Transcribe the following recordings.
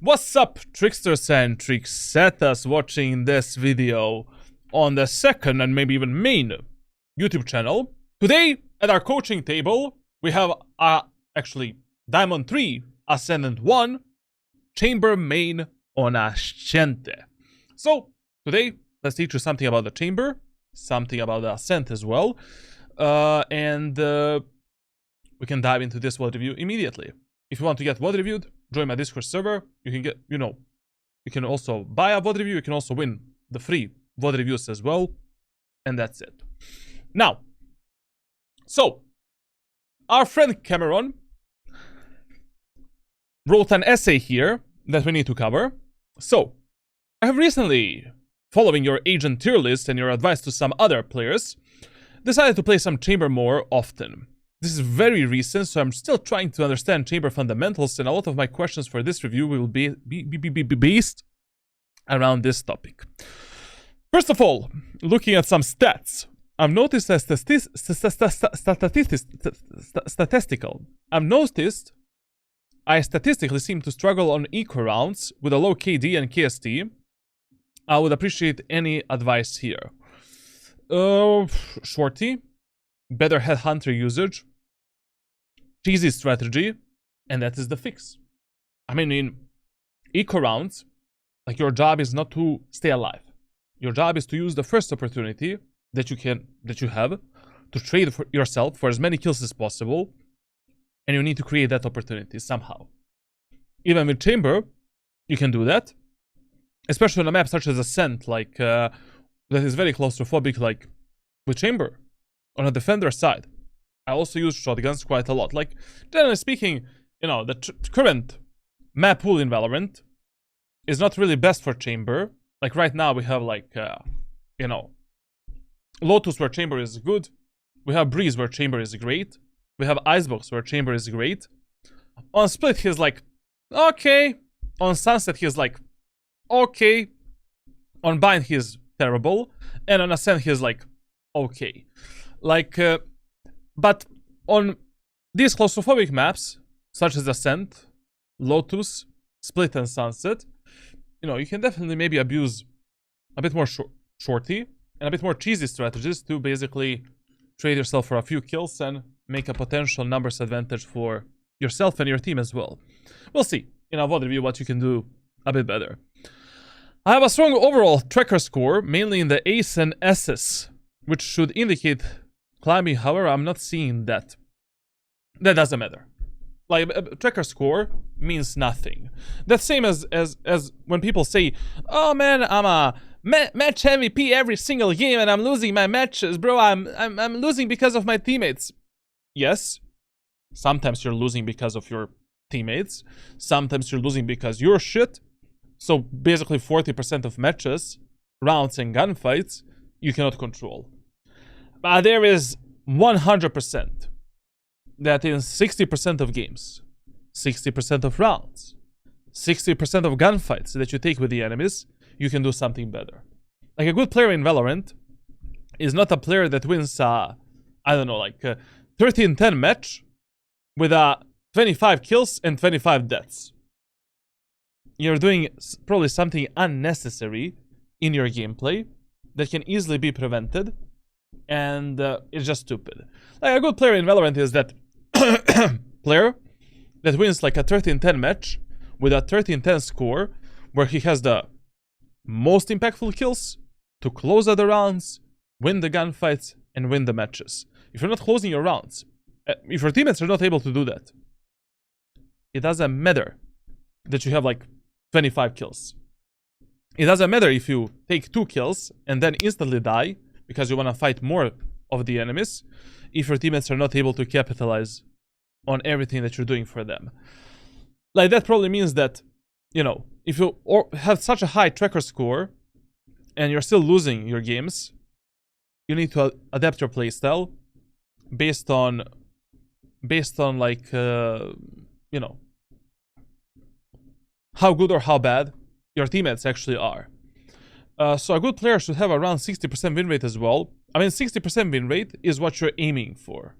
What's up, tricksters and tricksettas watching this video on the second and maybe even main YouTube channel. Today, at our coaching table, we have actually Diamond 3, Ascent 1, Chamber main on Ascent. So, today, let's teach you something about the Chamber, something about the Ascent as well, and we can dive into this VOD review immediately. If you want to get VOD reviewed, join my Discord server. You can get, you can also buy a VOD review. You can also win the free VOD reviews as well. And that's it. Now, so, our friend Cameron wrote an essay here that we need to cover. So, I have recently, following your agent tier list and your advice to some other players, decided to play some Chamber more often. This is very recent, so I'm still trying to understand Chamber fundamentals, and a lot of my questions for this review will be based around this topic. First of all, looking at some stats, I've noticed that I statistically seem to struggle on eco rounds with a low KD and KST. I would appreciate any advice here. Shorty, better headhunter usage, cheesy strategy, and that is the fix. I mean, in eco rounds, like, your job is not to stay alive. Your job is to use the first opportunity that you have to trade for yourself for as many kills as possible, and you need to create that opportunity somehow. Even with Chamber, you can do that, especially on a map such as Ascent, like that is very claustrophobic, like with Chamber. On a defender side, I also use shotguns quite a lot. Like, generally speaking, the current map pool in Valorant is not really best for Chamber. Like, right now we have, like, Lotus where Chamber is good. We have Breeze where Chamber is great. We have Icebox where Chamber is great. On Split, he's like, okay. On Sunset, he's like, okay. On Bind, he's terrible. And on Ascent, he's like, okay. Like, but on these claustrophobic maps, such as Ascent, Lotus, Split, and Sunset, you can definitely maybe abuse a bit more shorty and a bit more cheesy strategies to basically trade yourself for a few kills and make a potential numbers advantage for yourself and your team as well. We'll see in our VOD review what you can do a bit better. I have a strong overall tracker score, mainly in the Ace and S's, which should indicate climbing. However, I'm not seeing that. That doesn't matter. Like, a tracker score means nothing. That's same as when people say, "Oh man, I'm a match MVP every single game, and I'm losing my matches, bro. I'm losing because of my teammates." Yes, sometimes you're losing because of your teammates. Sometimes you're losing because you're shit. So basically, 40% of matches, rounds, and gunfights you cannot control. But there is 100% that in 60% of games, 60% of rounds, 60% of gunfights that you take with the enemies, you can do something better. Like, a good player in Valorant is not a player that wins a 13-10 match with 25 kills and 25 deaths. You're doing probably something unnecessary in your gameplay that can easily be prevented. And it's just stupid. Like, a good player in Valorant is that player that wins like a 13-10 match with a 13-10 score, where he has the most impactful kills to close out the rounds, win the gunfights, and win the matches. If you're not closing your rounds, if your teammates are not able to do that, it doesn't matter that you have like 25 kills. It doesn't matter if you take 2 kills and then instantly die because you want to fight more of the enemies, if your teammates are not able to capitalize on everything that you're doing for them. Like, that probably means that, if you have such a high tracker score and you're still losing your games, you need to adapt your playstyle based on like, how good or how bad your teammates actually are. So a good player should have around 60% win rate as well. I mean, 60% win rate is what you're aiming for.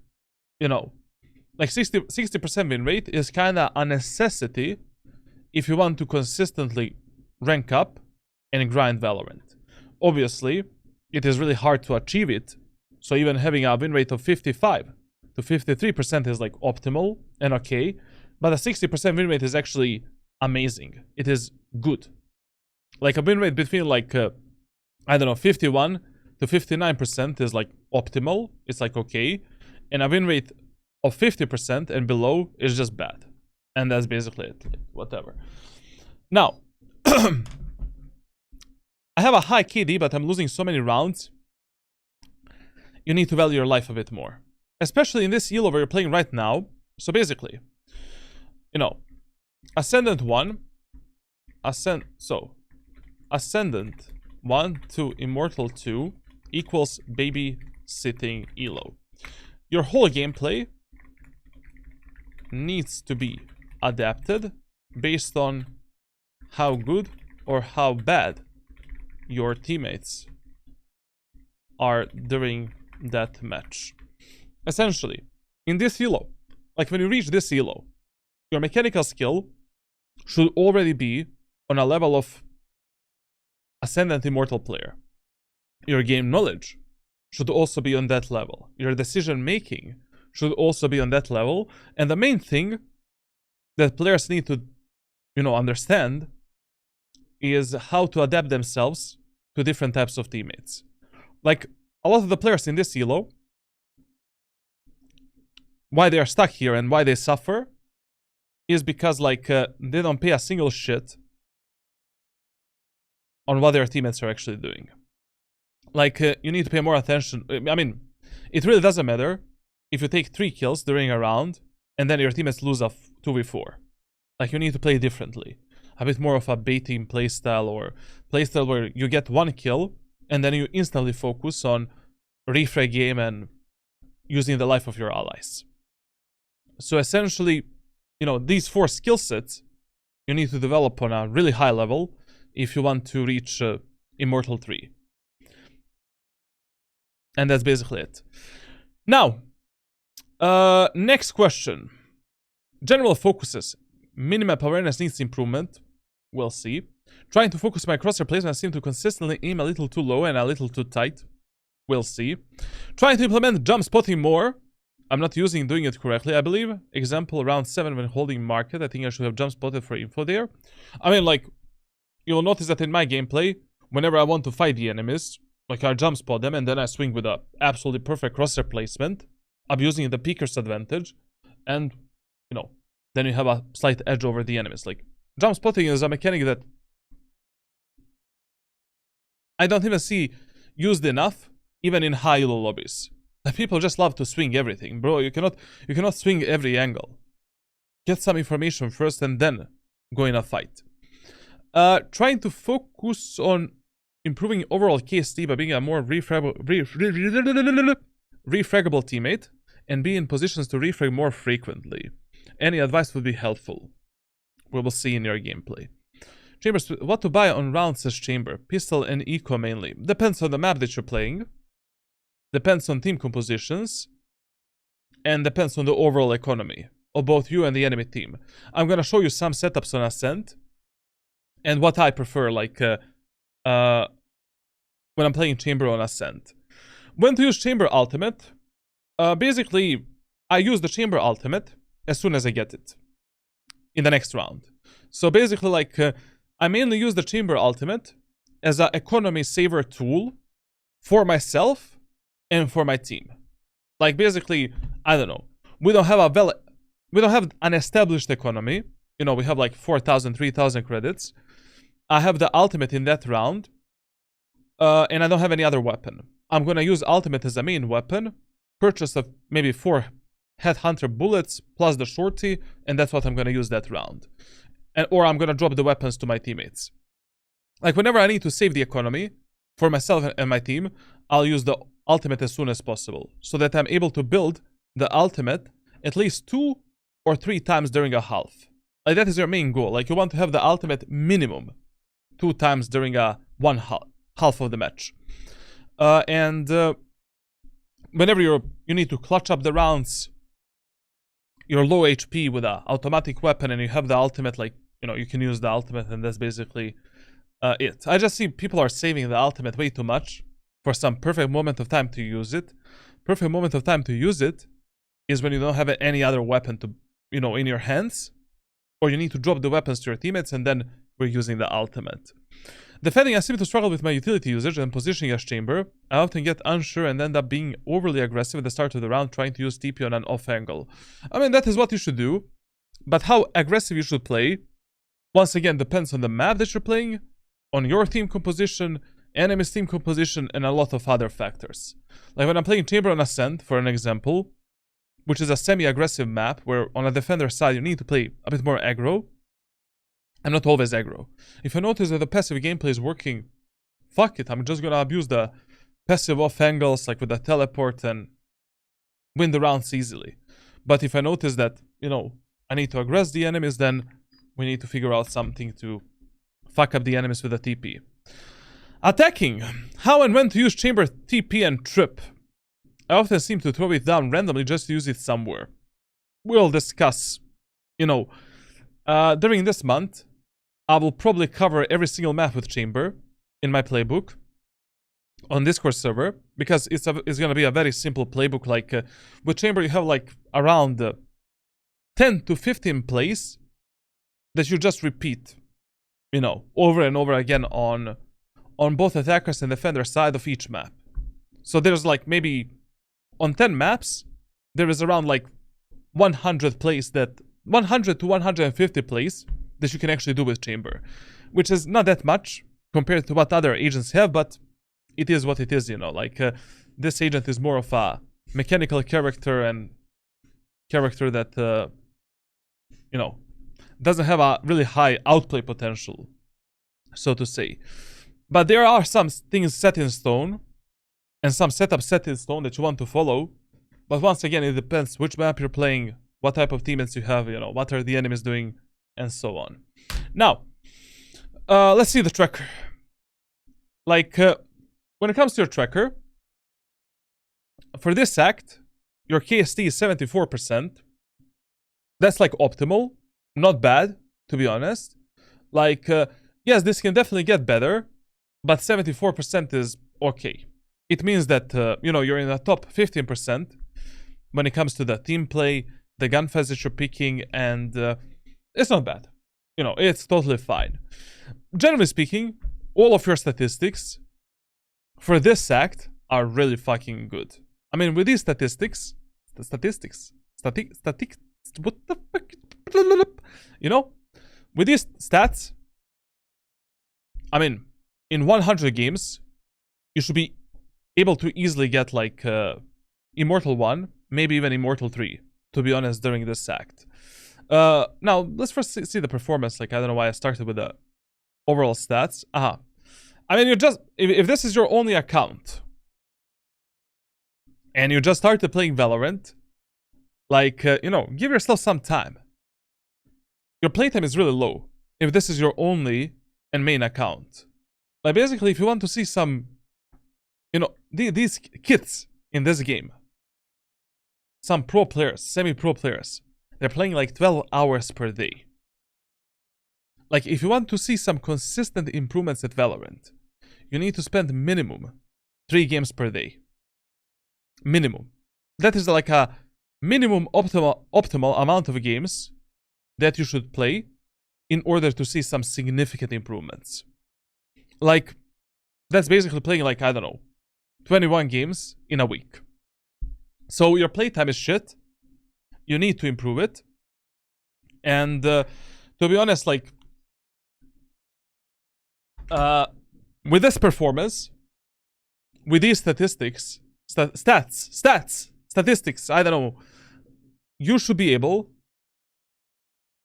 Like, 60% win rate is kind of a necessity if you want to consistently rank up and grind Valorant. Obviously, it is really hard to achieve it, so even having a win rate of 55 to 53% is like optimal and okay, but a 60% win rate is actually amazing. It is good. Like a win rate between like, I don't know, 51 to 59% is like optimal. It's like okay. And a win rate of 50% and below is just bad. And that's basically it. Like, whatever. Now, I have a high KD, but I'm losing so many rounds. You need to value your life a bit more. Especially in this elo where you're playing right now. So basically, you know, Ascendant 1, Ascendant 1 to Immortal 2 equals babysitting elo. Your whole gameplay needs to be adapted based on how good or how bad your teammates are during that match. Essentially, in this elo, like when you reach this elo, your mechanical skill should already be on a level of Ascendant Immortal player. Your game knowledge should also be on that level. Your decision making should also be on that level. And the main thing that players need to, you know, understand is how to adapt themselves to different types of teammates. Like, a lot of the players in this elo, why they are stuck here and why they suffer is because, like, they don't pay a single shit on what their teammates are actually doing. Like, you need to pay more attention. I mean, it really doesn't matter if you take 3 kills during a round and then your teammates lose a 2v4. Like, you need to play differently. A bit more of a baiting playstyle, or playstyle where you get 1 kill and then you instantly focus on refrag game and using the life of your allies. So essentially, you know, these 4 skill sets you need to develop on a really high level if you want to reach Immortal 3. And that's basically it. Now, next question. General focuses. Minimap awareness needs improvement. We'll see. Trying to focus my crosshair placement, I seem to consistently aim a little too low and a little too tight. We'll see. Trying to implement jump spotting more. I'm not doing it correctly, I believe. Example, round 7 when holding market. I think I should have jump spotted for info there. I mean, like, you'll notice that in my gameplay, whenever I want to fight the enemies, like, I jump spot them and then I swing with a absolutely perfect crosshair placement, abusing the peeker's advantage, and, you know, then you have a slight edge over the enemies. Like, jump spotting is a mechanic that I don't even see used enough, even in high elo lobbies. Like, people just love to swing everything, bro. You cannot swing every angle. Get some information first and then go in a fight. Trying to focus on improving overall KST by being a more refraggable teammate and be in positions to refrag more frequently. Any advice would be helpful. We will see in your gameplay. Chambers, what to buy on round says Chamber? Pistol and Eco mainly. Depends on the map that you're playing. Depends on team compositions. And depends on the overall economy of both you and the enemy team. I'm gonna show you some setups on Ascent and what I prefer, like, when I'm playing Chamber on Ascent. When to use Chamber Ultimate? Basically, I use the Chamber Ultimate as soon as I get it in the next round. So basically, like, I mainly use the Chamber Ultimate as an economy saver tool for myself and for my team. Like, basically, I don't know. We don't have an established economy. You know, we have like 4,000, 3,000 credits. I have the ultimate in that round. And I don't have any other weapon. I'm gonna use ultimate as a main weapon. Purchase of maybe 4 headhunter bullets plus the shorty, and that's what I'm gonna use that round. Or I'm gonna drop the weapons to my teammates. Like, whenever I need to save the economy for myself and my team, I'll use the ultimate as soon as possible, so that I'm able to build the ultimate at least 2 or 3 times during a half. Like, that is your main goal. Like, you want to have the ultimate minimum 2 times during a half of the match. Whenever you need to clutch up the rounds, you're low HP with an automatic weapon and you have the ultimate, like, you know, you can use the ultimate, and that's basically it. I just see people are saving the ultimate way too much for some perfect moment of time to use it. Perfect moment of time to use it is when you don't have any other weapon to, you know, in your hands, or you need to drop the weapons to your teammates, and then we're using the ultimate. Defending, I seem to struggle with my utility usage and positioning as chamber. I often get unsure and end up being overly aggressive at the start of the round, trying to use TP on an off angle. I mean, that is what you should do, but how aggressive you should play, once again, depends on the map that you're playing, on your team composition, enemy's team composition, and a lot of other factors. Like when I'm playing chamber on Ascent, for an example, which is a semi-aggressive map, where on a defender side you need to play a bit more aggro. I'm not always aggro. If I notice that the passive gameplay is working, fuck it, I'm just gonna abuse the passive off angles, like with the teleport, and win the rounds easily. But if I notice that, you know, I need to aggress the enemies, then we need to figure out something to fuck up the enemies with a TP. Attacking. How and when to use chamber, TP, and trip. I often seem to throw it down randomly just to use it somewhere. We'll discuss, you know, during this month, I will probably cover every single map with chamber in my playbook on Discord server, because it's going to be a very simple playbook. Like with chamber, you have like around 10 to 15 plays that you just repeat, you know, over and over again on both attackers and defender side of each map. So there's like maybe on 10 maps, there is around like 100 plays that 100 to 150 plays that you can actually do with chamber, which is not that much compared to what other agents have, but it is what it is, you know. Like this agent is more of a mechanical character, and character that you know, doesn't have a really high outplay potential, so to say. But there are some things set in stone, and some setups set in stone that you want to follow. But once again, it depends which map you're playing, what type of teammates you have, you know, what are the enemies doing, and so on. Now, let's see the tracker. Like, when it comes to your tracker, for this act, your KST is 74%. That's like optimal, not bad, to be honest. Like, yes, this can definitely get better, but 74% is okay. It means that, you know, you're in the top 15% when it comes to the team play, the gun phase that you're picking, and it's not bad. You know, it's totally fine. Generally speaking, all of your statistics for this act are really fucking good. I mean, with these statistics, what the fuck? You know, with these stats, I mean, in 100 games, you should be able to easily get like Immortal 1, maybe even Immortal 3, to be honest, during this act. Now, let's first see the performance. Like, I don't know why I started with the overall stats. I mean, you just, if this is your only account, and you just started playing Valorant, like, you know, give yourself some time. Your playtime is really low if this is your only and main account. Like, basically, if you want to see some, you know, these kids in this game, some pro players, semi-pro players, they're playing like 12 hours per day. Like, if you want to see some consistent improvements at Valorant, you need to spend minimum 3 games per day. Minimum. That is like a minimum optimal amount of games that you should play in order to see some significant improvements. Like, that's basically playing like, I don't know, 21 games in a week. So your playtime is shit. You need to improve it. And to be honest, like, with this performance, with these statistics, statistics, I don't know, you should be able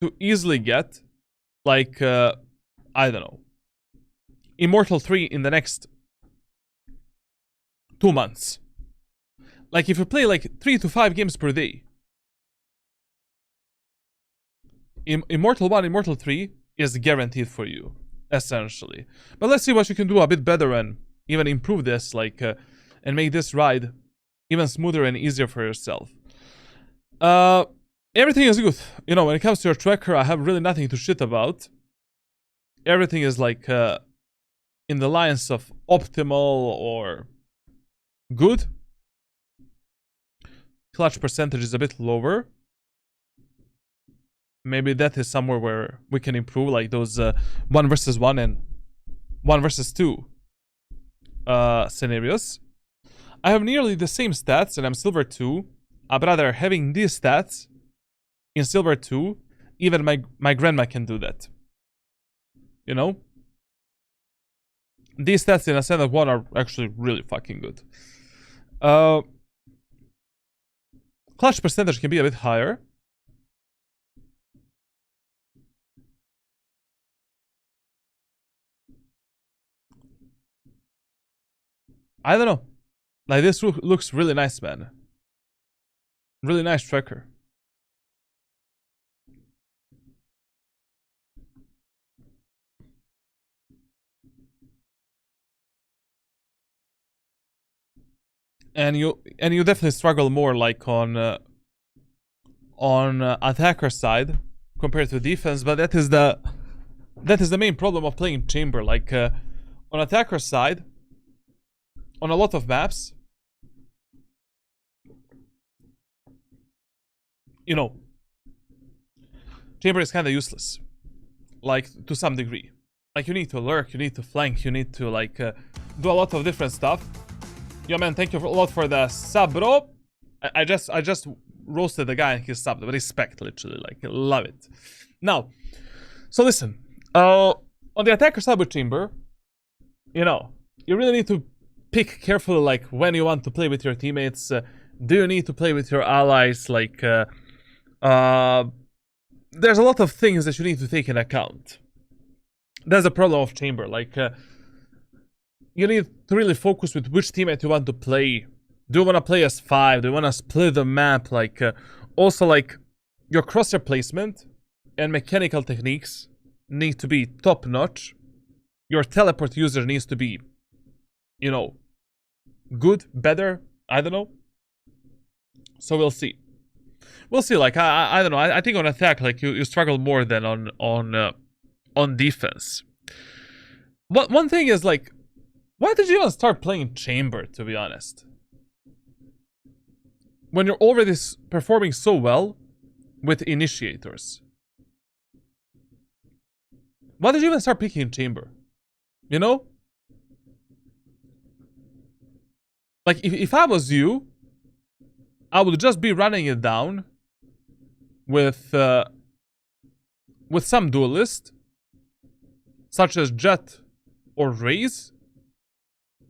to easily get, like, I don't know, Immortal 3 in the next 2 months. Like, if you play like 3 to 5 games per day, Immortal 1, Immortal 3 is guaranteed for you, essentially. But let's see what you can do a bit better and even improve this, like, and make this ride even smoother and easier for yourself. Everything is good. You know, when it comes to your tracker, I have really nothing to shit about. Everything is like in the lines of optimal or good. Clutch percentage is a bit lower. Maybe that is somewhere where we can improve, like those 1 versus 1 and 1 versus 2 scenarios. I have nearly the same stats and I'm silver 2. But rather having these stats in silver 2, even my grandma can do that. You know? These stats in Ascent 1 are actually really fucking good. Clutch percentage can be a bit higher. I don't know. Like, this looks really nice, man. Really nice tracker. And you definitely struggle more, like, on attacker side compared to defense, but that is the main problem of playing chamber. Like, on attacker side, on a lot of maps, you know, chamber is kind of useless, like, to some degree. Like, you need to lurk, you need to flank, you need to, like, do a lot of different stuff. Yo, man, thank you a lot for the sub, bro. I just roasted the guy and he subbed. Respect, literally, like, love it. Now, so listen, on the attacker side with chamber, you know, you really need to pick carefully, like, when you want to play with your teammates. Do you need to play with your allies? Like, there's a lot of things that you need to take in account. That's the problem of chamber. Like, you need to really focus with which teammate you want to play. Do you want to play as 5? Do you want to split the map? Like, also, like, your crosshair placement and mechanical techniques need to be top notch. Your teleport user needs to be, you know, good, better, I don't know. So we'll see. We'll see. Like, I don't know. I think on attack, like, you struggle more than on defense. But one thing is, like, why did you even start playing chamber, to be honest? When you're already performing so well with initiators. Why did you even start picking chamber? You know? Like, if I was you, I would just be running it down with some duelist, such as Jet or Raze,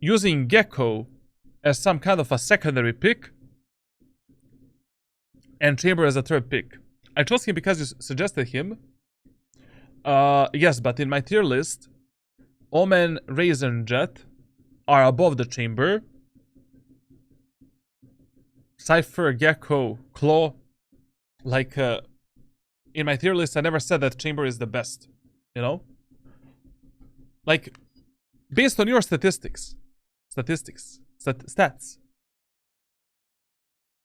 using Gecko as some kind of a secondary pick, and Chamber as a third pick. I chose him because you suggested him. Yes, but in my tier list, Omen, Raze, and Jet are above the Chamber. Cypher, Gecko, Claw. Like, in my tier list, I never said that Chamber is the best. You know? Like, based on your stats,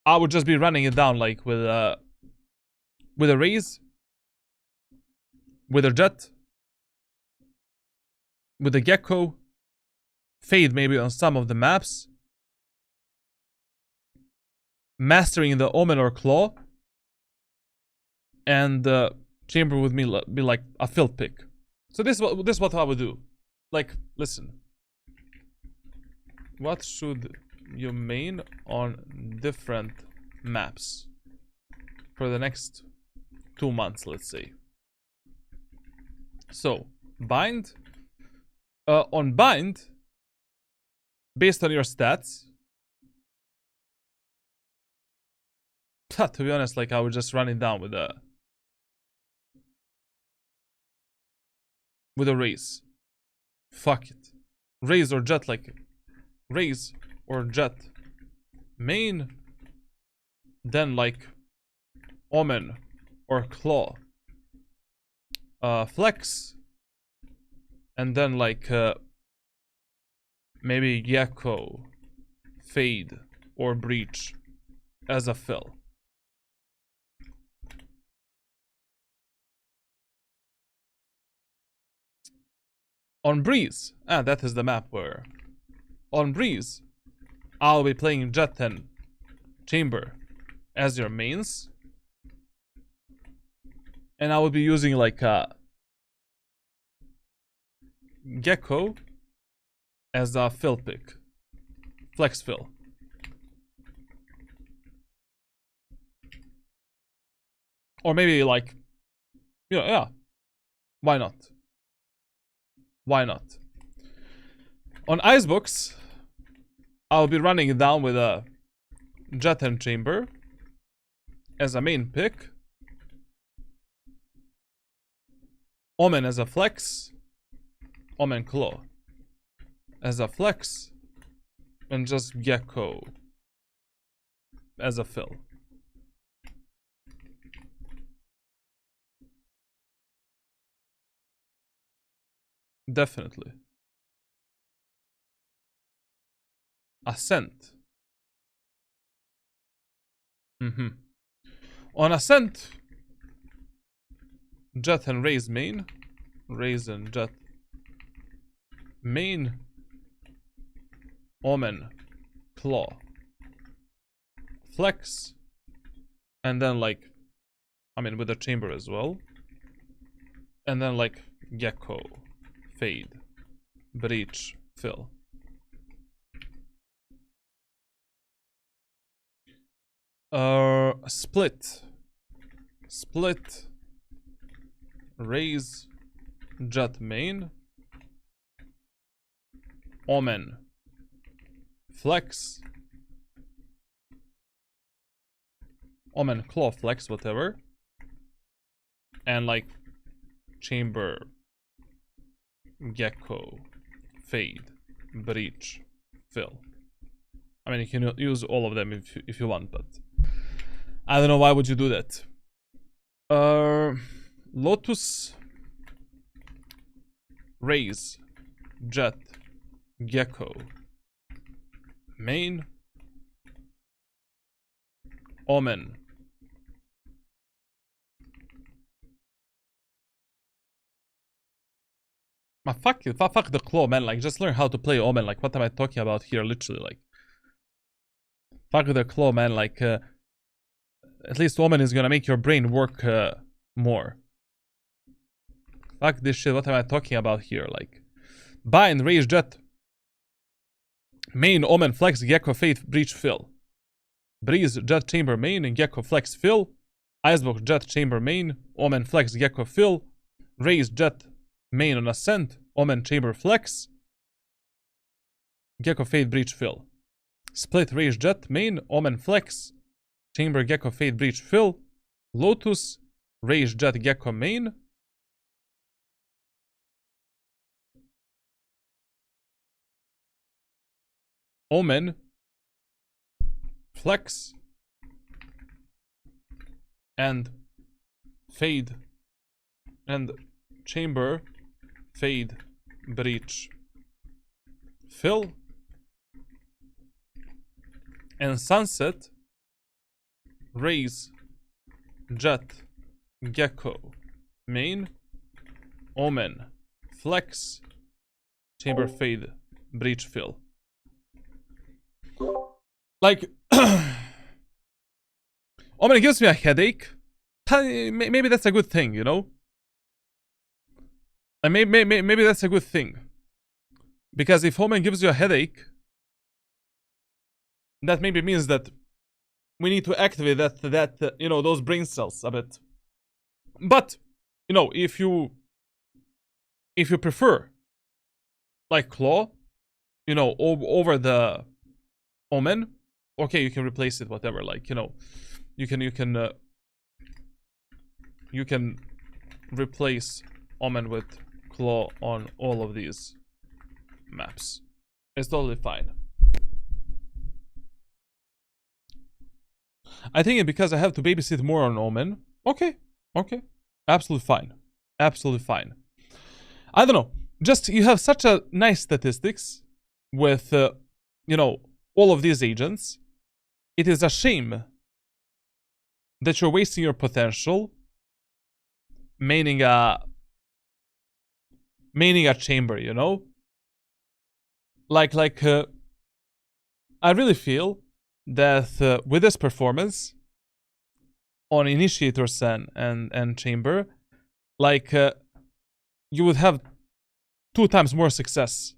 I would just be running it down, like, with a Raze, with a Jet, with a Gecko, Fade maybe on some of the maps, mastering the Omen or Claw, and Chamber would be like a field pick. So this is what I would do. Like, listen. What should you main on different maps for the next 2 months, let's say? So, bind. On bind, based on your stats, to be honest, like, I would just run it down with a Raze. Fuck it. Raze or Jet, like, Raze or Jet main, then, like, Omen or Claw flex, and then, like, maybe Gecko, Fade, or Breach as a fill. On Breeze, that is the map where... On Breeze, I'll be playing Jet and Chamber as your mains. And I will be using like a Gecko as a fill pick. Flex fill. Or maybe like, yeah. Why not? Why not? On Icebox, I'll be running it down with a Jet and Chamber as a main pick. Omen as a flex. Omen Claw as a flex. And just Gecko as a fill. Definitely. Ascent. On Ascent, Jet and Raze main. Raze and Jet main. Omen Claw Flex. And then like, I mean with the Chamber as well. And then like Gecko Fade Breach Fill. Split Raze Jet main. Omen Flex. Omen Claw Flex, whatever. And like Chamber Gecko Fade Breach Fill. I mean, you can use all of them if you want, but I don't know why would you do that. Lotus, Raze, Jet, Gecko, main, Omen, fuck it, fuck the Claw, man. Like, just learn how to play Omen. Like, what am I talking about here? Literally, like, fuck the Claw, man. Like, at least Omen is gonna make your brain work more. Fuck this shit. What am I talking about here? Like, Bind, Raze, Jet, main, Omen, Flex, Gecko, Fade, Breach, Fill. Breeze, Jet, Chamber, main, and Gecko, Flex, Fill. Icebox, Jet, Chamber, main, Omen, Flex, Gecko, Fill. Raze, Jet, main on Ascent, Omen, Chamber, Flex. Gecko, Fade, Breach, Fill. Split, Raze, Jet, main, Omen, Flex. Chamber, Gecko, Fade, Breach, Fill. Lotus, Raze, Jet, Gecko, main. Omen, Flex, and Fade, and Chamber, Fade, Breach, Fill, and Sunset, Raze, Jet, Gecko, main, Omen, Flex, Chamber, Fade, Breach, Fill. Like, Omen gives me a headache. Maybe that's a good thing, you know? And maybe that's a good thing. Because if Omen gives you a headache, that maybe means that we need to activate that you know, those brain cells a bit. But, you know, if you prefer, like, Claw, you know, over the Omen, okay, you can replace it, whatever. Like, you know, you can replace Omen with Claw on all of these maps. It's totally fine. I think because I have to babysit more on Omen. Okay, absolutely fine, absolutely fine. I don't know. Just, you have such a nice statistics with, you know, all of these agents. It is a shame that you're wasting your potential maining a maining a chamber, you know? I really feel that with this performance on Initiators and Chamber, you would have 2 times more success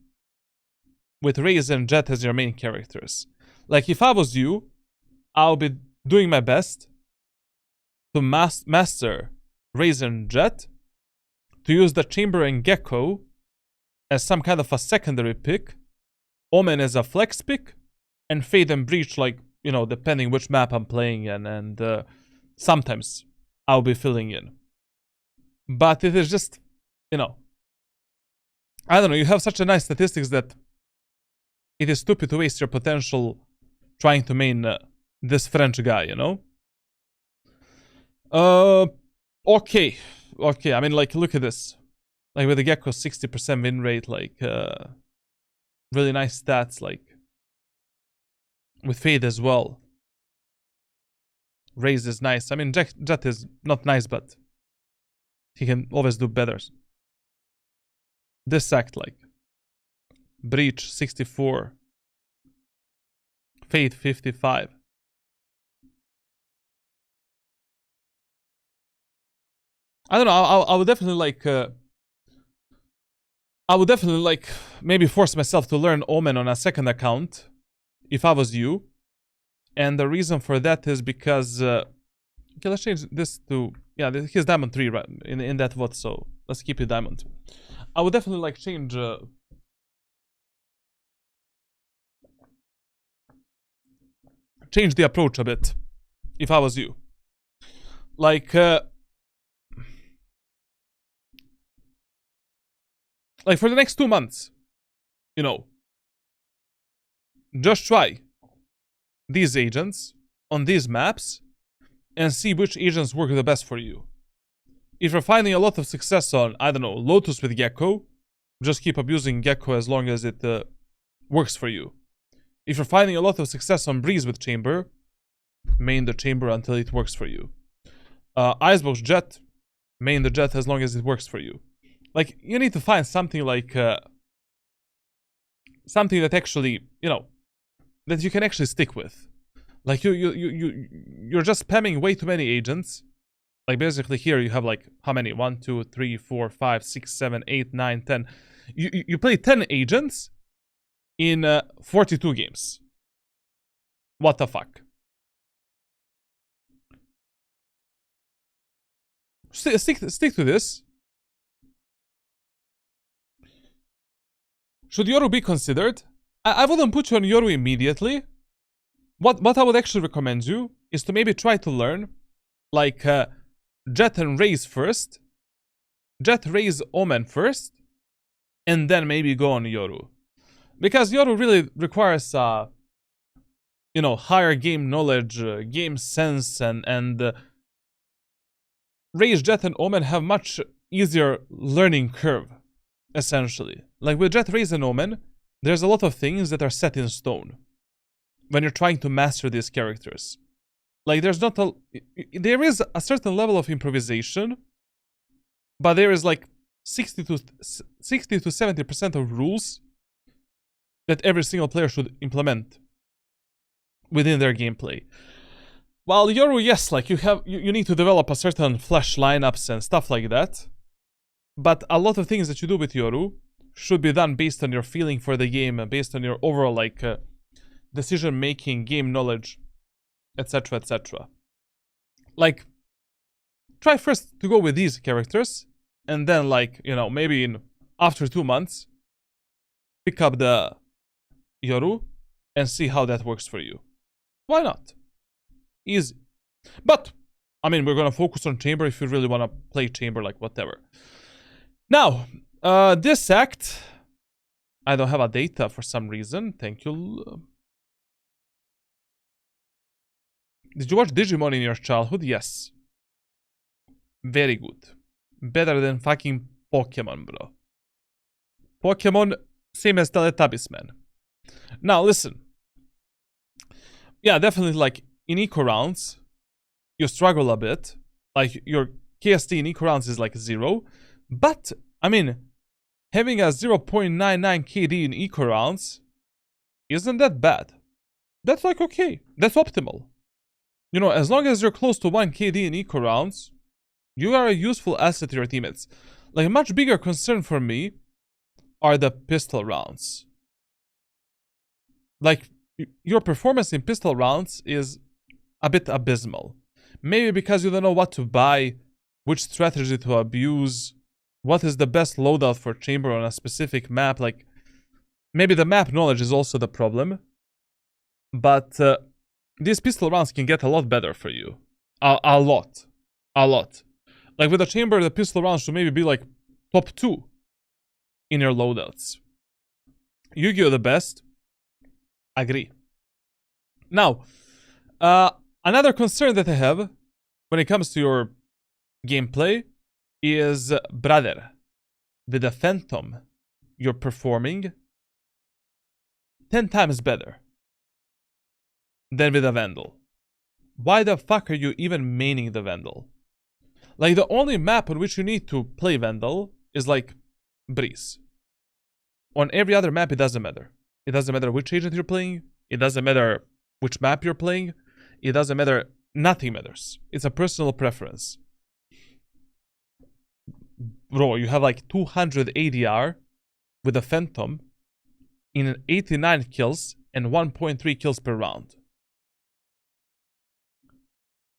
with Raze and Jet as your main characters. Like, if I was you, I'll be doing my best to master Raze and Jet, to use the Chamber and Gecko as some kind of a secondary pick, Omen as a flex pick, and Fade and Breach, like, you know, depending which map I'm playing in, and sometimes I'll be filling in. But it is just, you know, I don't know, you have such a nice statistics that it is stupid to waste your potential trying to main this French guy, you know? Okay, I mean, like, look at this. Like, with the Gecko, 60% win rate, like, really nice stats, like, with Fade as well. Raze is nice. I mean, Jet is not nice, but he can always do better. This act, like, Breach, 64. Fade, 55. I don't know, I would definitely like... I would definitely like maybe force myself to learn Omen on a second account if I was you. And the reason for that is because okay, let's change this to, yeah, he's diamond 3 right in that VOD, so let's keep it diamond. I would definitely like change the approach a bit if I was you. Like for the next 2 months, you know, just try these agents on these maps and see which agents work the best for you. If you're finding a lot of success on, I don't know, Lotus with Gecko, just keep abusing Gecko as long as it works for you. If you're finding a lot of success on Breeze with Chamber, main the Chamber until it works for you. Icebox Jet, main the Jet as long as it works for you. Like, you need to find something like something that actually, you know, that you can actually stick with. Like, you're just spamming way too many agents. Like, basically here you have like how many? 1, 2, 3, 4, 5, 6, 7, 8, 9, 10. You play 10 agents in 42 games. What the fuck? Stick to this. Should Yoru be considered? I wouldn't put you on Yoru immediately. What I would actually recommend you is to maybe try to learn like Jet and Raze first. Jet, Raze, Omen first. And then maybe go on Yoru. Because Yoru really requires you know, higher game knowledge, game sense, and Raze, Jet, and Omen have much easier learning curve, essentially. Like with Jet, Raze, and Omen, there's a lot of things that are set in stone when you're trying to master these characters. Like, there is a certain level of improvisation, but there is like 60 to 70% of rules that every single player should implement within their gameplay. While Yoru, yes, like you need to develop a certain flash lineups and stuff like that, but a lot of things that you do with Yoru should be done based on your feeling for the game and based on your overall like decision making, game knowledge, etc, etc. Like, try first to go with these characters, and then, like, you know, maybe after 2 months, pick up the Yoru and see how that works for you. Why not? Easy. But I mean, we're gonna focus on Chamber if you really wanna play Chamber, like whatever. Now, this act, I don't have a data for some reason. Thank you. Did you watch Digimon in your childhood? Yes. Very good. Better than fucking Pokemon, bro. Pokemon, same as Teletubbies, man. Now, listen. Yeah, definitely, like, in eco rounds, you struggle a bit. Like, your KST in eco rounds is like 0. But, I mean, having a 0.99 KD in eco rounds isn't that bad. That's like okay. That's optimal. You know, as long as you're close to 1 KD in eco rounds, you are a useful asset to your teammates. Like, a much bigger concern for me are the pistol rounds. Like, your performance in pistol rounds is a bit abysmal. Maybe because you don't know what to buy, which strategy to abuse, what is the best loadout for chamber on a specific map. Like, maybe the map knowledge is also the problem. But these pistol rounds can get a lot better for you. A lot. Like, with a chamber, the pistol rounds should maybe be like top 2 in your loadouts. Yu-Gi-Oh! The best. Agree. Now, another concern that I have when it comes to your gameplay is, brother, with a Phantom, you're performing 10 times better than with a Vandal. Why the fuck are you even maining the Vandal? Like, the only map on which you need to play Vandal is like Breeze. On every other map, it doesn't matter. It doesn't matter which agent you're playing. It doesn't matter which map you're playing. It doesn't matter. Nothing matters. It's a personal preference. Bro, you have like 200 ADR with a Phantom in 89 kills and 1.3 kills per round.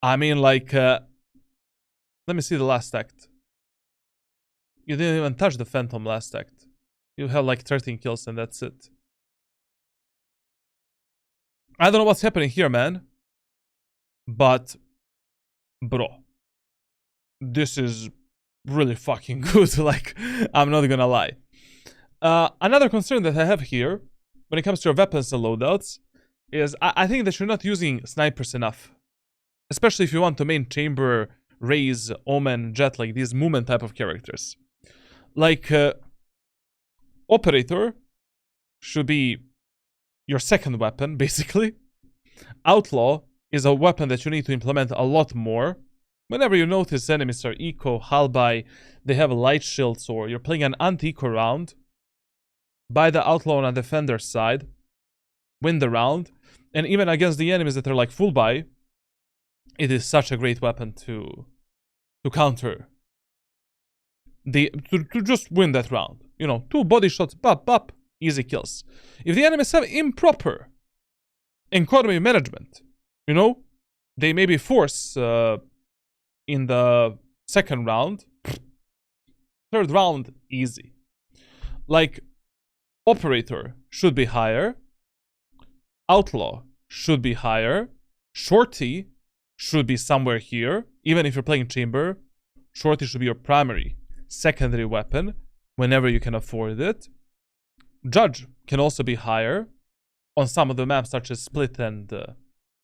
I mean, like, let me see the last act. You didn't even touch the Phantom last act. You have like 13 kills and that's it. I don't know what's happening here, man. But, bro, this is really fucking good. Like, I'm not gonna lie. Another concern that I have here, when it comes to your weapons and loadouts, is I think that you're not using snipers enough. Especially if you want to main chamber, Raze, Omen, Jet, like these movement type of characters. Like, Operator should be your second weapon, basically. Outlaw is a weapon that you need to implement a lot more. Whenever you notice enemies are eco, halby, they have light shields, or you're playing an anti-eco round, buy the Outlaw on a defender side, win the round, and even against the enemies that are like full buy, it is such a great weapon to counter. To just win that round. You know, 2 body shots, bop, easy kills. If the enemies have improper economy management, you know, they maybe force in the second round, third round, easy. Like, Operator should be higher, Outlaw should be higher, Shorty should be somewhere here. Even if you're playing Chamber, Shorty should be your primary, secondary weapon whenever you can afford it. Judge can also be higher on some of the maps such as Split and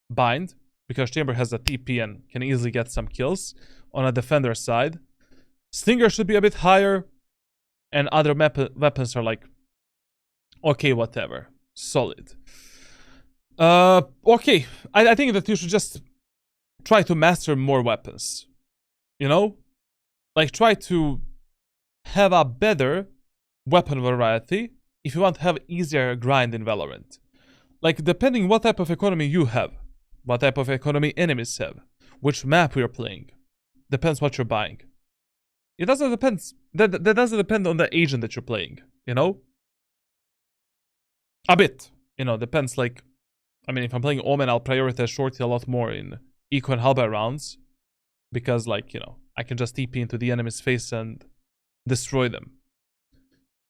Bind, because Chamber has a TP and can easily get some kills on a defender side. Stinger should be a bit higher, and other weapons are like, okay, whatever, solid. Okay, I think that you should just try to master more weapons, you know? Like, try to have a better weapon variety if you want to have easier grind in Valorant. Like, depending what type of economy you have, what type of economy enemies have, which map you're playing, depends what you're buying. It doesn't depend, that doesn't depend on the agent that you're playing, you know? A bit, you know, depends. Like, I mean, if I'm playing Omen, I'll prioritize Shorty a lot more in Eco and Halberd rounds, because, like, you know, I can just TP into the enemy's face and destroy them.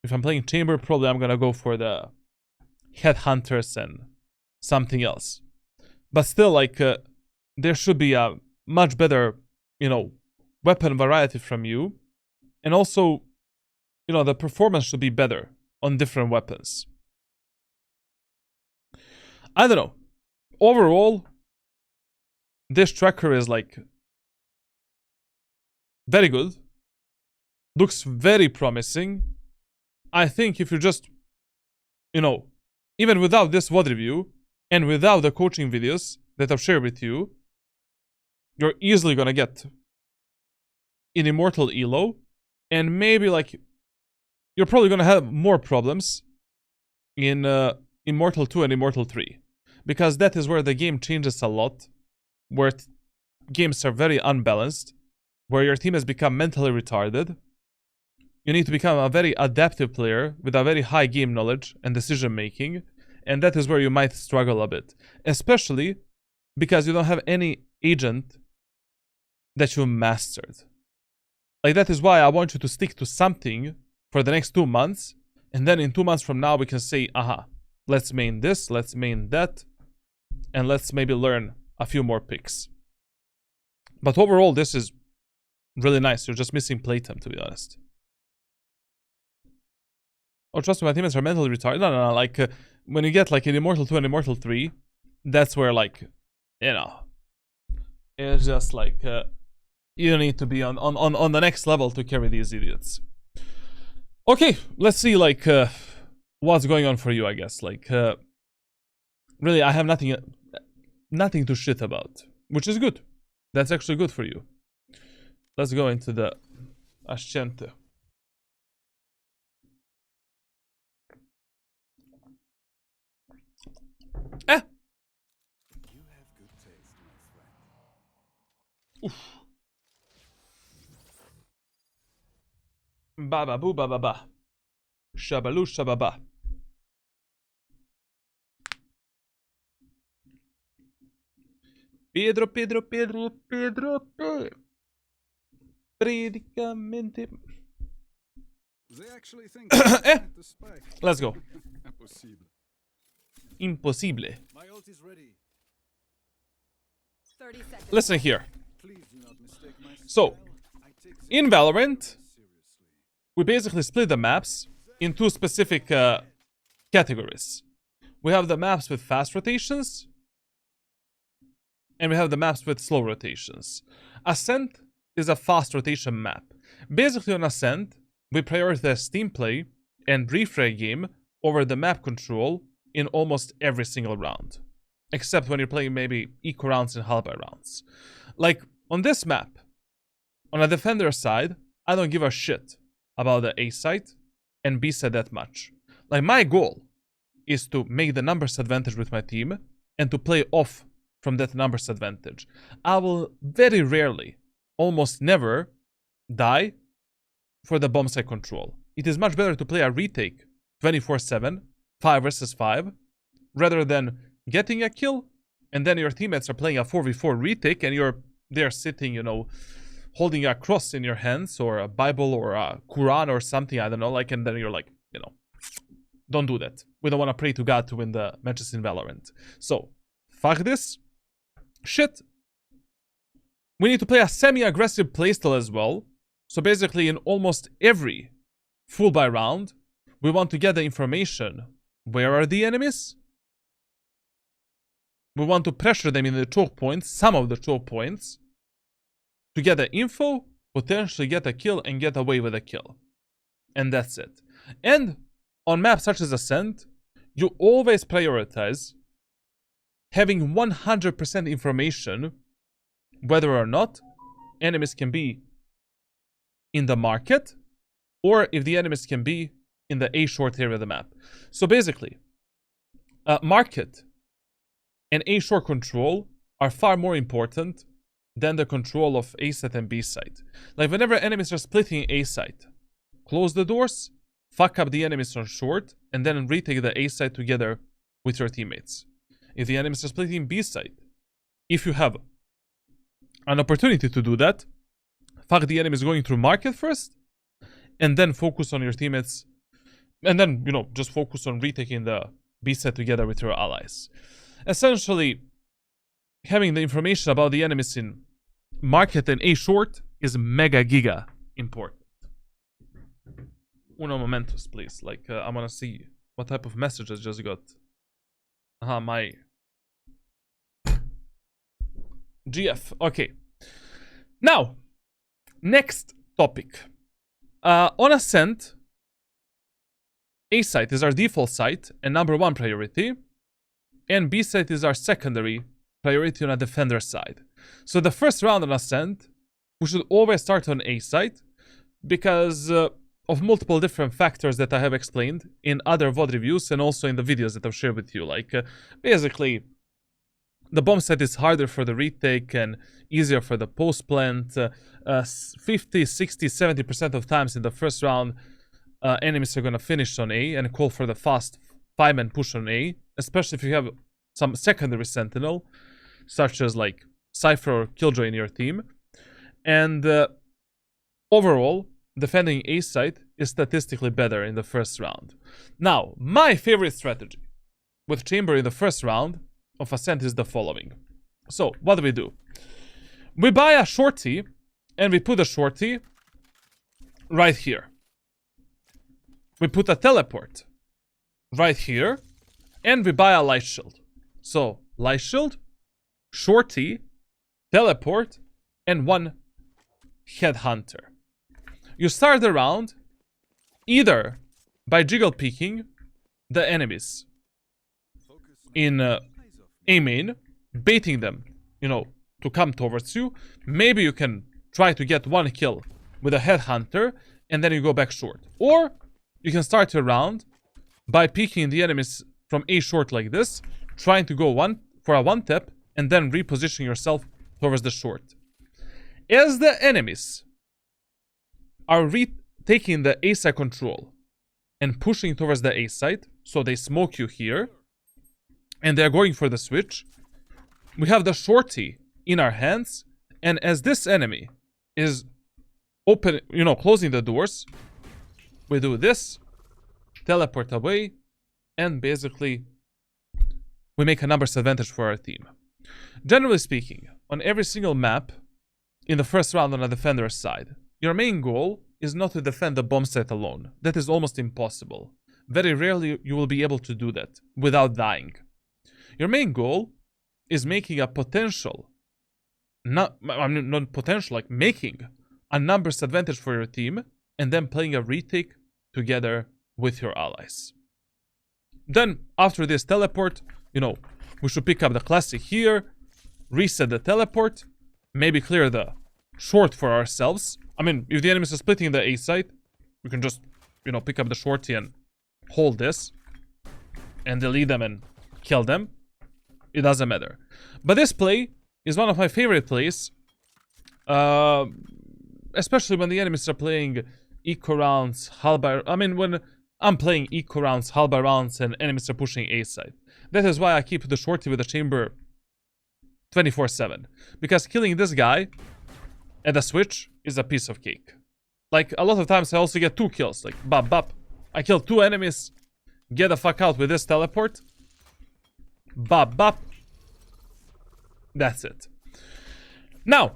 If I'm playing Chamber, probably I'm gonna go for the Headhunters and something else. But still, like, there should be a much better, you know, weapon variety from you. And also, you know, the performance should be better on different weapons. I don't know. Overall, this tracker is like very good. Looks very promising. I think if you just, you know, even without this VOD review and without the coaching videos that I've shared with you, you're easily gonna get an Immortal Elo, and maybe, like, you're probably gonna have more problems in Immortal 2 and Immortal 3. Because that is where the game changes a lot. Where games are very unbalanced. Where your team has become mentally retarded. You need to become a very adaptive player with a very high game knowledge and decision making. And that is where you might struggle a bit. Especially because you don't have any agent that you mastered. Like, that is why I want you to stick to something for the next 2 months. And then in 2 months from now, we can say, aha, let's main this, let's main that. And let's maybe learn a few more picks. But overall, this is really nice. You're just missing playtime, to be honest. Oh, trust me, my teammates are mentally retarded. No. Like, when you get, like, in Immortal 2 and Immortal 3, that's where, like, you know, it's just, like, you need to be on the next level to carry these idiots. Okay, let's see, like, what's going on for you, I guess. Like, really, I have nothing to shit about, which is good. That's actually good for you. Let's go into the Ascent. You have good taste, my friend. Oof. Ba ba boo ba ba ba. Shabaloo shababa. Pedro. Predicamente. They actually think the spike. Let's go. Impossible. Impossible. My ult is ready. 30 seconds. Listen here. Please do not mistake my So, style. I take in things Valorant, seriously. we basically split the maps in 2 specific categories. We have the maps with fast rotations, and we have the maps with slow rotations. Ascent is a fast rotation map. Basically on Ascent, we prioritize team play and refrag game over the map control in almost every single round. Except when you're playing maybe eco rounds and halberd rounds. Like, on this map, on a defender side, I don't give a shit about the A site and B site that much. Like, my goal is to make the numbers advantage with my team and to play off from that numbers advantage. I will very rarely, almost never, die for the bomb site control. It is much better to play a retake 24/7, 5 versus 5, rather than getting a kill and then your teammates are playing a 4v4 retake and you're there sitting, you know, holding a cross in your hands or a Bible or a Quran or something, I don't know, like, and then you're like, you know, don't do that. We don't want to pray to God to win the matches in Valorant. So, fuck this shit. We need to play a semi-aggressive playstyle as well. So basically in almost every full buy round, we want to get the information. Where are the enemies? We want to pressure them in the choke points, some of the choke points, to get the info, potentially get a kill and get away with a kill. And that's it. And on maps such as Ascent, you always prioritize having 100% information whether or not enemies can be in the market or if the enemies can be in the A short area of the map. So basically, market and A short control are far more important than the control of A site and B site. Like, whenever enemies are splitting A site, close the doors, fuck up the enemies on short, and then retake the A site together with your teammates. If the enemies are splitting B site, if you have an opportunity to do that, fuck the enemies going through market first, and then focus on your teammates, and then, you know, just focus on retaking the B site together with your allies. Essentially, having the information about the enemies in market and A short is mega giga important. Uno momentos, please. Like, I want to see what type of messages just got. My GF. Okay. Now, next topic. On Ascent, A site is our default site and #1 priority, and B site is our secondary priority on a defender side. So the first round on Ascent, we should always start on A site, because of multiple different factors that I have explained in other VOD reviews and also in the videos that I've shared with you. Like, basically, the bomb set is harder for the retake and easier for the post plant. 50, 60, 70% of times in the first round, enemies are gonna finish on A and call for the fast 5-man push on A, especially if you have some secondary sentinel, such as like Cypher or Killjoy in your team. And overall, defending A site is statistically better in the first round. Now, my favorite strategy with Chamber in the first round of Ascent is the following. So, what do? We buy a shorty, and we put a shorty right here. We put a teleport right here, and we buy a light shield. So, light shield, shorty, teleport, and one headhunter. You start the round either by jiggle peeking the enemies in A main, baiting them, to come towards you. Maybe you can try to get one kill with a headhunter, and then you go back short. Or you can start your round by peeking the enemies from A short like this, trying to go for a one tap, and then reposition yourself towards the short. As the enemies are taking the A side control and pushing towards the A side, so they smoke you here, and they're going for the switch, we have the shorty in our hands, and as this enemy is open, closing the doors, we do this, teleport away, and basically we make a numbers advantage for our team. Generally speaking, on every single map in the first round on a defender's side, your main goal is not to defend the bomb site alone. That is almost impossible. Very rarely you will be able to do that without dying. Your main goal is making a potential, making a numbers advantage for your team, and then playing a retake together with your allies. Then, after this teleport, we should pick up the classic here, reset the teleport, maybe clear the short for ourselves. I mean, if the enemies are splitting the A site, we can just, pick up the shorty and hold this, and delete them and kill them. It doesn't matter. But this play is one of my favorite plays, especially when the enemies are playing eco rounds, when I'm playing eco rounds, halba rounds, and enemies are pushing A side. That is why I keep the shorty with the chamber 24/7. Because killing this guy at the switch is a piece of cake. Like, a lot of times I also get 2 kills. Like, bop, bop. I kill 2 enemies, get the fuck out with this teleport. Bop, bop. That's it. Now,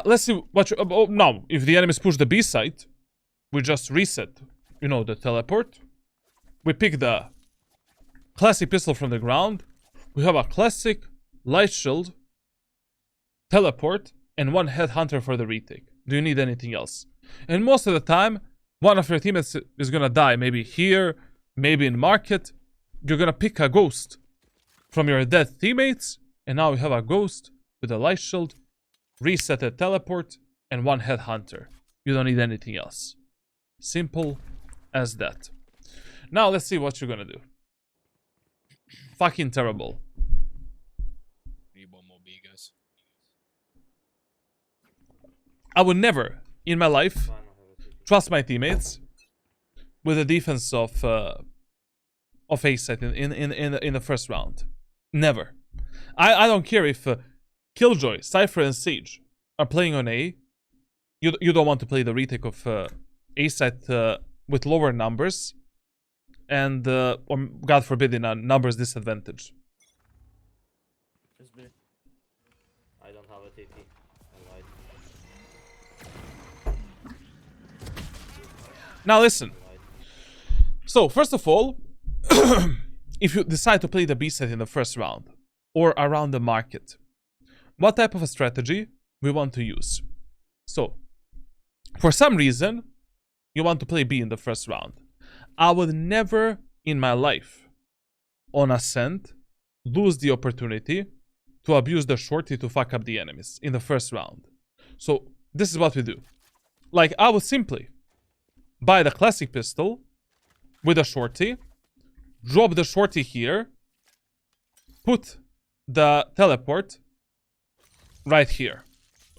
let's see what now, if the enemies push the B side, we just reset, the teleport. We pick the classic pistol from the ground. We have a classic light shield, teleport, and one headhunter for the retake. Do you need anything else? And most of the time, one of your teammates is gonna die. Maybe here, maybe in market. You're gonna pick a ghost from your dead teammates, and now you have a ghost with a light shield, reset a teleport, and one headhunter. You don't need anything else. Simple as that. Now let's see what you're gonna do. Fucking terrible. I would never, in my life, trust my teammates with the defense of A site in the first round. Never. I don't care if Killjoy, Cypher, and Sage are playing on A. You don't want to play the retake of A site with lower numbers, and or God forbid in a numbers disadvantage. Just B. I don't have a TP. Now listen. So first of all, if you decide to play the B side in the first round or around the market, what type of a strategy we want to use? So, for some reason, you want to play B in the first round. I would never in my life on Ascent lose the opportunity to abuse the shorty to fuck up the enemies in the first round. So, this is what we do. Like, I would simply buy the classic pistol with a shorty, drop the shorty here, put the teleport right here,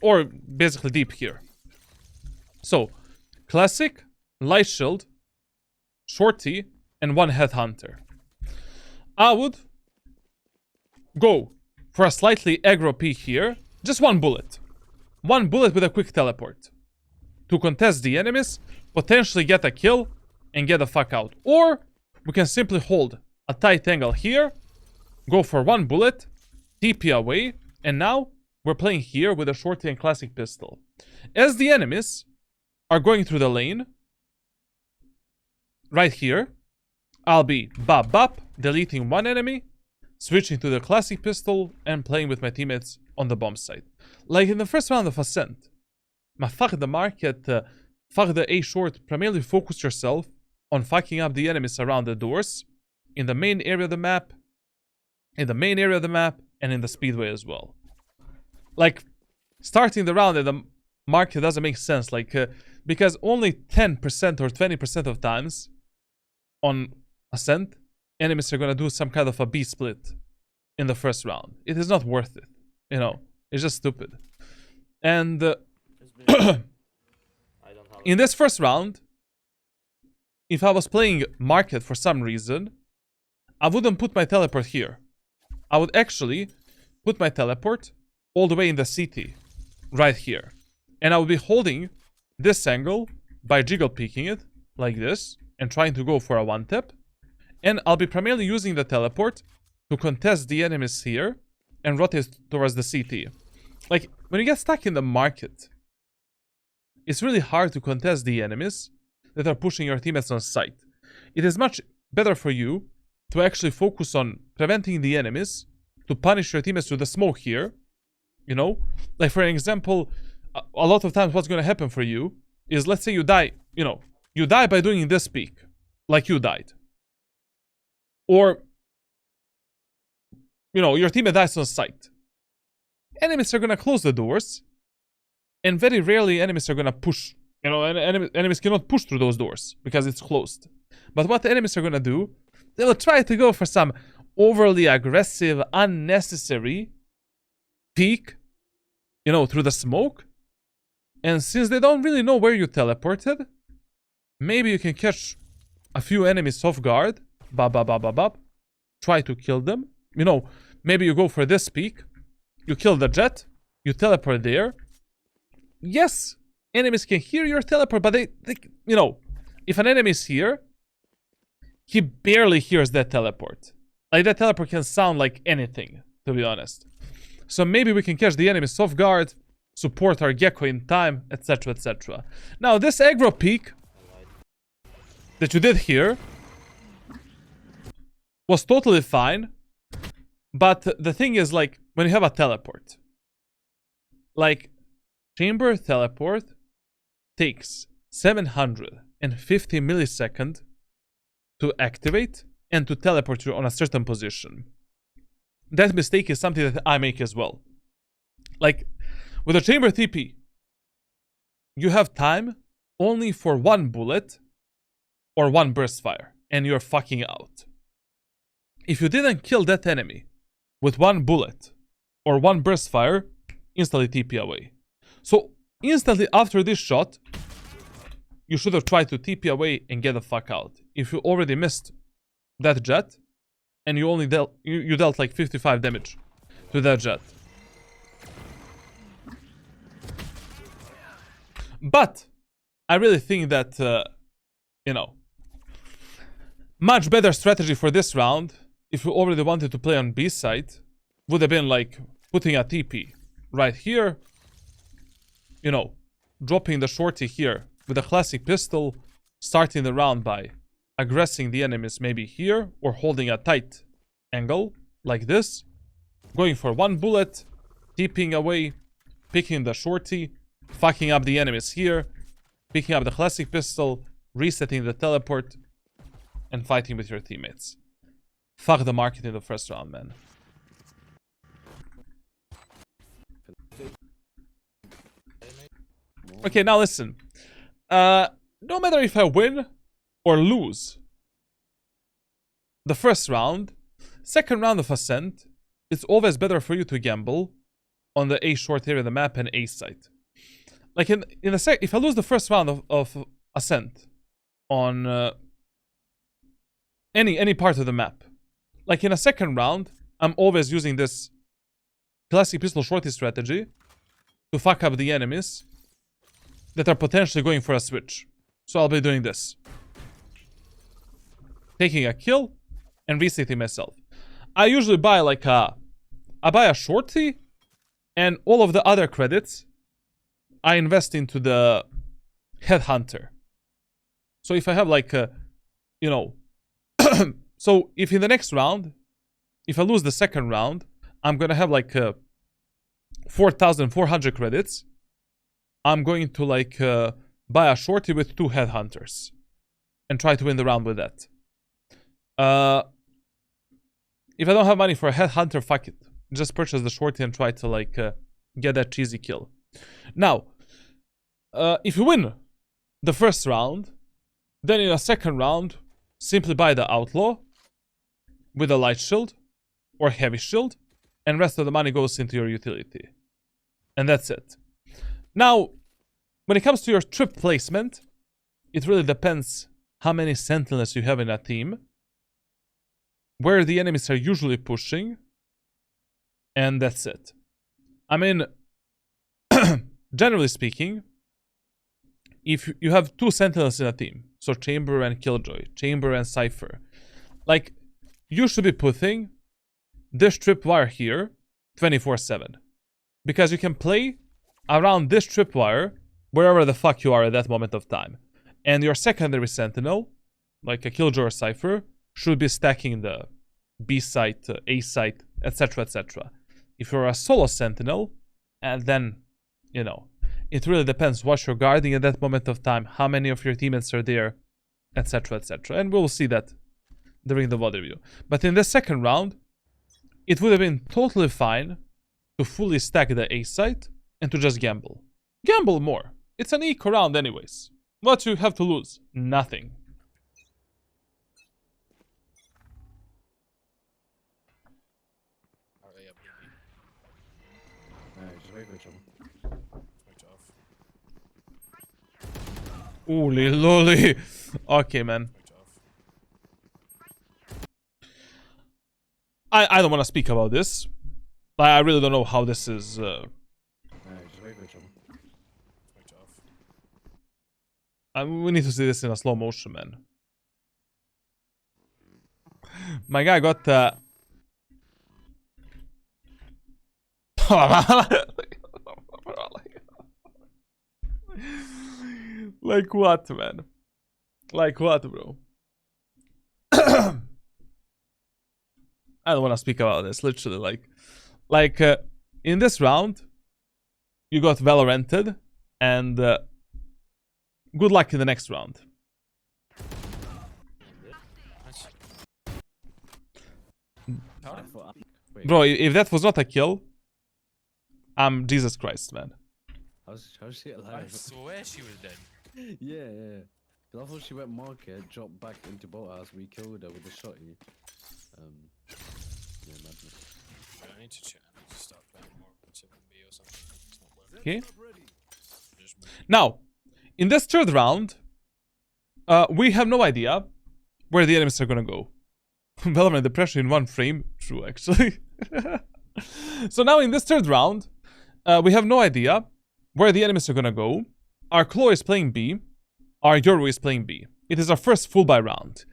or basically deep here. So, classic, light shield, shorty, and one headhunter. I would go for a slightly aggro peek here, just one bullet. One bullet with a quick teleport to contest the enemies, potentially get a kill, and get the fuck out. Or we can simply hold a tight angle here, go for one bullet, TP away, and now we're playing here with a shorty and classic pistol. As the enemies are going through the lane, right here, I'll be bop bop, deleting one enemy, switching to the classic pistol, and playing with my teammates on the bomb site. Like in the first round of Ascent, fuck the market, fuck the A short, primarily focus yourself on fucking up the enemies around the doors, in the main area of the map, and in the speedway as well. Like, starting the round at the market doesn't make sense, like, because only 10% or 20% of times on Ascent, enemies are gonna do some kind of a B split in the first round. It is not worth it, you know. It's just stupid. And in this first round, if I was playing market for some reason, I wouldn't put my teleport here. I would actually put my teleport all the way in the CT, right here. And I would be holding this angle by jiggle peeking it, like this, and trying to go for a one tap. And I'll be primarily using the teleport to contest the enemies here and rotate towards the CT. Like, when you get stuck in the market, it's really hard to contest the enemies that are pushing your teammates on site. It is much better for you to actually focus on preventing the enemies, to punish your teammates with the smoke here, you know? Like, for example, a lot of times what's going to happen for you is, let's say you die, you know, you die by doing this peek, like you died. Or, you know, your teammate dies on site. Enemies are going to close the doors, and very rarely enemies are going to push. You know, enemies cannot push through those doors because it's closed. But what the enemies are going to do, they will try to go for some overly aggressive, unnecessary peek, you know, through the smoke. And since they don't really know where you teleported, maybe you can catch a few enemies off guard. Bop, bop, bop, bop, bop. Try to kill them. You know, maybe you go for this peek. You kill the jet. You teleport there. Yes, enemies can hear your teleport, but they you know, if an enemy is here, he barely hears that teleport. Like, that teleport can sound like anything, to be honest. So maybe we can catch the enemies off guard, support our gecko in time, etc, etc. Now, this aggro peek that you did here was totally fine, but the thing is, like, when you have a teleport, like, chamber teleport takes 750 milliseconds to activate and to teleport you on a certain position. That mistake is something that I make as well. Like, with a chamber TP, you have time only for one bullet or one burst fire, and you're fucking out. If you didn't kill that enemy with one bullet or one burst fire, instantly TP away. So, instantly after this shot, you should have tried to TP away and get the fuck out. If you already missed that jet, and you only dealt you dealt like 55 damage to that jet. But I really think that you know, much better strategy for this round, if you already wanted to play on B side, would have been like putting a TP right here, you know, dropping the shorty here with a classic pistol, starting the round by aggressing the enemies maybe here, or holding a tight angle like this, going for one bullet, TPing away, picking the shorty, fucking up the enemies here, picking up the classic pistol, resetting the teleport, and fighting with your teammates. Fuck the market in the first round, man. Okay, now listen. no matter if I win or lose the first round, second round of Ascent, it's always better for you to gamble on the A short area of the map and A site. Like if I lose the first round of Ascent on any part of the map, like in a second round, I'm always using this classic pistol shorty strategy to fuck up the enemies that are potentially going for a switch. So I'll be doing this. Taking a kill and resetting myself. I usually buy like I buy a shorty and all of the other credits I invest into the headhunter. So if I have like you know, so if in the next round, if I lose the second round, I'm gonna have like 4,400 credits. I'm going to like buy a shorty with 2 headhunters and try to win the round with that. If I don't have money for a headhunter, fuck it. Just purchase the shorty and try to like get that cheesy kill. Now, if you win the first round, then in a second round, simply buy the outlaw with a light shield or heavy shield, and rest of the money goes into your utility. And that's it. Now, when it comes to your trip placement, it really depends how many sentinels you have in a team, where the enemies are usually pushing, and that's it. I mean, generally speaking, if you have 2 sentinels in a team, so Chamber and Killjoy, Chamber and Cypher, like, you should be putting this tripwire here 24/7. Because you can play around this tripwire wherever the fuck you are at that moment of time. And your secondary sentinel, like a Killjoy or Cypher, should be stacking the B site, A site, etc, etc. If you're a solo sentinel, and then, you know, it really depends what you're guarding at that moment of time, how many of your teammates are there, etc, etc. And we'll see that during the VOD review. But in the second round, it would have been totally fine to fully stack the A site and to just gamble. Gamble more. It's an eco round anyways. What you have to lose? Nothing. Holy lolly. Okay, man. I don't want to speak about this. I really don't know how this is. We need to see this in a slow motion, man. My guy got like what, man? Like what, bro? I don't want to speak about this. Literally, like in this round, you got Valoranted, and good luck in the next round. Bro, if that was not a kill, I'm Jesus Christ, man. How's she alive? I swear she was dead. Yeah. I thought she went market, dropped back into boathouse, we killed her with a shotty. Yeah, madness. I need to check. I need to start playing more 7B or something. It's not working. Okay. Just Now, in this third round, we have no idea where the enemies are gonna go. Valorant, the pressure in one frame. True, actually. So now in this third round, we have no idea where the enemies are gonna go. Our Claw is playing B. Our Yoru is playing B. It is our first full buy round.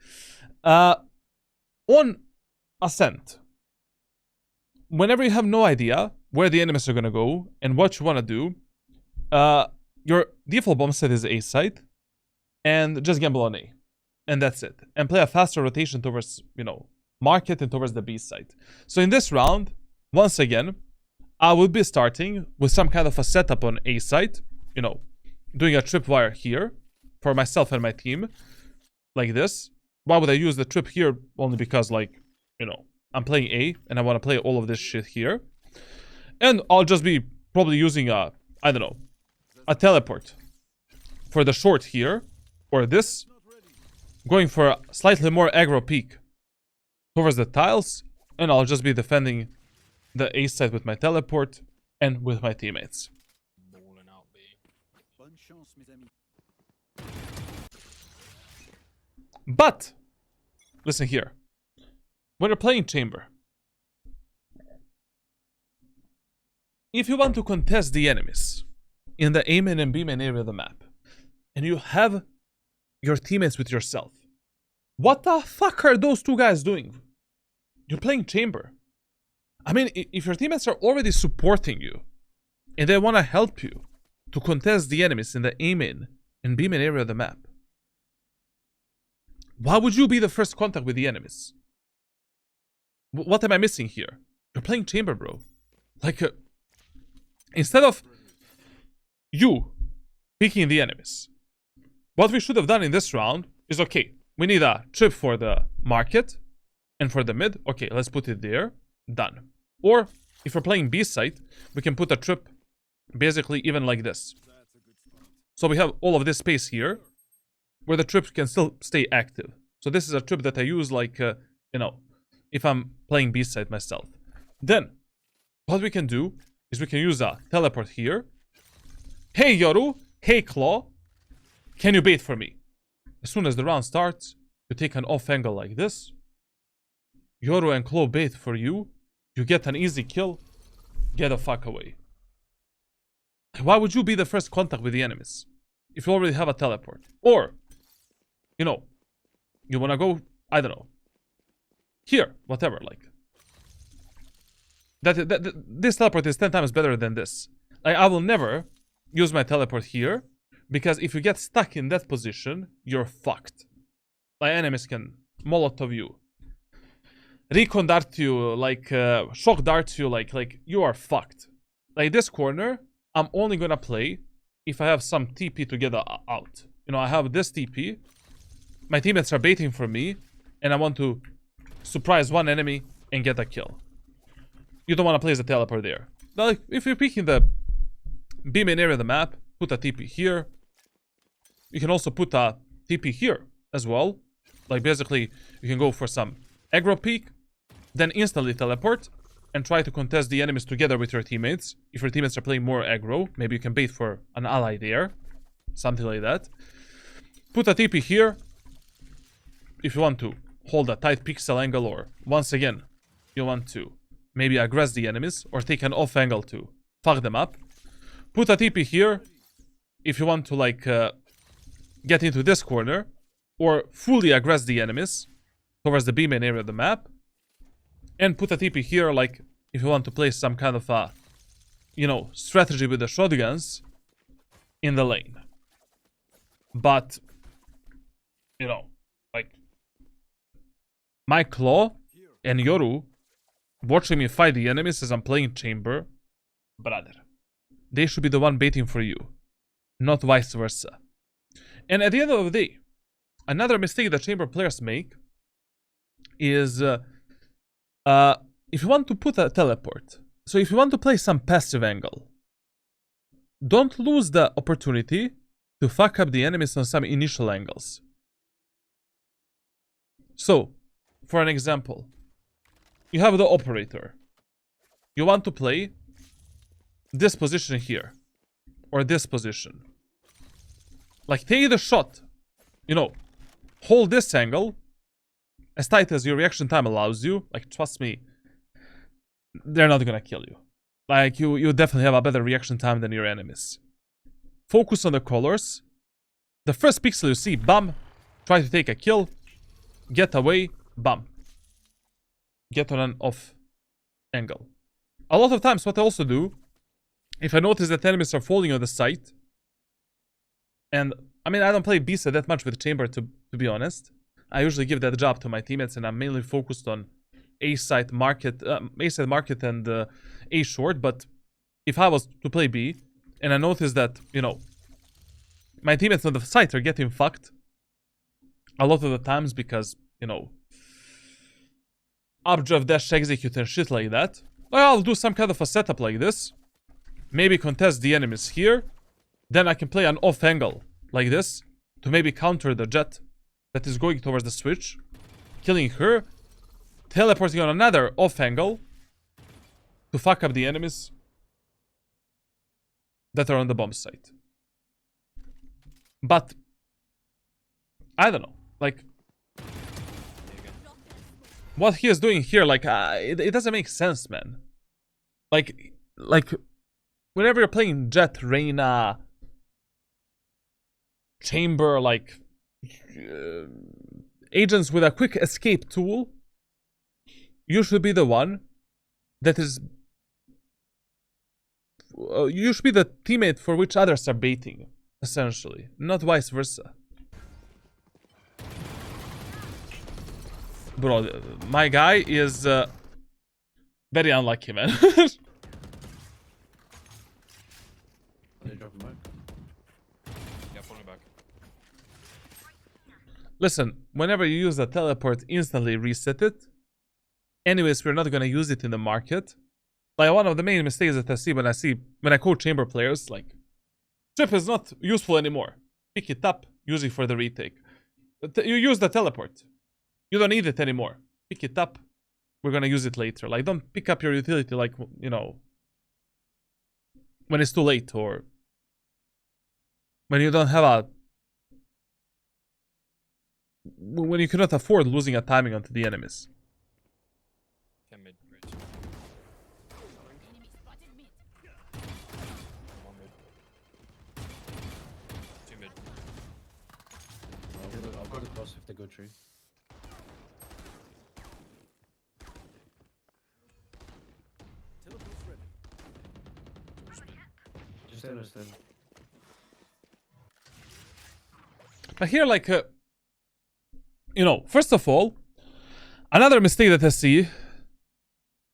On Ascent, whenever you have no idea where the enemies are gonna go and what you wanna do, your default bomb set is A site, and just gamble on A. And that's it. And play a faster rotation towards, you know, market and towards the B site. So in this round, once again, I will be starting with some kind of a setup on A site, you know, doing a tripwire here for myself and my team, like this. Why would I use the trip here? Only because, like, you know, I'm playing A and I want to play all of this shit here. And I'll just be probably using a, I don't know, a teleport for the short here or this, going for a slightly more aggro peek towards the tiles, and I'll just be defending the A side with my teleport and with my teammates. Balling out B. But, listen here. When you're playing chamber, if you want to contest the enemies in the A main and B main area of the map, and you have your teammates with yourself, what the fuck are those two guys doing? You're playing chamber. I mean, if your teammates are already supporting you, and they want to help you to contest the enemies in the A main and B main area of the map, why would you be the first contact with the enemies? What am I missing here? You're playing chamber, bro. Like, instead of you picking the enemies, what we should have done in this round is, okay, we need a trip for the market and for the mid. Okay, let's put it there. Done. Or, if we're playing B side, we can put a trip basically even like this. So we have all of this space here, where the trip can still stay active. So this is a trip that I use like, you know, if I'm playing B side myself. Then, what we can do is we can use a teleport here. Hey Yoru, hey Claw, can you bait for me? As soon as the round starts, you take an off angle like this. Yoru and Claw bait for you. You get an easy kill. Get the fuck away. Why would you be the first contact with the enemies if you already have a teleport? Or, you know, you wanna go, I don't know, here, whatever, like. This teleport is 10 times better than this. Like, I will never use my teleport here, because if you get stuck in that position, you're fucked. Like, enemies can Molotov you, recon dart you, like, shock dart you, like, you are fucked. Like, this corner, I'm only gonna play if I have some TP to get out. You know, I have this TP, my teammates are baiting for me, and I want to surprise one enemy and get a kill. You don't want to place a teleport there. Now, like, if you're picking the B main area of the map, put a TP here. You can also put a TP here as well. Like, basically, you can go for some aggro peek, then instantly teleport, and try to contest the enemies together with your teammates. If your teammates are playing more aggro, maybe you can bait for an ally there. Something like that. Put a TP here. If you want to hold a tight pixel angle, or once again, you want to maybe aggress the enemies or take an off angle to fuck them up. Put a TP here if you want to, like, get into this corner or fully aggress the enemies towards the B main area of the map. And put a TP here, like, if you want to play some kind of a, you know, strategy with the shotguns in the lane. But, you know, like, my Claw and Yoru watching me fight the enemies as I'm playing chamber, brother, they should be the one baiting for you, not vice versa. And at the end of the day, another mistake that chamber players make is, if you want to put a teleport, so if you want to play some passive angle, don't lose the opportunity to fuck up the enemies on some initial angles. So, for an example, you have the operator. You want to play this position here, or this position. Like, take the shot, you know, hold this angle as tight as your reaction time allows you. Like, trust me, they're not gonna kill you. Like, you definitely have a better reaction time than your enemies. Focus on the colors. The first pixel you see, bam, try to take a kill, get away, bam, get on an off angle. A lot of times what I also do, if I notice that enemies are falling on the site, and I mean, I don't play B-side that much with chamber, to be honest. I usually give that job to my teammates, and I'm mainly focused on A-side market and A short. But if I was to play B, and I notice that, you know, my teammates on the site are getting fucked a lot of the times because, you know, updraft dash execute and shit like that, I'll do some kind of a setup like this. Maybe contest the enemies here. Then I can play an off angle like this to maybe counter the jet that is going towards the switch, killing her, teleporting on another off angle to fuck up the enemies that are on the bomb site. But I don't know, like what he is doing here, like it doesn't make sense, man. Like whenever you're playing Jet, Reyna, Chamber, like agents with a quick escape tool, you should be the one that is you should be the teammate for which others are baiting, essentially, not vice versa. Bro, my guy is very unlucky, man. They drop him back. Yeah, pull me back. Listen, whenever you use the teleport, instantly reset it. Anyways, we're not gonna use it in the market. Like, one of the main mistakes that I see when I coach chamber players, like, trip is not useful anymore. Pick it up, use it for the retake. You use the teleport. You don't need it anymore. Pick it up. We're gonna use it later. Like, don't pick up your utility, like, you know, when it's too late, or when you don't have a... when you cannot afford losing a timing onto the enemies. Can mid, right. One mid. Two mid. I'll go to cross if they go tree. Just understand. But here, like, you know, first of all, another mistake that I see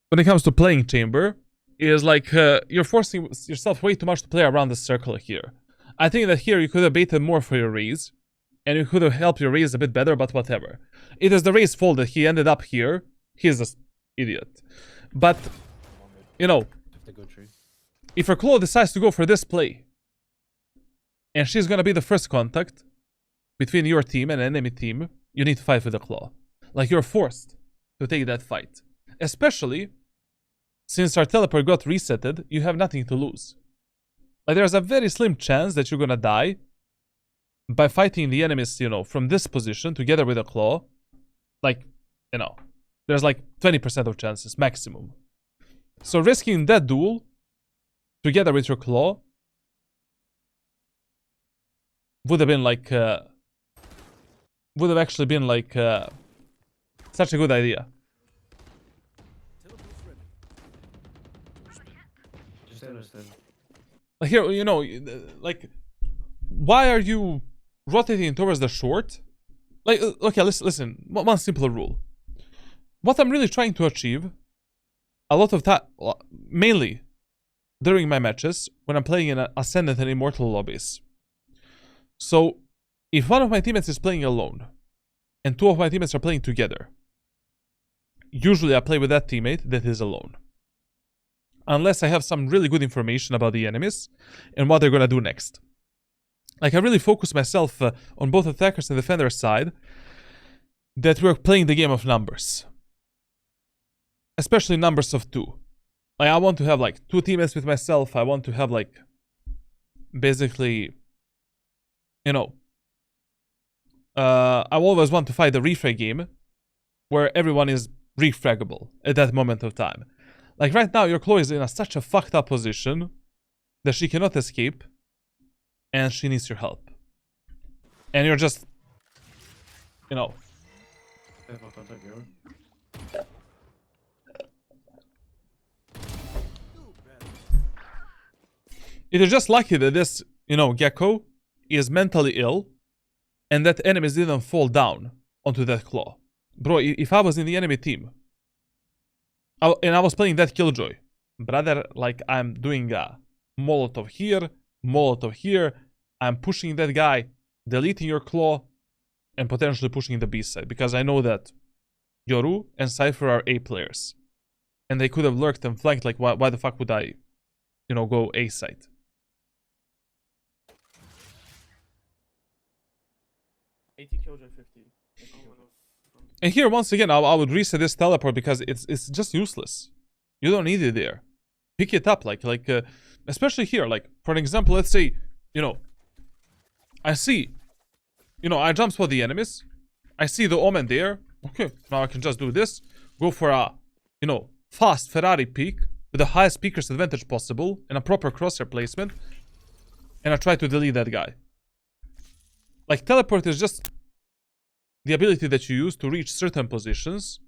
when it comes to playing chamber is like you're forcing yourself way too much to play around the circle here. I think that here you could have baited more for your raise, and you could have helped your raise a bit better, but whatever. It is the raise fault that he ended up here. He's an idiot. But, you know, If they go tree. if her claw decides to go for this play, and she's gonna be the first contact between your team and enemy team, you need to fight with the claw. Like, you're forced to take that fight. Especially since our teleport got resetted, you have nothing to lose. Like, there's a very slim chance that you're gonna die by fighting the enemies, you know, from this position together with a claw. Like, you know, there's like 20% of chances maximum. So risking that duel together with your claw would have been like would have actually been like such a good idea. Just understand. Like, here, you know, like, why are you rotating towards the short? Like, okay, listen, one simple rule. What I'm really trying to achieve, a lot of time, mainly during my matches, when I'm playing in Ascendant and Immortal lobbies. So, if one of my teammates is playing alone, and two of my teammates are playing together, usually I play with that teammate that is alone. Unless I have some really good information about the enemies and what they're gonna do next. Like, I really focus myself on both attackers and defenders side that we're playing the game of numbers. Especially numbers of two. Like, I want to have like two teammates with myself. I want to have like basically, you know, I always want to fight the refrag game where everyone is refraggable at that moment of time. Like, right now, your claw is in such a fucked up position that she cannot escape, and she needs your help. And you're just, you know. Careful, contact hero. It is just lucky that this, you know, Gecko is mentally ill, and that enemies didn't fall down onto that claw. Bro, if I was in the enemy team, and I was playing that Killjoy, brother, like, I'm doing a Molotov here, I'm pushing that guy, deleting your claw, and potentially pushing the B side, because I know that Yoru and Cypher are A players, and they could have lurked and flanked. Like, why the fuck would I, you know, go A side? 80 killjoy 50. 80 killjoy. And here, once again, I would reset this teleport because it's just useless. You don't need it there. Pick it up, especially here. Like, for an example, let's say, I see, I jump spot the enemies. I see the Omen there. Okay, now I can just do this. Go for a, fast Ferrari peak with the highest peeker's advantage possible and a proper crosshair placement. And I try to delete that guy. Like, teleport is just the ability that you use to reach certain positions,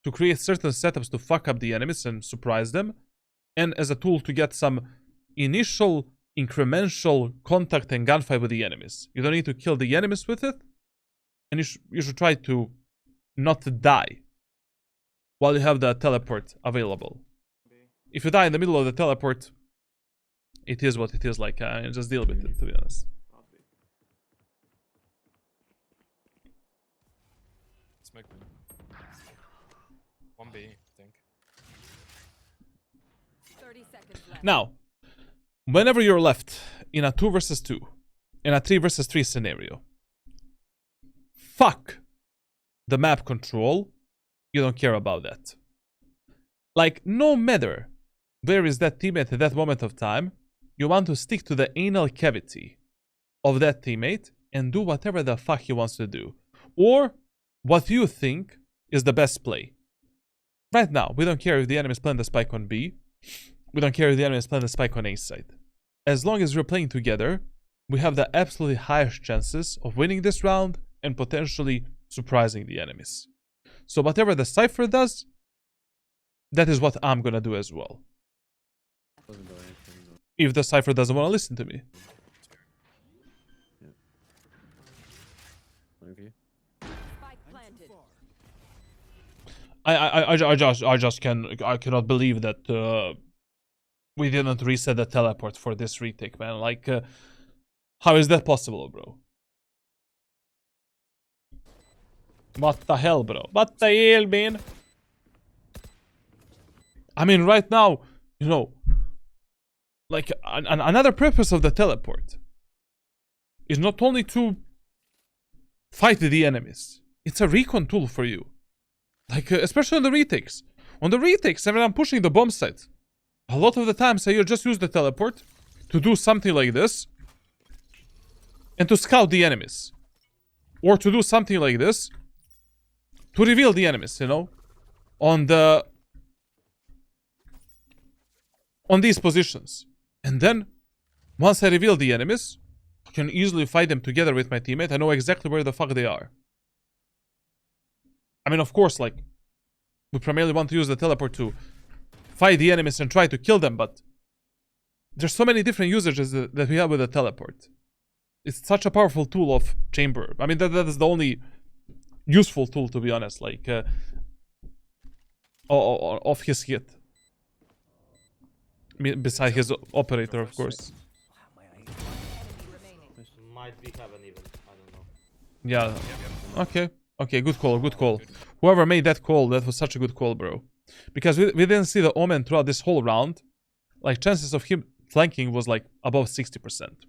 to create certain setups to fuck up the enemies and surprise them, and as a tool to get some initial incremental contact and gunfight with the enemies. You don't need to kill the enemies with it, and you should try to not die while you have the teleport available. If you die in the middle of the teleport, it is what it is. Like, just deal with it, to be honest. Smoke me. 1B, I think. 30 seconds left. Now, whenever you're left in a 2 versus 2, in a 3 versus 3 scenario, fuck the map control. You don't care about that. Like, no matter where is that teammate at that moment of time, you want to stick to the anal cavity of that teammate and do whatever the fuck he wants to do. Or what you think is the best play. Right now, we don't care if the enemy is playing the spike on B. We don't care if the enemy is playing the spike on A side. As long as we're playing together, we have the absolutely highest chances of winning this round and potentially surprising the enemies. So whatever the Cypher does, that is what I'm gonna do as well. Doesn't do anything, though. If the Cypher doesn't want to listen to me. Thank you. Spike planted. I cannot believe that we didn't reset the teleport for this retake, man. Like, how is that possible, bro? What the hell, bro? What the hell, man? I mean, right now, like, another purpose of the teleport is not only to fight the enemies. It's a recon tool for you. Like, especially on the retakes. On the retakes, when I'm pushing the bomb site, a lot of the times I just use the teleport to do something like this and to scout the enemies. Or to do something like this to reveal the enemies, on these positions. And then, once I reveal the enemies, I can easily fight them together with my teammate. I know exactly where the fuck they are. I mean, of course, like, we primarily want to use the teleport to fight the enemies and try to kill them, but there's so many different usages that we have with the teleport. It's such a powerful tool of chamber. I mean, that is the only useful tool, to be honest, like, of his hit. I mean, beside his operator, of course. Might be heaven even. I don't know. Yeah. Okay, good call, good call. Whoever made that call, that was such a good call, bro. Because we didn't see the Omen throughout this whole round. Like, chances of him flanking was, like, above 60%.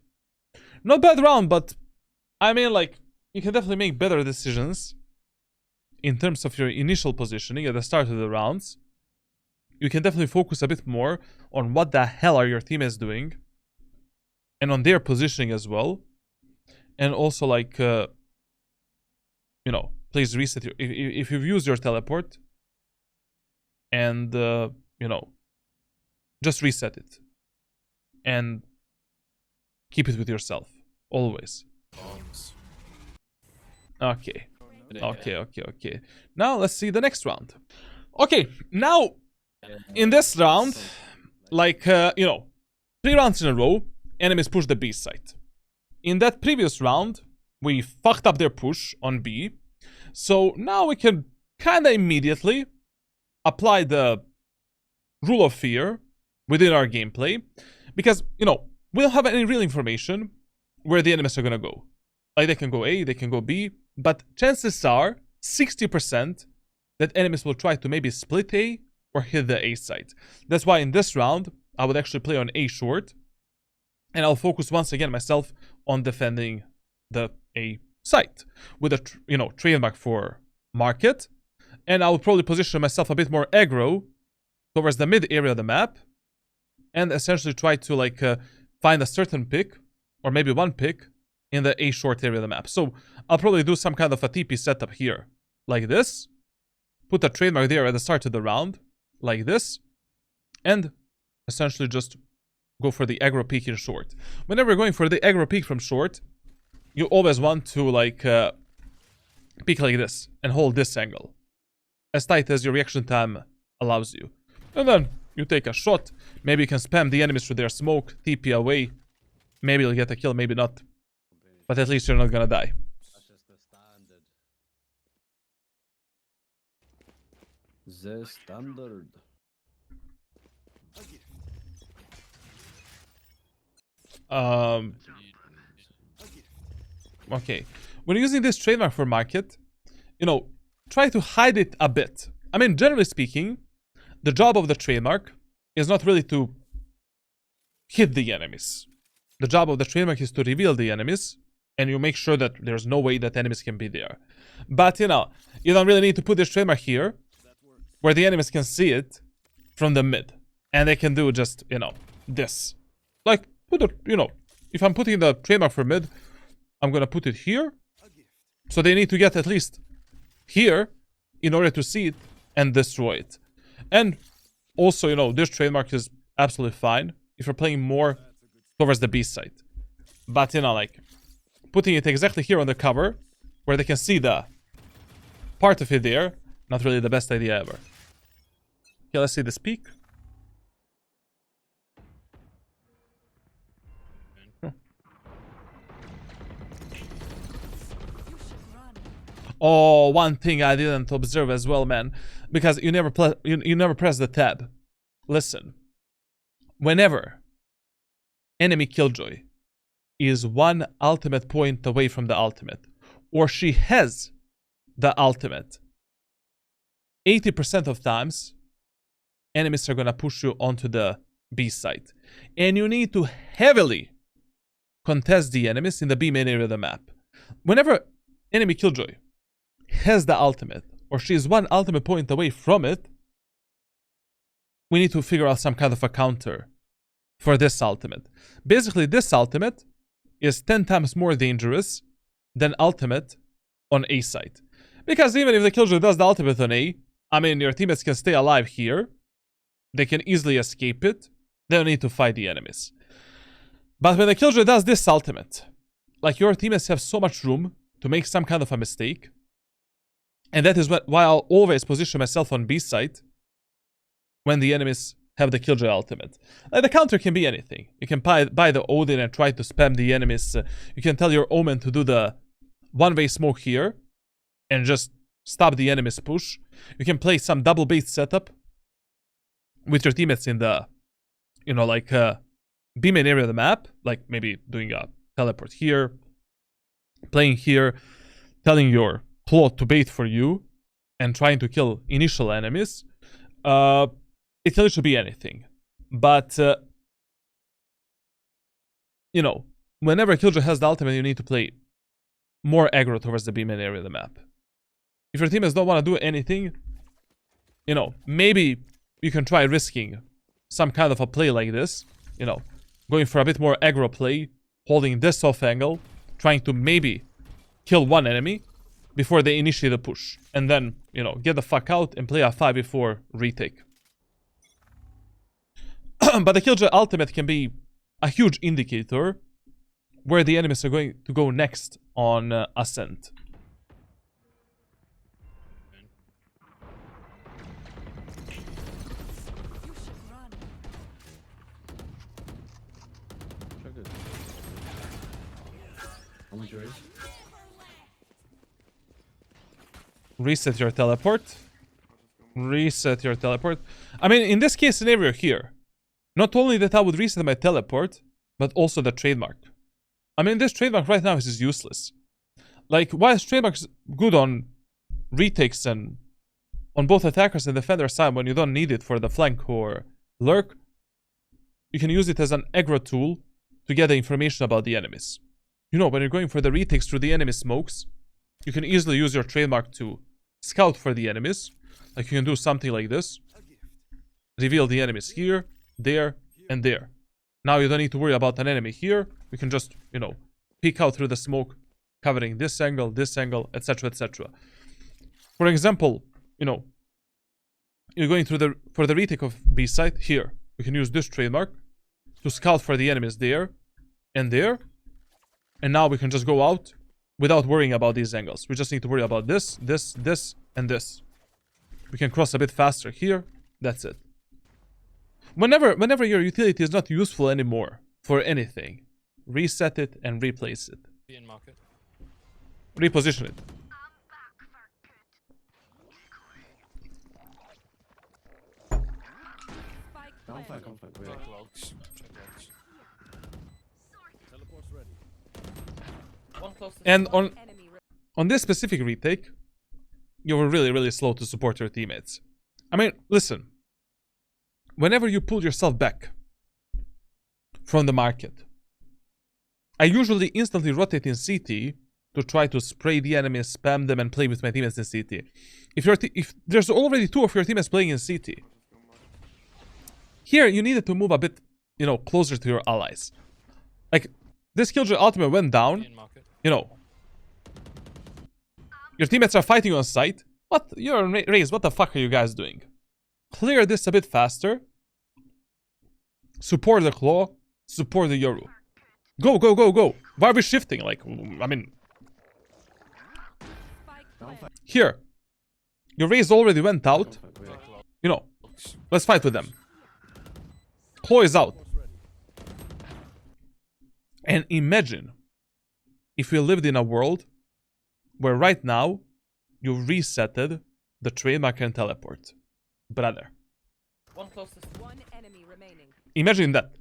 Not bad round, but I mean, like, you can definitely make better decisions in terms of your initial positioning at the start of the rounds. You can definitely focus a bit more on what the hell are your teammates doing and on their positioning as well. And also, like, please reset your... If you've used your teleport and, just reset it. And keep it with yourself. Always. Bombs. Okay. Okay. Now, let's see the next round. Okay, now, in this round, like, 3 rounds in a row, enemies push the B site. In that previous round, we fucked up their push on B. So now we can kind of immediately apply the rule of fear within our gameplay. Because, we don't have any real information where the enemies are going to go. Like, they can go A, they can go B. But chances are 60% that enemies will try to maybe split A or hit the A site. That's why in this round, I would actually play on A short. And I'll focus once again myself on defending the A site with a trademark for market, and I will probably position myself a bit more aggro towards the mid area of the map, and essentially try to like find a certain pick, or maybe one pick, in the A short area of the map. So I'll probably do some kind of a TP setup here, like this, put a trademark there at the start of the round, like this, and essentially just go for the aggro peak in short. Whenever you're going for the aggro peak from short, you always want to like peak like this and hold this angle as tight as your reaction time allows you. And then you take a shot. Maybe you can spam the enemies through their smoke, TP away. Maybe you'll get a kill, maybe not. But at least you're not gonna die. That's just the standard. The standard. Okay. When using this trademark for market, try to hide it a bit. I mean, generally speaking, the job of the trademark is not really to hit the enemies. The job of the trademark is to reveal the enemies, and you make sure that there's no way that enemies can be there. But, you don't really need to put this trademark here, where the enemies can see it from the mid. And they can do just, this. Like, put it, if I'm putting the trademark for mid, I'm gonna put it here. So they need to get at least here in order to see it and destroy it. And also, this trademark is absolutely fine if you're playing more towards the B side. But, like, putting it exactly here on the cover, where they can see the part of it there, not really the best idea ever. Okay, let's see this peak. Oh, one thing I didn't observe as well, man, because you never press the tab. Listen, whenever enemy killjoy is one ultimate point away from the ultimate, or she has the ultimate, 80% of times enemies are gonna push you onto the B site, and you need to heavily contest the enemies in the B main area of the map. Whenever enemy killjoy has the ultimate, or she is one ultimate point away from it, we need to figure out some kind of a counter for this ultimate. Basically, this ultimate is 10 times more dangerous than ultimate on A site. Because even if the killjoy does the ultimate on A, I mean, your teammates can stay alive here. They can easily escape it. They don't need to fight the enemies. But when the killjoy does this ultimate, like, your teammates have so much room to make some kind of a mistake. And that is why I'll always position myself on B site when the enemies have the killjoy ultimate. Like, the counter can be anything. You can buy the Odin and try to spam the enemies. You can tell your Omen to do the one-way smoke here and just stop the enemy's push. You can play some double bait setup with your teammates in the, B main area of the map. Like, maybe doing a teleport here, playing here, telling your plot to bait for you, and trying to kill initial enemies. It can literally be anything. But, whenever Killjoy has the ultimate, you need to play more aggro towards the B main area of the map. If your teammates don't want to do anything, maybe you can try risking some kind of a play like this. Going for a bit more aggro play, holding this off angle, trying to maybe kill one enemy before they initiate the push. And then, get the fuck out and play a 5v4 retake. But the Killjoy ultimate can be a huge indicator where the enemies are going to go next on Ascent. Reset your teleport. Reset your teleport. I mean, in this case scenario here, not only that I would reset my teleport, but also the trademark. I mean, this trademark right now is useless. Like, whilst trademark's good on retakes and on both attackers and defender side when you don't need it for the flank or lurk, you can use it as an aggro tool to get the information about the enemies. you know, when you're going for the retakes through the enemy smokes, you can easily use your trademark to scout for the enemies. Like you can do something like this. Reveal the enemies here, there, and there. Now you don't need to worry about an enemy here. We can just, you know, peek out through the smoke, covering this angle, etc., etc. For example, you know, you're going through for the retake of B site here. We can use this trademark to scout for the enemies there and there. And now we can just go out without worrying about these angles. We just need to worry about this, this, this, and this. We can cross a bit faster here. That's it. Whenever your utility is not useful anymore for anything, reset it and replace it. Be in market. Reposition it. Spike Come planted. back, wait. Check logs. Check logs. Teleport's ready. One close to And One enemy on this specific retake, you were really, really slow to support your teammates. I mean, listen. Whenever you pull yourself back from the market, I usually instantly rotate in CT to try to spray the enemies, spam them, and play with my teammates in CT. If there's already 2 of your teammates playing in CT, here you needed to move a bit, you know, closer to your allies. Like, this Killjoy ultimate went down, Be in market. you know. Your teammates are fighting on site. What? You're Raze, what the fuck are you guys doing? Clear this a bit faster. Support the claw. Support the Yoru. Go, go, go, go. Why are we shifting? Like, I mean, spike planted. here. Your Raze already went out. Wait. Check You know, logs. let's fight with them. Claw is out. And imagine if we lived in a world where right now you resetted the trademark and teleport. Brother. one closest. One enemy remaining. Imagine that.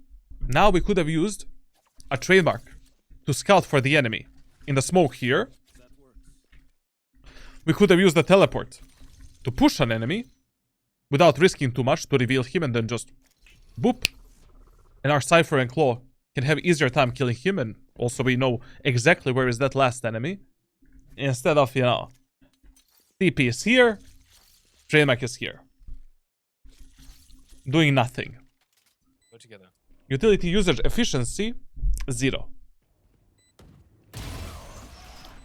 Now we could have used a trademark to scout for the enemy in the smoke here. We could have used the teleport to push an enemy without risking too much to reveal him and then just boop. And our Cypher and Claw can have easier time killing him, and also we know exactly where is that last enemy. Instead of, you know, TP is here, trademark is here. Doing nothing. Go together. Utility usage efficiency, 0.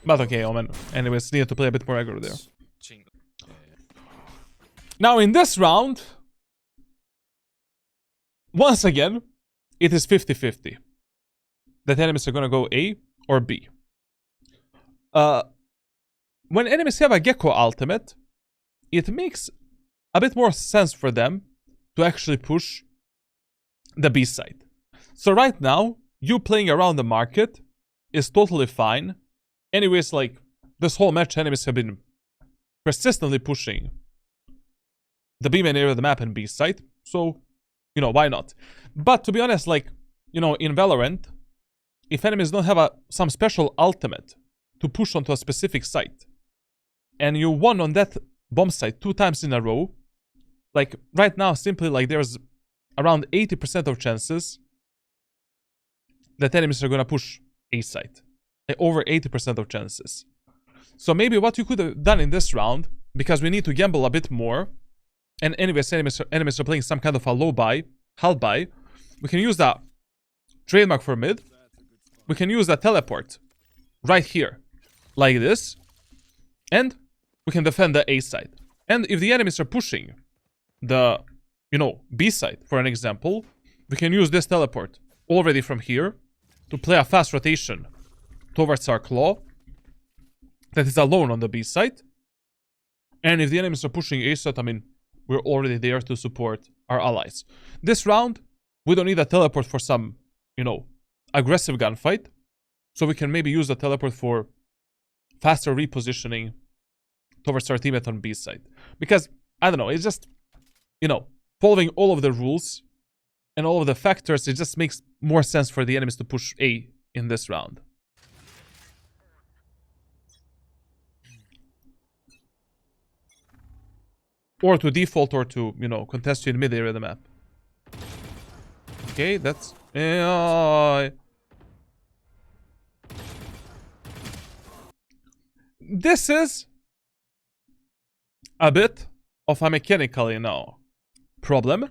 But okay, Omen. Anyways, needed to play a bit more aggro there. Ching. Now in this round, once again, it is 50-50. That enemies are gonna go A or B. When enemies have a Gecko ultimate, it makes a bit more sense for them to actually push the B side. So right now, you playing around the market is totally fine. Anyways, like, this whole match, enemies have been persistently pushing the B main area of the map and B side. So, you know, why not? But to be honest, like, you know, in Valorant, if enemies don't have some special ultimate to push onto a specific site, and you won on that bomb site 2 times in a row, like, right now, simply, like, there's around 80% of chances that enemies are gonna push A site. Over 80% of chances. So maybe what you could have done in this round, because we need to gamble a bit more, and anyways, enemies are playing some kind of a low buy, half buy, we can use that trademark for mid. We can use that teleport right here, like this, and we can defend the A side. And if the enemies are pushing the, you know, B side, for an example, we can use this teleport already from here to play a fast rotation towards our Claw that is alone on the B side. And if the enemies are pushing A side, I mean, we're already there to support our allies. This round, we don't need a teleport for some, you know, aggressive gunfight. So we can maybe use the teleport for faster repositioning towards our teammate on B side. Because, I don't know, it's just, you know, following all of the rules and all of the factors, it just makes more sense for the enemies to push A in this round. Or to default, or to, you know, contest you in mid area of the map. Okay, that's... this is a bit of a mechanical, problem.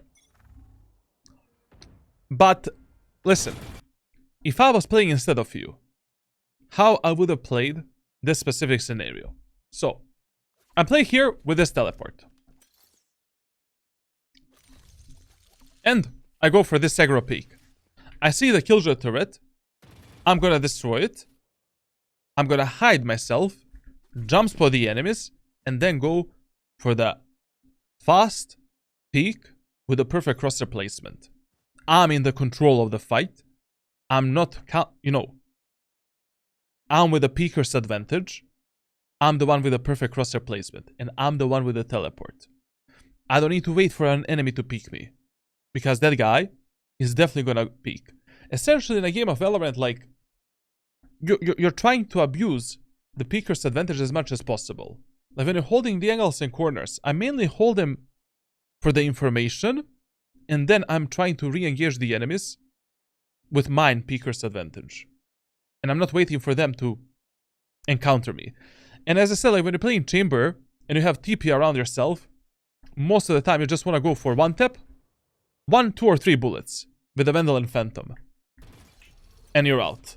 But listen, if I was playing instead of you, how I would have played this specific scenario. So, I'm playing here with this teleport. And I go for this aggro peak. I see the killjoy turret. I'm gonna destroy it. I'm gonna hide myself, jump spot the enemies, and then go for the fast peak with the perfect crosshair placement. I'm in the control of the fight. I'm not, I'm with the peeker's advantage. I'm the one with the perfect crosshair placement, and I'm the one with the teleport. I don't need to wait for an enemy to peek me, because that guy is definitely gonna peek. Essentially, in a game of Valorant, like, you're trying to abuse the peeker's advantage as much as possible. Like when you're holding the angles and corners, I mainly hold them for the information, and then I'm trying to re-engage the enemies with mine peeker's advantage. And I'm not waiting for them to encounter me. And as I said, like when you're playing chamber and you have TP around yourself, most of the time you just want to go for one tap, 1, 2, or 3 bullets with the Vandal and Phantom. And you're out.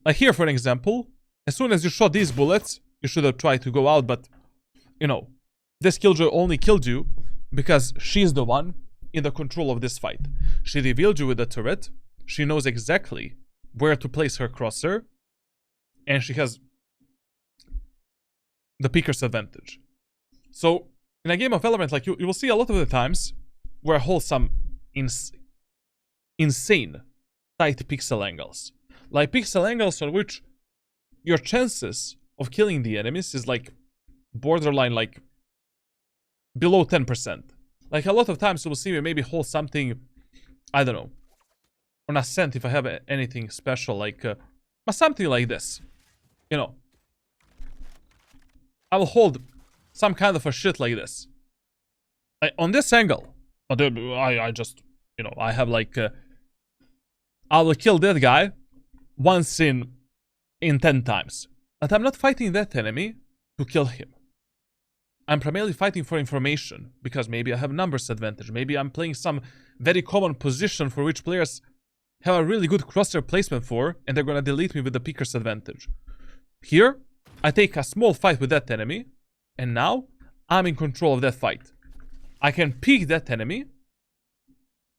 Like here, for an example, as soon as you shot these bullets, you should have tried to go out, but, this killjoy only killed you because she's the one in the control of this fight. She revealed you with the turret, she knows exactly where to place her crosser, and she has the peeker's advantage. So, in a game of Valorant, like, you will see a lot of the times where I hold some insane tight pixel angles. Like pixel angles on which your chances of killing the enemies is like borderline, like below 10%. Like a lot of times you will see me maybe hold something, I don't know, on Ascent if I have anything special, like something like this. I will hold some kind of a shit like this. On this angle, I just, I have like, I will kill that guy once in 10 times. But I'm not fighting that enemy to kill him. I'm primarily fighting for information, because maybe I have numbers advantage. Maybe I'm playing some very common position for which players have a really good crosshair placement for, and they're gonna delete me with the peeker's advantage. Here, I take a small fight with that enemy, and now I'm in control of that fight. I can peek that enemy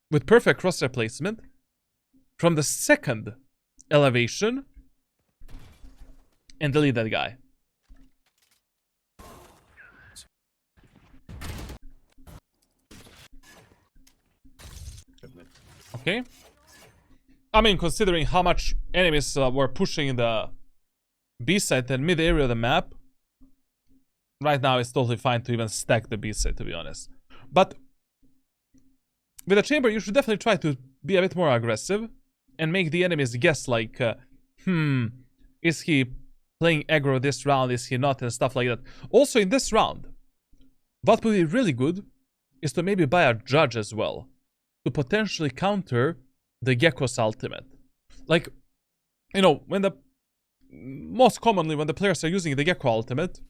with perfect crosshair placement from the second elevation and delete that guy. Okay. I mean, considering how much enemies were pushing the B side and mid area of the map, right now it's totally fine to even stack the B side, to be honest. But with a chamber, you should definitely try to be a bit more aggressive and make the enemies guess, like, is he playing aggro this round, is he not, and stuff like that. Also, in this round, what would be really good is to maybe buy a judge as well, to potentially counter the Gecko's ultimate. Like, most commonly when the players are using the Gecko ultimate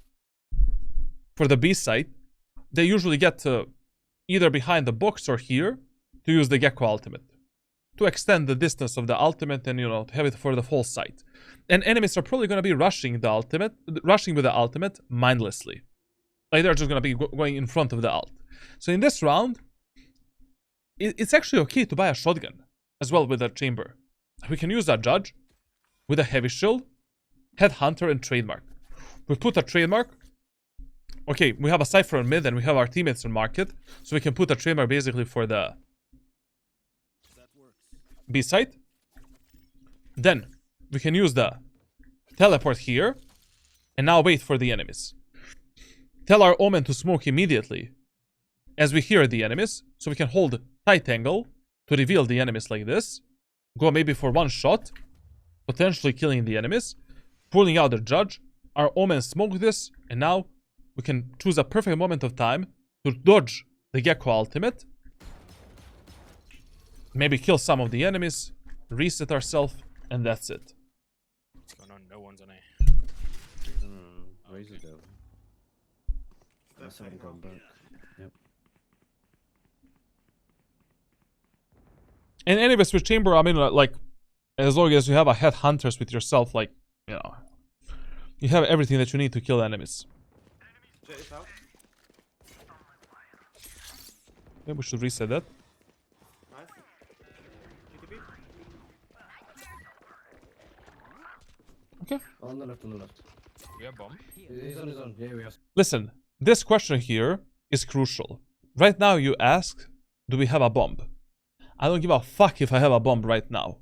for the B side, they usually get either behind the box or here to use the Gecko ultimate, to extend the distance of the ultimate and, to have it for the full sight. And enemies are probably going to be rushing with the ultimate mindlessly. Like, they're just going to be going in front of the ult. So in this round, it's actually okay to buy a shotgun as well with a chamber. We can use a judge with a heavy shield, headhunter, and trademark. We put a trademark. Okay, we have a Cypher on mid and we have our teammates on market, so we can put a trademark basically for the B site. Then we can use the teleport here and now wait for the enemies. Tell our Omen to smoke immediately as we hear the enemies, so we can hold tight angle to reveal the enemies like this. Go maybe for one shot, potentially killing the enemies, pulling out the judge. Our Omen smoke this, and now we can choose a perfect moment of time to dodge the Gecko ultimate. Maybe kill some of the enemies, reset ourselves, and that's it. one's on A. Razor go. That's how I'm going back. Yep. And anyways, with chamber, I mean, like, as long as you have a headhunters with yourself, like, you know, you have everything that you need to kill enemies. Jet is out. Maybe we should reset that. Nice. GTP. Okay. On the left, on the left. We have bomb. He's on his own. Yeah, we are. Listen, this question here is crucial. Right now, you ask, do we have a bomb? I don't give a fuck if I have a bomb right now.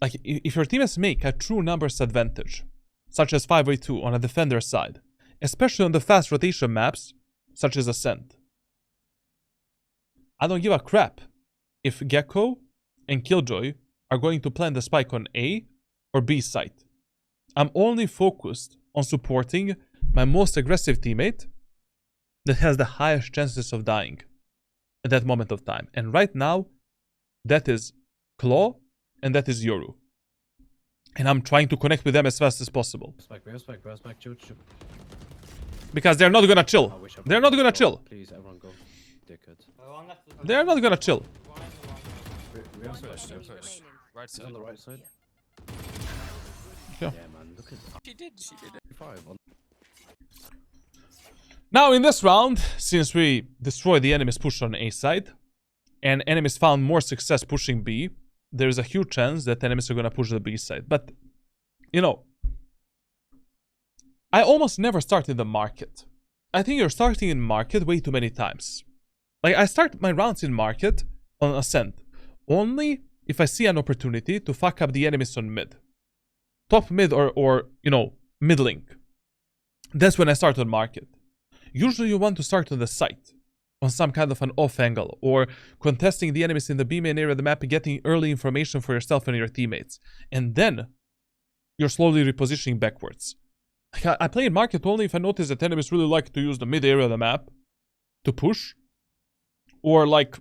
Like, if your teammates make a true numbers advantage, such as 5v2 on a defender side, especially on the fast rotation maps, such as Ascent, I don't give a crap if Gecko and Killjoy are going to plant the spike on A or B site. I'm only focused on supporting my most aggressive teammate that has the highest chances of dying at that moment of time. And right now, that is Claw and that is Yoru. And I'm trying to connect with them as fast as possible. Spike, we have spike, we have spike. Shoot, shoot. Because they're not gonna chill. I wish I They're not gonna go. chill. Please, everyone go. Dickheads. One left. They're not gonna chill. One and one. We have One spike. enemy push. remaining. Right He's side. on the right side. Yeah. Yeah, man. Look at She did it. 5 on. Now in this round, since we destroyed the enemy's push on A side, and enemies found more success pushing B, there is a huge chance that enemies are gonna push the B side. But, you know, I almost never start in the market. I think you're starting in market way too many times. Like, I start my rounds in market on Ascent only if I see an opportunity to fuck up the enemies on mid. Top mid or you know, mid link. That's when I start on market. Usually you want to start on the site, on some kind of an off angle, or contesting the enemies in the B main area of the map and getting early information for yourself and your teammates. And then you're slowly repositioning backwards. Like, I play in market only if I notice that enemies really like to use the mid area of the map to push. Or like,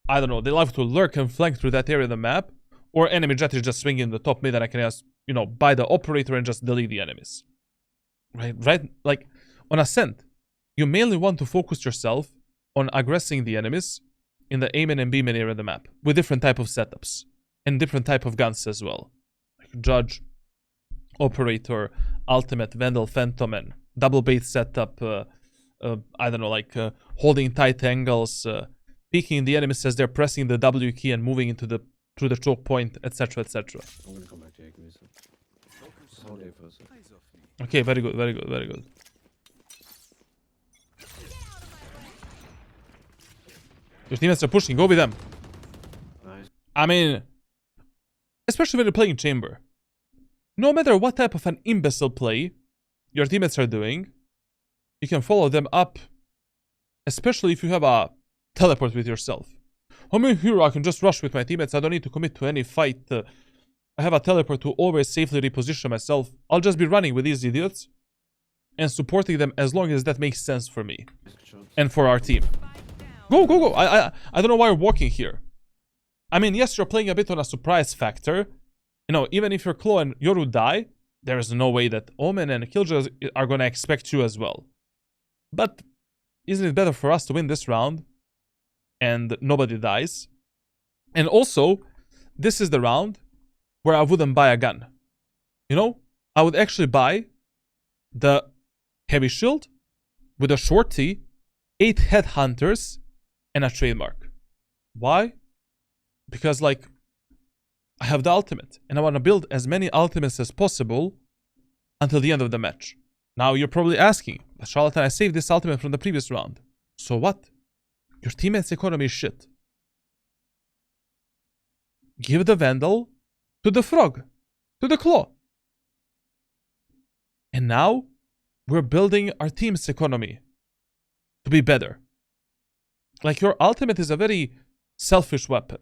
I don't know, they love to lurk and flank through that area of the map. Or enemy jet is just swinging in the top mid and I can just, you know, buy the operator and just delete the enemies. Right? Like, on Ascent, you mainly want to focus yourself on aggressing the enemies in the A main and B main area of the map with different type of setups and different type of guns as well. Like Judge, Operator, Ultimate, Vandal, Phantom, and double bait setup. I don't know, like holding tight angles, peeking the enemies as they're pressing the W key and moving into the through the choke point, etc., etc. I'm gonna come back to you, give me a sec. Hold it for a sec. Okay, very good, very good, very good. Your teammates are pushing, go with them. Nice. I mean, especially when you're playing chamber. No matter what type of an imbecile play your teammates are doing, you can follow them up. Especially if you have a teleport with yourself. I mean, here I can just rush with my teammates. I don't need to commit to any fight. I have a teleport to always safely reposition myself. I'll just be running with these idiots and supporting them as long as that makes sense for me and for our team. Go, go, go. I don't know why you're walking here. I mean, yes, you're playing a bit on a surprise factor. You know, even if your Claw and Yoru die, there is no way that Omen and Killjoy are going to expect you as well. But isn't it better for us to win this round and nobody dies? And also, this is the round where I wouldn't buy a gun. You know, I would actually buy the heavy shield with a short T, 8 headhunters, and a trademark. Why? Because, like, I have the ultimate, and I want to build as many ultimates as possible until the end of the match. Now, you're probably asking, Charlatan, I saved this ultimate from the previous round. So what? Your teammate's economy is shit. Give the Vandal to the Frog, to the Claw. And now, we're building our team's economy to be better. Like, your ultimate is a very selfish weapon,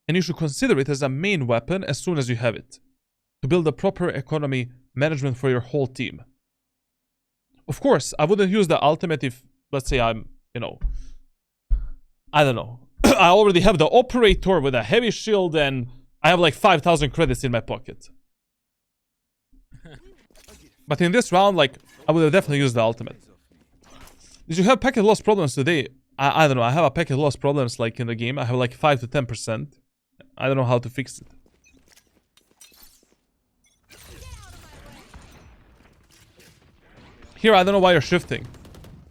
and you should consider it as a main weapon as soon as you have it, to build a proper economy management for your whole team. Of course, I wouldn't use the ultimate if, let's say I'm, you know, I don't know. I already have the operator with a heavy shield and I have like 5,000 credits in my pocket. But in this round, like, I would have definitely used the ultimate. Did you have packet loss problems today? I don't know. I have a packet loss problems like in the game. I have like 5 to 10%. I don't know how to fix it. Here, I don't know why you're shifting.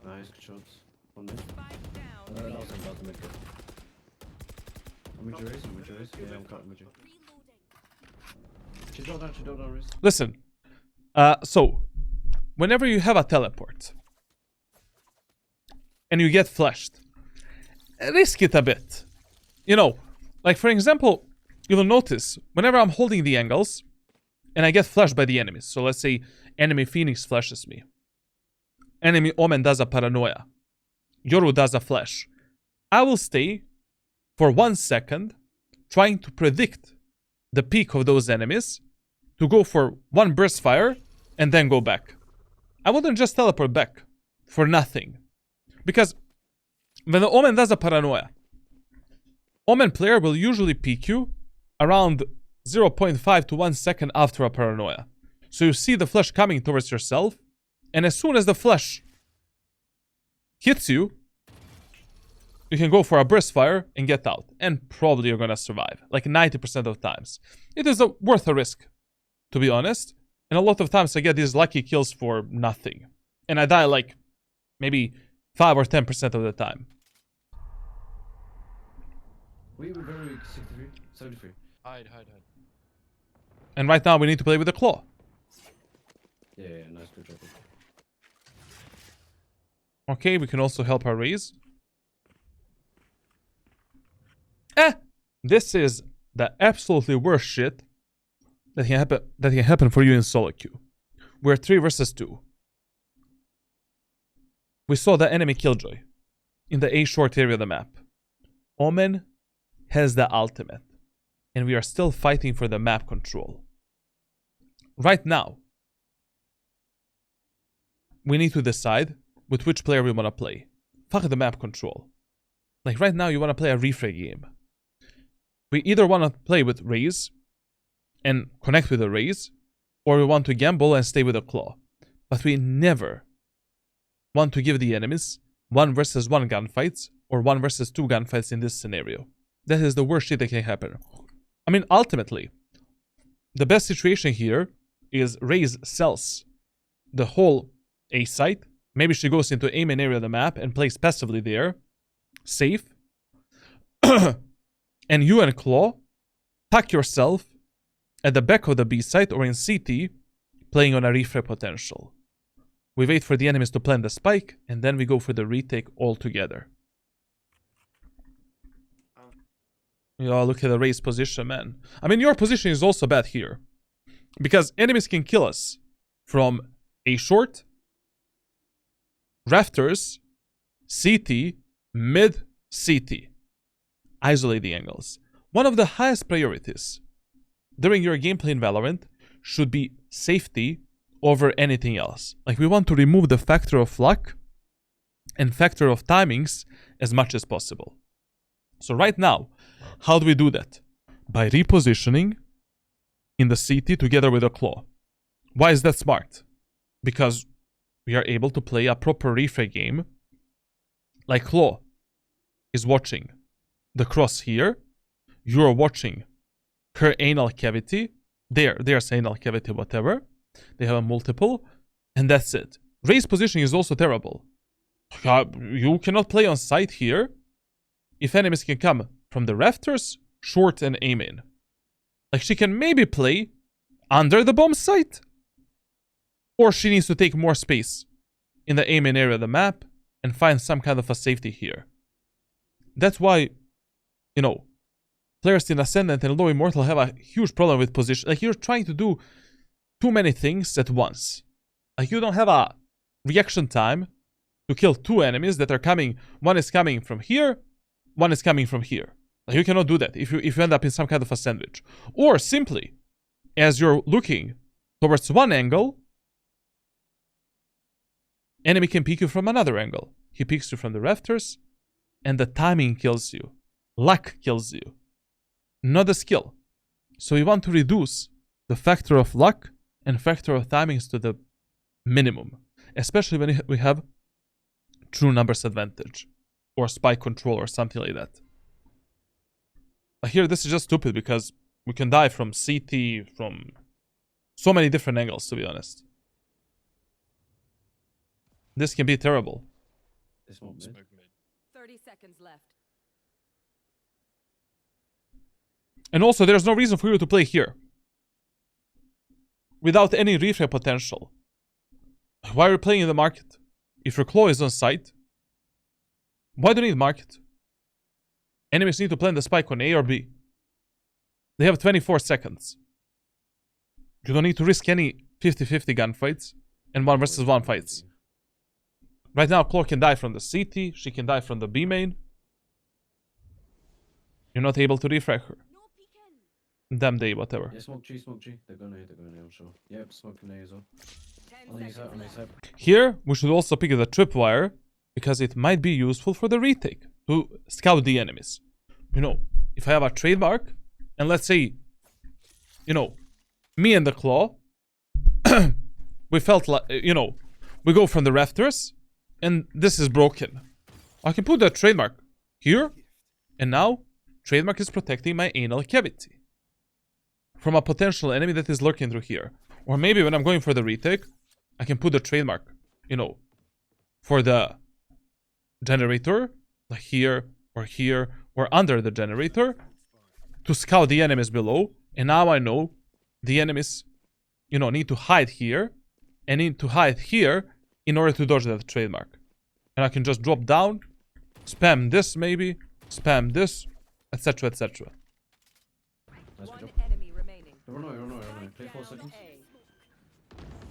Nice, good shots. One minute. Spike down. That was about to make it. I'm with Raze, Yeah, I'm cutting with you. She don't down, Raze. Listen. So, whenever you have a teleport and you get flashed, risk it a bit. You know, like for example, you'll notice whenever I'm holding the angles and I get flashed by the enemies. So let's say enemy Phoenix flashes me. Enemy Omen does a paranoia. Yoru does a flash. I will stay for 1 second trying to predict the peak of those enemies to go for one burst fire and then go back. I wouldn't just teleport back for nothing. Because when the Omen does a paranoia, Omen player will usually peek you around 0.5 to 1 second after a paranoia. So you see the flash coming towards yourself, and as soon as the flash hits you, you can go for a burst fire and get out. And probably you're gonna survive. Like 90% of times. It is worth a risk, to be honest. And a lot of times I get these lucky kills for nothing. And I die like maybe 5 or 10% of the time. We were very 63, 73. Hide. And right now we need to play with the claw. Yeah, nice, good job. Okay, we can also help our raise. This is the absolutely worst shit that can happen for you in solo queue. We're 3 versus 2. We saw the enemy Killjoy in the A short area of the map. Omen has the ultimate, and we are still fighting for the map control. Right now, we need to decide with which player we want to play. Fuck the map control. Like right now, you want to play a refray game. We either want to play with Raze and connect with the Raze, or we want to gamble and stay with a claw. But we never want to give the enemies 1 versus 1 gunfights or 1 versus 2 gunfights in this scenario. That is the worst shit that can happen. I mean, ultimately, the best situation here is Raze sells the whole A site. Maybe she goes into a main area of the map and plays passively there. Safe. And you and Claw pack yourself at the back of the B site or in CT, playing on a refray potential. We wait for the enemies to plant the spike, and then we go for the retake all together. Oh, look at the Raze position, man. I mean, your position is also bad here. Because enemies can kill us from A short, rafters, CT, mid, CT. Isolate the angles. One of the highest priorities during your gameplay in Valorant should be safety over anything else. Like, we want to remove the factor of luck and factor of timings as much as possible. So right now, how do we do that? By repositioning in the CT together with a claw. Why is that smart? Because we are able to play a proper refray game. Like Claw is watching the cross here. You're watching her anal cavity. There's anal cavity, whatever. They have a multiple. And that's it. Raze positioning is also terrible. You cannot play on site here if enemies can come from the rafters, short, and aim in. Like, she can maybe play under the bomb site, or she needs to take more space in the aim in area of the map and find some kind of a safety here. That's why, you know, players in Ascendant and Low Immortal have a huge problem with position. Like, you're trying to do too many things at once. Like, you don't have a reaction time to kill 2 enemies that are coming. One is coming from here, one is coming from here. Like, you cannot do that if you end up in some kind of a sandwich. Or simply, as you're looking towards one angle, enemy can peek you from another angle. He peeks you from the rafters, and the timing kills you. Luck kills you. Not the skill. So we want to reduce the factor of luck and factor of timings to the Minimum. Especially when we have true numbers advantage. Or spike control or something like that. But here this is just stupid because we can die from CT, from so many different angles, to be honest. This can be terrible. It's not mid. Smoke mid. 30 seconds left. And also, there's no reason for you to play here. Without any refrag potential. Why are you playing in the market? If your claw is on site, why do you need market? Enemies need to plant the spike on A or B. They have 24 seconds. You don't need to risk any 50-50 gunfights and 1 versus 1 fights. Right now, Claw can die from the CT, she can die from the B main. You're not able to refrag her. Damn day, whatever. Yeah, smoke G, smoke G. They're going A, I'm sure. Yep, smoking A as well. 10 On his seconds out, on his left. out. Here, we should also pick the tripwire, because it might be useful for the retake, to scout the enemies. You know, if I have a trademark, and let's say, you know, me and the Claw, we felt like, you know, we go from the rafters, and this is broken. I can put that trademark here, and now, trademark is protecting my anal cavity from a potential enemy that is lurking through here. Or maybe when I'm going for the retake, I can put the trademark, you know, for the generator, like here, or under the generator, to scout the enemies below. And now I know the enemies, you know, need to hide here, and need to hide here in order to dodge that trademark. And I can just drop down, spam this maybe, spam this, etc, etc. Nice, One good job. enemy remaining. Run away. Play 4 seconds. A.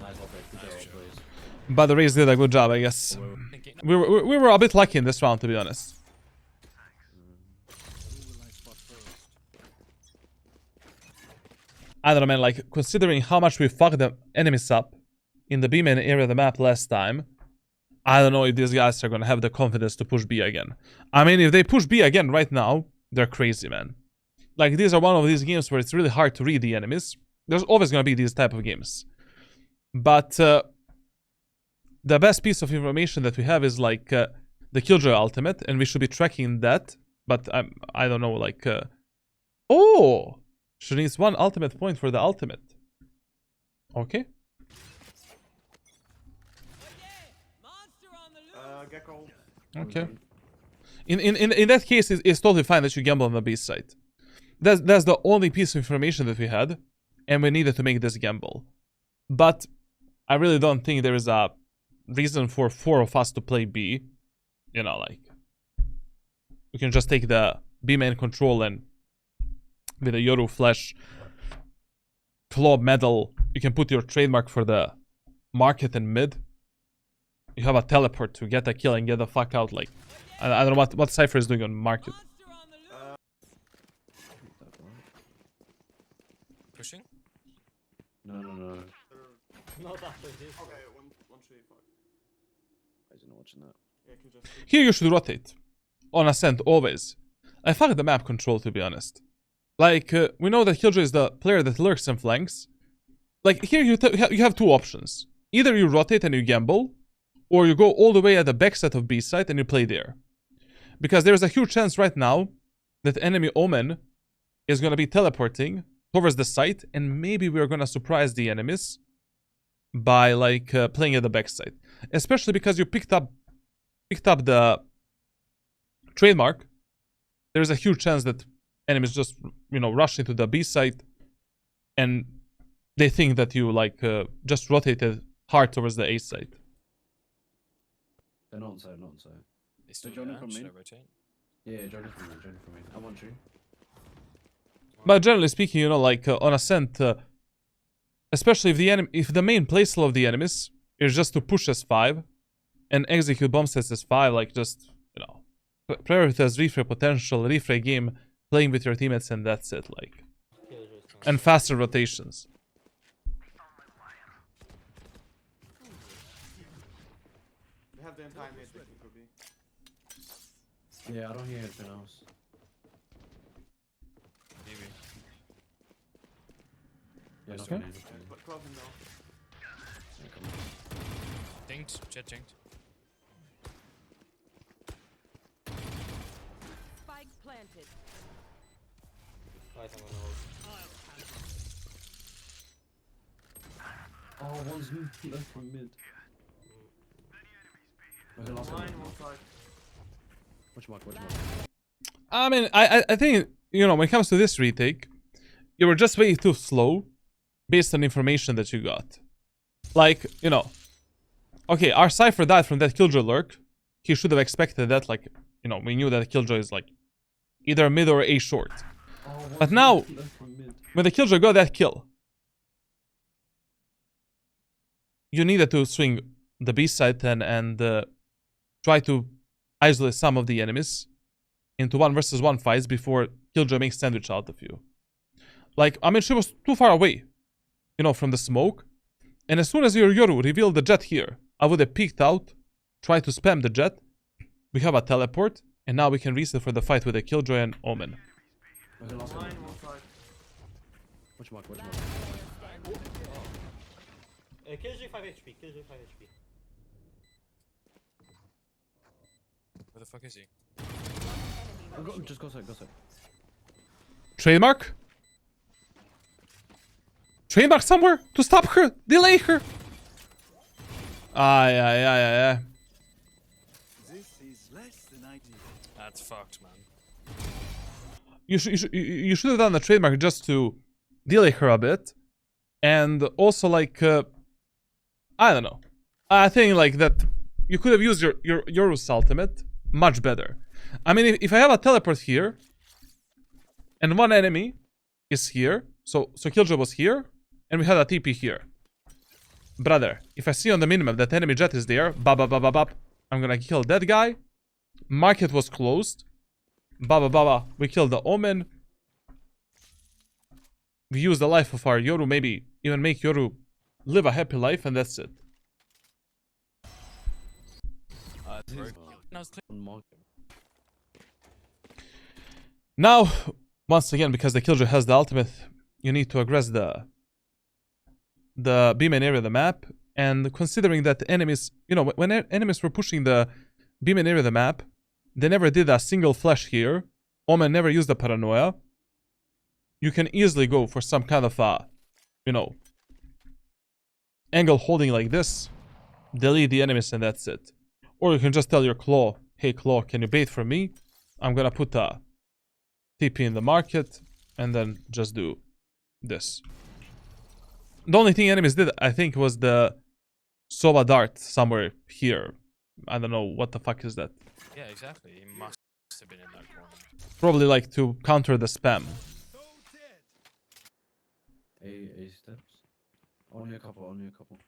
Nice, okay. Good job, boys. But the Rays did a good job, I guess. Thinking, We were a bit lucky in this round, to be honest. I don't know, man, like, considering how much we fucked the enemies up in the B main area of the map last time, I don't know if these guys are gonna have the confidence to push B again. I mean, if they push B again right now, they're crazy, man. Like, these are one of these games where it's really hard to read the enemies. There's always gonna be these type of games. But, the best piece of information that we have is, like, the Killjoy ultimate, and we should be tracking that. But, I don't know, like, oh! She needs 1 ultimate point for the ultimate. Okay. Gecko. Okay. In that case, it's totally fine that you gamble on the B side. That's the only piece of information that we had, and we needed to make this gamble. But I really don't think there is a reason for 4 of us to play B. You know, like, we can just take the B main control, and with a Yoru Flash, Claw Medal, you can put your trademark for the market and mid. You have a teleport to get a kill and get the fuck out. Like, I don't know what Cypher is doing on market. pushing. No. Not after this. Okay, one tree, fuck. Why is he not watching that? Yeah, could just. Here you should rotate. On Ascent, always. I fuck the map control, to be honest. Like, we know that Killjoy is the player that lurks and flanks. Like, here you have 2 options. Either you rotate and you gamble, or you go all the way at the backside of B side and you play there. Because there's a huge chance right now that enemy Omen is going to be teleporting towards the site, and maybe we're going to surprise the enemies by, like, playing at the backside. Especially because you picked up the trademark. There's a huge chance that enemies just, you know, rush into the B site, and they think that you, like, just rotated hard towards the A site. They're not on side. They still joining down, from should main? I rotate? Yeah, joining from me. I want you. But generally speaking, you know, like, on Ascent, especially if the main playstyle of the enemies is just to push S5 and execute bomb sets S5, like, just, you know, prioritize refray potential, refray game, playing with your teammates, and that's it, like. And faster rotations. They have the entire mid, they could be. Yeah, I don't hear anything else. Maybe. Yeah, Okay. nothing. But close him now. Yeah, come on. Dinked. Jet dinked. Spike planted. Right, I'm gonna hold. Oh, one's left from mid. Okay, last one. Mine, one side. Watch mark, watch mark. I mean, I think, you know, when it comes to this retake, you were just way too slow based on information that you got. Like, you know, okay, our Cypher died from that Killjoy lurk. He should have expected that, like, you know, we knew that Killjoy is like either mid or A short. Oh, But one's now, left from mid. when the Killjoy got that kill, you needed to swing the B side then and try to isolate some of the enemies into 1v1 fights before Killjoy makes sandwich out of you. Like, I mean, she was too far away, you know, from the smoke. And as soon as your Yoru revealed the jet here, I would have peeked out, tried to spam the jet. We have a teleport, and now we can reset for the fight with a Killjoy and Omen. Okay, last one. Mine, one side. Watch mark, watch mark. Killjoy 5 HP, Killjoy 5 HP. Where the fuck is he? Oh, go, just go side, go side. Trademark? Trademark somewhere to stop her, delay her. Yeah. This is less than ideal. That's fucked, man. You should have done the trademark just to delay her a bit, and also like I don't know. I think like that you could have used your Yoru's ultimate much better. I mean, if I have a teleport here, and one enemy is here, so Killjoy was here, and we had a TP here. Brother, if I see on the minimap that enemy jet is there, bap, I'm gonna kill that guy. Market was closed. We killed the Omen. We use the life of our Yoru, maybe even make Yoru live a happy life, and that's it. On mark. Now, once again, because the Killjoy has the ultimate, you need to aggress the B main area of the map. And considering that enemies, you know, when enemies were pushing the B main area of the map, they never did a single flash here. Omen never used the paranoia. You can easily go for some kind of a, you know, angle holding like this, delete the enemies, and that's it. Or you can just tell your Claw, hey Claw, can you bait for me? I'm gonna put a TP in the market, and then just do this. The only thing enemies did, I think, was the Sova Dart somewhere here. I don't know, what the fuck is that? Yeah, exactly. He must have been in that corner. Probably like to counter the spam. A steps. Only a couple, only a couple.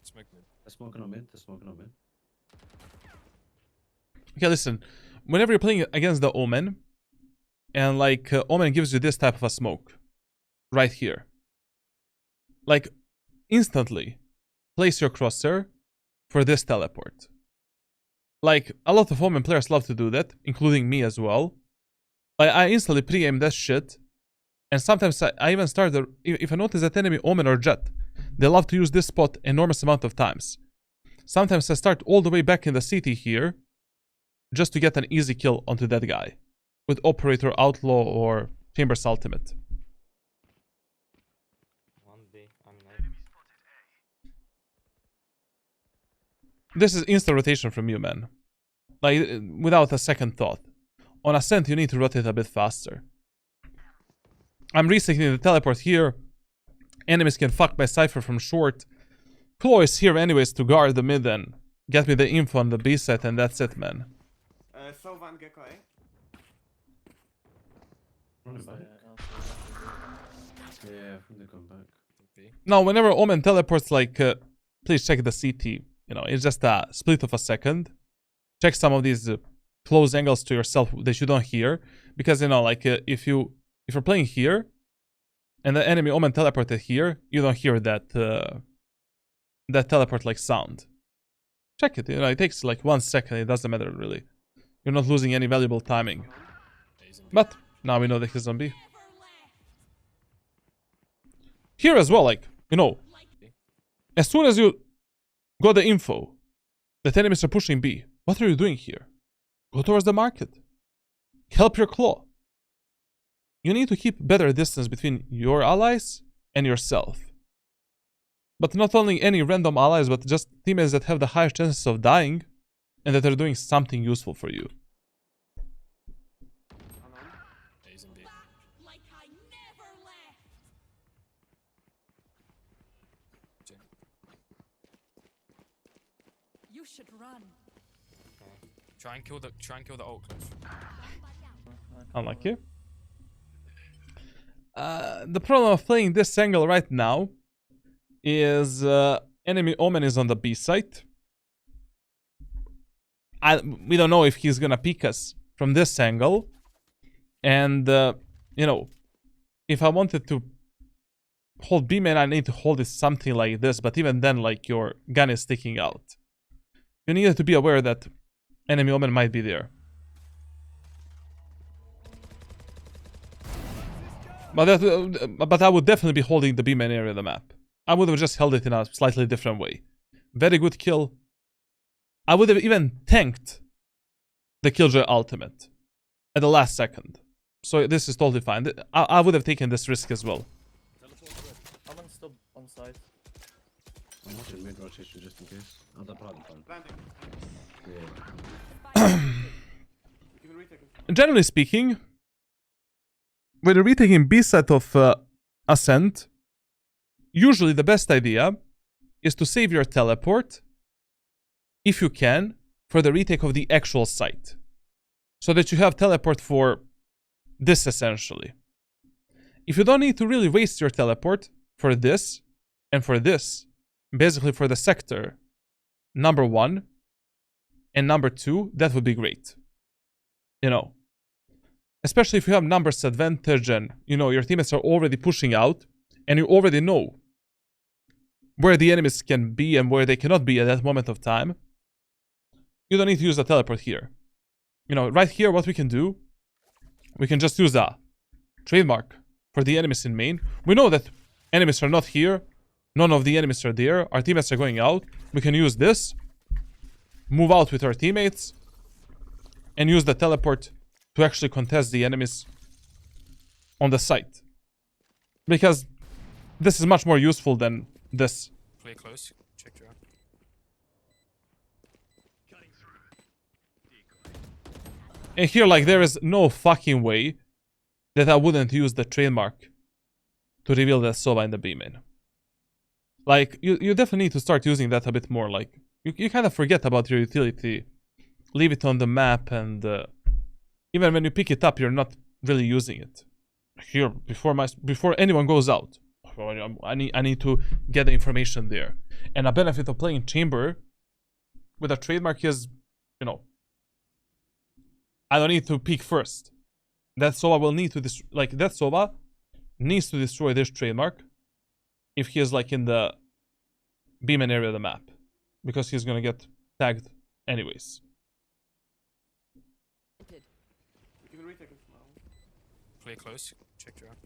Smoke mid. They're smoking on mid, they're smoking on mid. Okay, listen. Whenever you're playing against the Omen, and like Omen gives you this type of a smoke, right here. Like, instantly, place your crosshair for this teleport. Like, a lot of Omen players love to do that, including me as well. Like, I instantly pre-aim that shit, and sometimes I even start the... If I notice that enemy Omen or Jet, they love to use this spot enormous amount of times. Sometimes I start all the way back in the city here, just to get an easy kill onto that guy, with Operator, Outlaw, or Chamber's ultimate. 1B, I'm in This is instant rotation from you, man. Like, without a second thought. On Ascent, you need to rotate a bit faster. I'm resetting the teleport here. Enemies can fuck my Cypher from short. Claw is here anyways to guard the mid and get me the info on the B set, and that's it, man. Sova and Gecko, eh? Running back. Yeah, I think they're going back. B. Now, whenever Omen teleports, like, please check the CT. You know, it's just a split of a second. Check some of these close angles to yourself that you don't hear. Because, you know, like, if you're playing here, and the enemy Omen teleported here, you don't hear that, that teleport, like, sound. Check it, you know, it takes, like, 1 second, it doesn't matter, really. You're not losing any valuable timing. But, now we know that he's on B. Here as well, like, you know, as soon as you Got the info that enemies are pushing B. What are you doing here? Go towards the market. Help your claw. You need to keep better distance between your allies and yourself. But not only any random allies, but just teammates that have the highest chances of dying and that are doing something useful for you. He's in B. Like I never left. Jim. You should run. Try and kill the ult close. Unlucky. The problem of playing this angle right now is enemy Omen is on the B site. We don't know if he's gonna peek us from this angle. And, you know, if I wanted to hold B main, I need to hold it something like this. But even then, like, your gun is sticking out. You need to be aware that enemy Omen might be there. But I would definitely be holding the B main area of the map. I would have just held it in a slightly different way. Very good kill. I would have even tanked the Killjoy ultimate at the last second. So this is totally fine. I would have taken this risk as well. I'm on still on side. I'm watching mid rotation just in case. Other part of the plan. Planting. Yeah. You can retake it. Generally speaking, when you're retaking B side of Ascent, usually the best idea is to save your teleport, if you can, for the retake of the actual site. So that you have teleport for this essentially. If you don't need to really waste your teleport for this and for this, basically for the sector number 1 and number 2, that would be great. You know. Especially if you have numbers advantage and, you know, your teammates are already pushing out and you already know where the enemies can be and where they cannot be at that moment of time. You don't need to use the teleport here. You know, right here, what we can do, we can just use a trademark for the enemies in main. We know that enemies are not here. None of the enemies are there. Our teammates are going out. We can use this, move out with our teammates, and use the teleport to actually contest the enemies on the site. Because this is much more useful than this. Clear close. Check your out. And here, like, there is no fucking way that I wouldn't use the trademark to reveal that Sova in the B main. Like, you definitely need to start using that a bit more. Like, you kind of forget about your utility. Leave it on the map and... even when you pick it up, you're not really using it. Here, before anyone goes out, I need to get the information there. And a benefit of playing Chamber with a trademark is, you know, I don't need to peek first. That Sova will need to that Sova needs to destroy this trademark if he is like in the B-man area of the map, because he's gonna get tagged anyways. You can retake it now. Clear close. Check your out.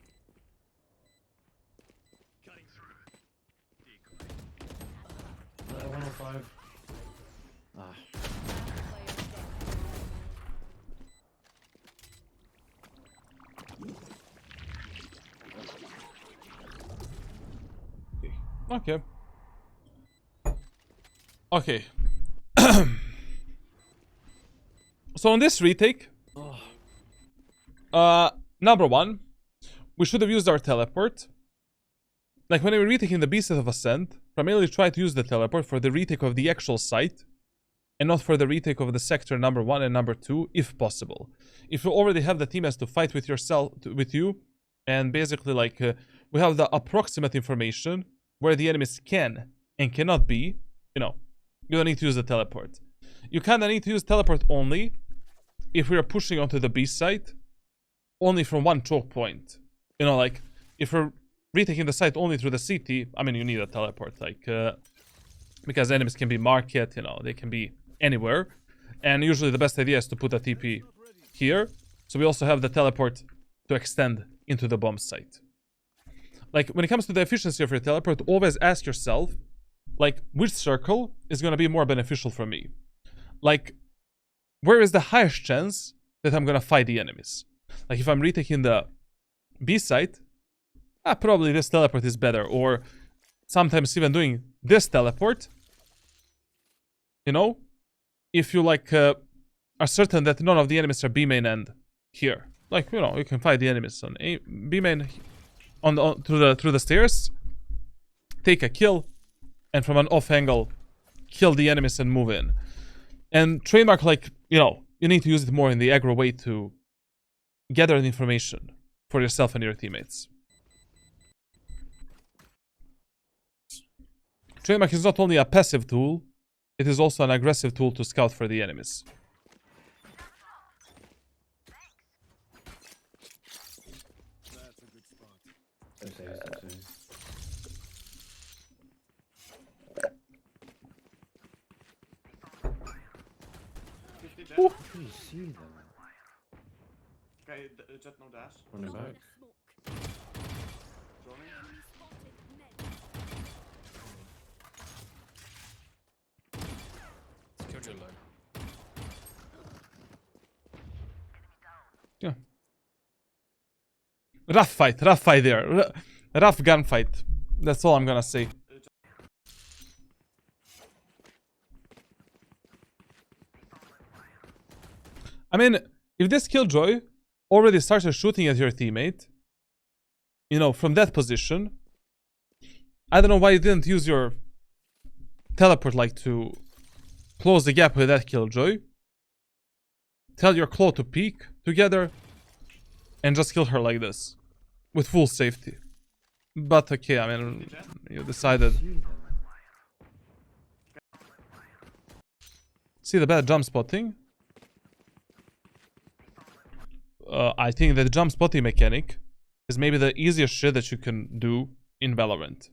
105. Ah. Okay. Okay. So on this retake, number 1, we should have used our teleport. Like when we were retaking the B set of Ascent, primarily try to use the teleport for the retake of the actual site, and not for the retake of the sector number 1 and number 2, if possible. If you already have the teammates to fight with you, and basically like we have the approximate information where the enemies can and cannot be, you know, you don't need to use the teleport. You kind of need to use teleport only if we are pushing onto the B site, only from one choke point. You know, like if we're retaking the site only through the CT, I mean, you need a teleport, like because enemies can be market, you know, they can be anywhere, and usually the best idea is to put a TP here, so we also have the teleport to extend into the bomb site. Like when it comes to the efficiency of your teleport, always ask yourself like, which circle is gonna be more beneficial for me. Like, where is the highest chance that I'm gonna fight the enemies? Like, if I'm retaking the B site, probably this teleport is better. Or sometimes even doing this teleport, you know, if you like are certain that none of the enemies are B main and here, like, you know, you can fight the enemies on B main through the stairs, take a kill, and from an off angle, kill the enemies and move in. And trademark, like, you know, you need to use it more in the aggro way to gather the information for yourself and your teammates. Trademark is not only a passive tool, it is also an aggressive tool to scout for the enemies. That's a good spot. Okay. Dead. How can you see them? Okay, Jet no dash. Running Not back. enough smoke. Droning. Enemy spotted. Mid. Killjoy low. Yeah. Rough fight there. Rough gunfight. That's all I'm gonna say. I mean, if this Killjoy already started shooting at your teammate, you know, from that position, I don't know why you didn't use your teleport, like, to close the gap with that Killjoy. Tell your claw to peek together and just kill her like this with full safety. But okay, I mean, you decided. See them. See the bad jump spotting? I think that the jump spotting mechanic is maybe the easiest shit that you can do in Valorant.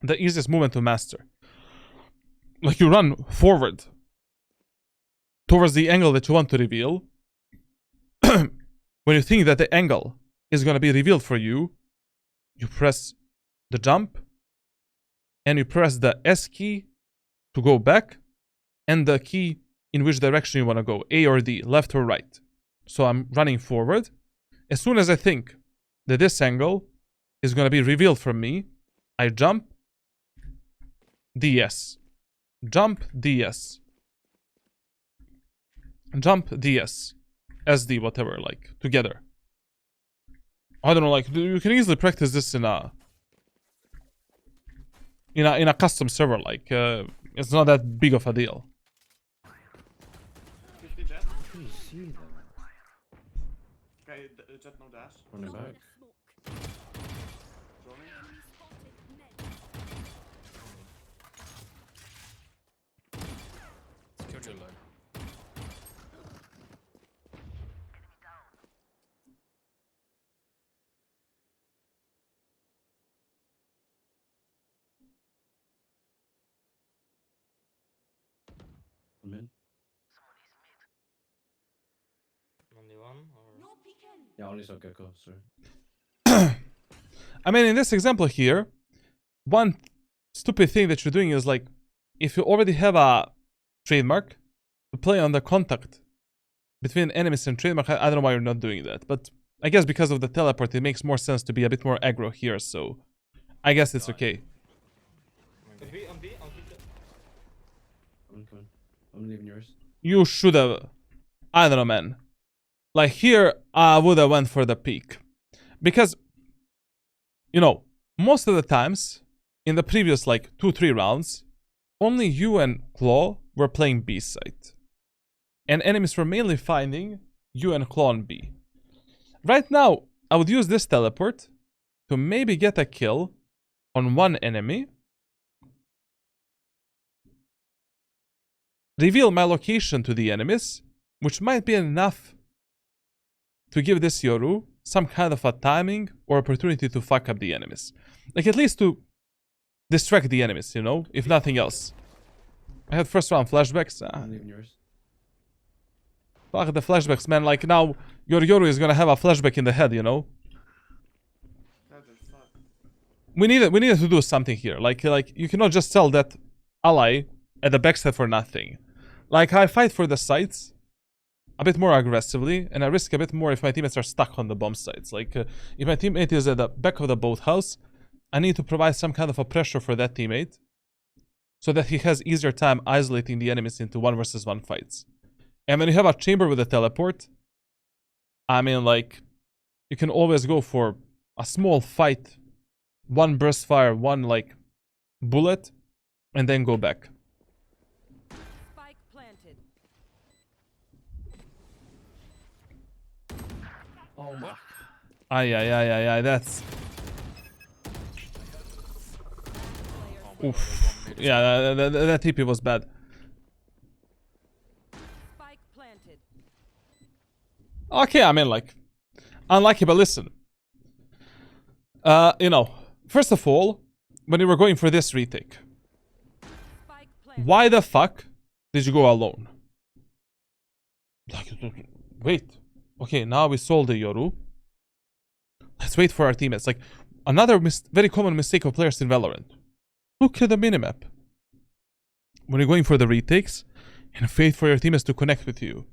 The easiest movement to master. Like, you run forward towards the angle that you want to reveal. When you think that the angle is going to be revealed for you, you press the jump and you press the S key to go back and the key in which direction you want to go, A or D, left or right. So I'm running forward. As soon as I think that this angle is going to be revealed for me, I jump, DS. Jump, DS. Jump, DS. SD, whatever, like, together. I don't know, like, you can easily practice this in a custom server, like, it's not that big of a deal. 50 dead. How can you see them? Okay, Jet no dash. Running Not back. enough smoke. Droning. Enemy spotted. Mid. Killjoy low. I'm in. Only one or No peeking. Yeah, only saw Gecko, sorry. I mean, in this example here, one stupid thing that you're doing is, like, if you already have a trademark to play on the contact between enemies and trademark, I don't know why you're not doing that. But I guess because of the teleport, it makes more sense to be a bit more aggro here, so I guess it's okay. on B, on B, on B. I'm coming. I'm leaving yours. You should have, I don't know, man. Like, here, I would have went for the peak. Because, you know, most of the times, in the previous, like, 2-3 rounds, only you and Claw were playing B site. And enemies were mainly finding you and Claw on B. Right now, I would use this teleport to maybe get a kill on one enemy. Reveal my location to the enemies, which might be enough to give this Yoru some kind of a timing or opportunity to fuck up the enemies. Like, at least to distract the enemies, you know, if nothing else. I had first round flashbacks. I'm leaving yours. Fuck the flashbacks, man. Like, now your Yoru is gonna have a flashback in the head, you know? Dead as fuck. we needed to do something here. Like you cannot just sell that ally at the backside for nothing. Like, I fight for the sites a bit more aggressively, and I risk a bit more if my teammates are stuck on the bomb sites. Like, if my teammate is at the back of the boathouse, I need to provide some kind of a pressure for that teammate so that he has easier time isolating the enemies into 1v1 fights. And when you have a chamber with a teleport, I mean, like, you can always go for a small fight, one burst fire, one, like, bullet, and then go back. Spike planted. Oh my. Aye, that's... Oof. Yeah, that TP was bad. Spike planted. Okay, I mean, like, unlucky, but listen. You know, first of all, when you were going for this retake, Spike planted. why the fuck did you go alone? Like, wait. Okay, now we sold the Yoru. Let's wait for our teammates. Like, another very common mistake of players in Valorant. Look at the minimap. When you're going for the retakes, and wait for your teammates to connect with you.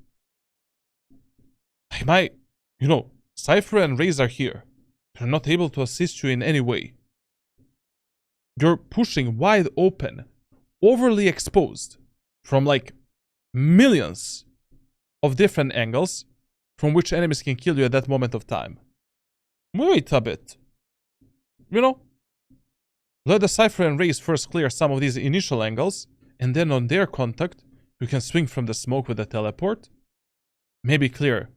Like, you know, Cypher and Raze are here. They're not able to assist you in any way. You're pushing wide open, overly exposed, from like millions of different angles from which enemies can kill you at that moment of time. Wait a bit. You know, let the Cypher and Raze first clear some of these initial angles, and then on their contact, you can swing from the smoke with the teleport. Maybe clear